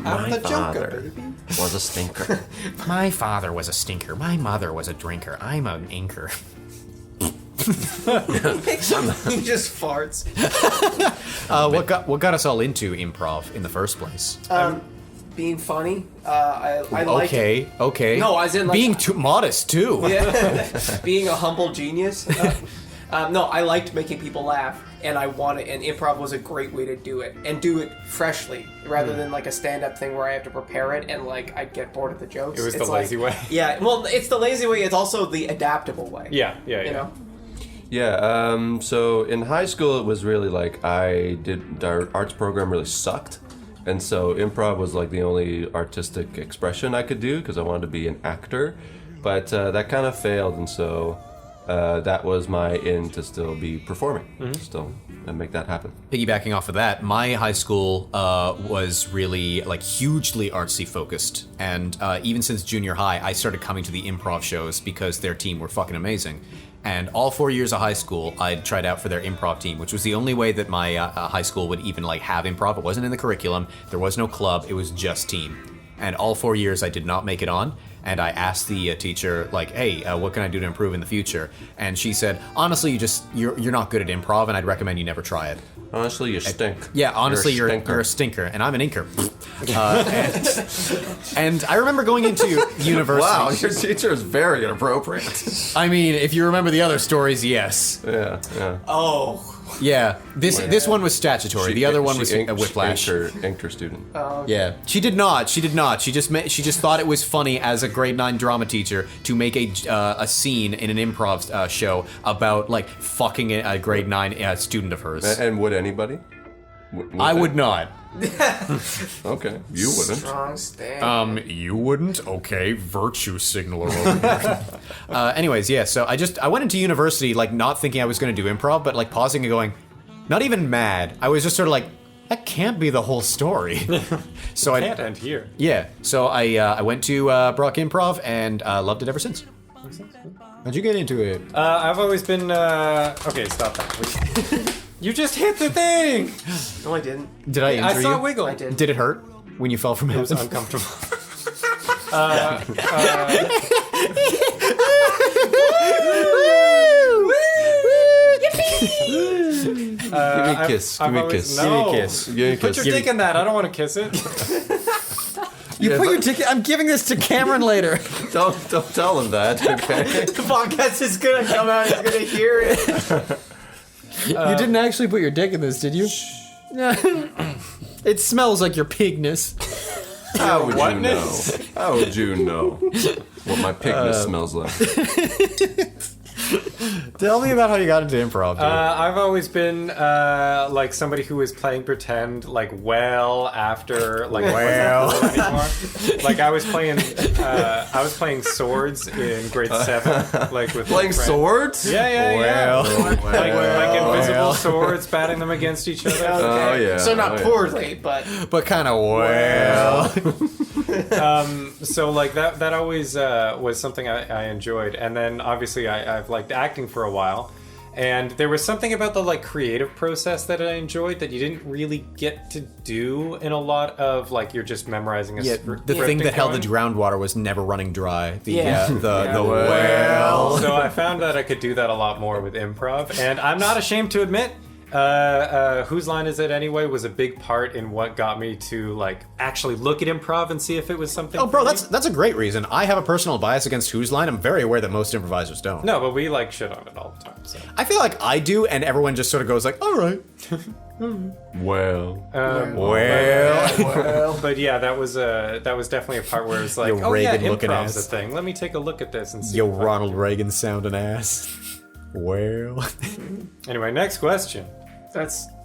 I'm the Joker, father. baby. Was a stinker. My father was a stinker. My mother was a drinker. I'm an inker. He just farts. What got us all into improv in the first place? Being funny. I like Okay. No, as in, being too modest too. Yeah. Being a humble genius. No, I liked making people laugh, and and improv was a great way to do it, and do it freshly, rather than a stand-up thing where I have to prepare it, and I'd get bored of the jokes. It was It's the lazy way. Yeah, well, it's the lazy way, it's also the adaptable way. Yeah. You know? Yeah, so in high school it was really our arts program really sucked. And so improv was the only artistic expression I could do because I wanted to be an actor. But that kind of failed, and so that was my in to still be performing, still, and make that happen. Piggybacking off of that, my high school was really hugely artsy focused, and even since junior high, I started coming to the improv shows because their team were fucking amazing. And all 4 years of high school, I'd tried out for their improv team, which was the only way that my high school would even have improv. It wasn't in the curriculum. There was no club. It was just team. And all 4 years, I did not make it on. And I asked the teacher, hey, what can I do to improve in the future? And she said, honestly, you're not good at improv, and I'd recommend you never try it. Honestly, you stink. Yeah, honestly, you're stinker. a stinker, and I'm an inker. And I remember going into university. Wow, your teacher is very inappropriate. I mean, if you remember the other stories, yes. Yeah. Oh. Yeah, this one was statutory. The other one was a whiplash. Inked her student. Yeah, she did not. She just thought it was funny as a grade 9 drama teacher to make a scene in an improv show about like fucking a grade 9 student of hers. And would anybody? I would not. Okay, you wouldn't. Strong stand. You wouldn't? Okay, virtue signaler over here. Anyways, yeah, so I went into university, like, not thinking I was going to do improv, but, like, pausing and going, not even mad. I was just sort of like, that can't be the whole story. So I Can't end here. Yeah, so I went to Brock Improv and loved it ever since. How'd you get into it? I've always been. Okay, stop that. You just hit the thing. No, I didn't. Did I injure I saw you? it wiggle. I did. Did it hurt when you fell from It was heaven? uncomfortable. Give me a kiss. Give me a kiss. No. Give me a kiss. Give me a Put kiss. your dick in that. I don't want to kiss it. You put your ticket. I'm giving this to Cameron later. Don't tell him that, okay? The podcast is gonna come out. He's gonna hear it. You didn't actually put your dick in this, did you? It smells like your pigness. How would you know? Whatness? How would you know what my pigness smells like? Tell me about how you got into improv, dude. I've always been like somebody who was playing pretend, like well after like Well. anymore. Like I was playing swords in grade 7, like with Playing my friend. swords? Yeah. Like invisible Well. swords batting them against each other. Oh, yeah. So not Oh, yeah. poorly, but But kind of well. So like that always was something I enjoyed, and then obviously I've liked acting for a while, and there was something about the like creative process that I enjoyed that you didn't really get to do in a lot of like you're just memorizing a Yeah, script the thing that held the going. groundwater was never running dry. The Yeah. the well. So I found that I could do that a lot more with improv, and I'm not ashamed to admit, Whose Line Is It Anyway was a big part in what got me to like actually look at improv and see if it was something. Oh, bro, for me. that's a great reason. I have a personal bias against Whose Line. I'm very aware that most improvisers don't. No, but we like shit on it all the time. So. I feel like I do, and everyone just sort of goes like, all right. Well. Well. But yeah, that was definitely a part where it's like, Yo, oh yeah, Reagan-looking improv's a ass. thing. Let me take a look at this and see. Yo, if I Ronald can do Reagan sounding ass. Well. it. Anyway, next question.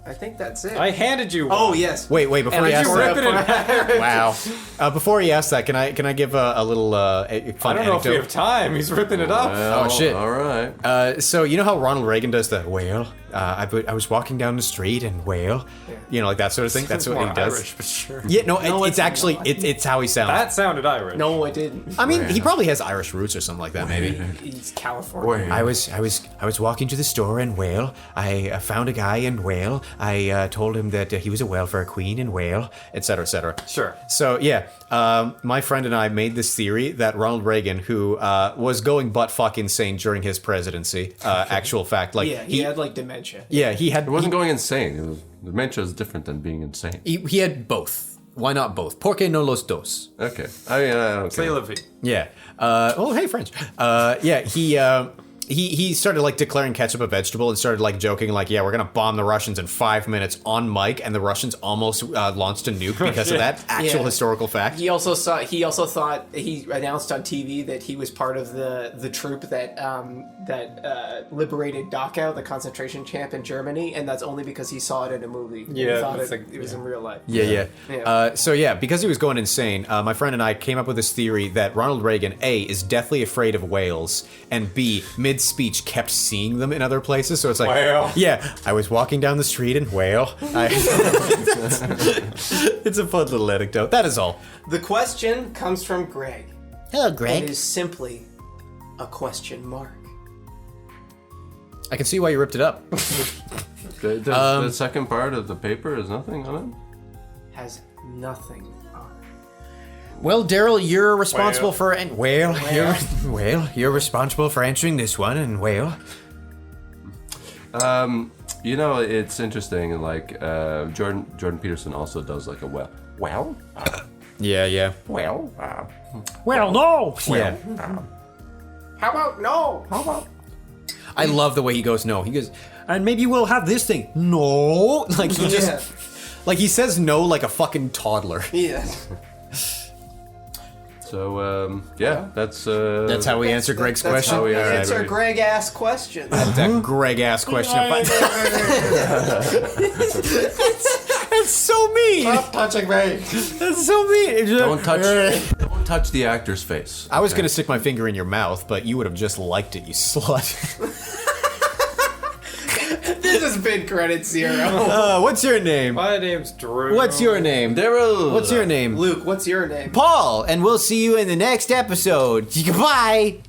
I think that's it. I handed you. Oh one. yes. Wait, before And you I ask just that. rip it in half. Wow. Before you ask that, can I give a little fun I don't know anecdote? if we have time. He's ripping it up. Well, Oh, shit. All right. So you know how Ronald Reagan does the well? I was walking down the street and well, you know, like that sort of thing. That's It's what more he does. Irish, but sure. Yeah, no, it's it's actually not. it's how he sounds. That sounded Irish. No, I didn't. I mean, he probably has Irish roots or something like that, maybe. He's California. I was walking to the store in Whale. I found a guy in Whale. I told him that he was a welfare queen in Whale, etc., etc. Sure. So yeah, my friend and I made this theory that Ronald Reagan, who was going butt fuck insane during his presidency, actual fact, like Yeah, he had like dementia. yeah, he had It wasn't going insane. It was, dementia is different than being insane. he had both. Why not both? ¿Por qué no los dos? Okay. I mean, I don't Say care. la vie. Yeah. Oh, hey, French. Yeah, he started like declaring ketchup a vegetable and started like joking like, yeah, we're gonna bomb the Russians in 5 minutes on mic, and the Russians almost launched a nuke because of that actual Yeah. historical fact. He also thought he announced on TV that he was part of the troop that liberated Dachau, the concentration camp in Germany, and that's only because he saw it in a movie. Yeah, he thought that's it was in real life. Yeah. Yeah. So yeah, because he was going insane, my friend and I came up with this theory that Ronald Reagan, A, is deathly afraid of whales, and B, mid-speech kept seeing them in other places. So it's like, Whale. yeah, I was walking down the street in Whale. It's a fun little anecdote. That is all. The question comes from Greg. Hello, It Greg. is simply a question mark. I can see why you ripped it up. The second part of the paper is nothing on it? Has nothing on it. Well, Daryl, you're responsible Well. for you're responsible for answering this one, and well, You know, it's interesting. Like Jordan Peterson also does like a Yeah. Well, no. Yeah. How about no? How about? I love the way he goes, no. He goes, And maybe we'll have this thing. No. like he just, like he says no like a fucking toddler. Yeah. So that's That's how we answer Greg's That's question. how we Yeah, answer right. Greg ass questions. That Greg ass question. That's so mean. Stop touching me. That's so mean. don't touch the actor's face. I was gonna stick my finger in your mouth, but you would have just liked it, you slut. This has been Credit Zero. What's your name? My name's Drew. What's your name? Daryl. What's your name? Luke, what's your name? Paul, and we'll see you in the next episode. Goodbye.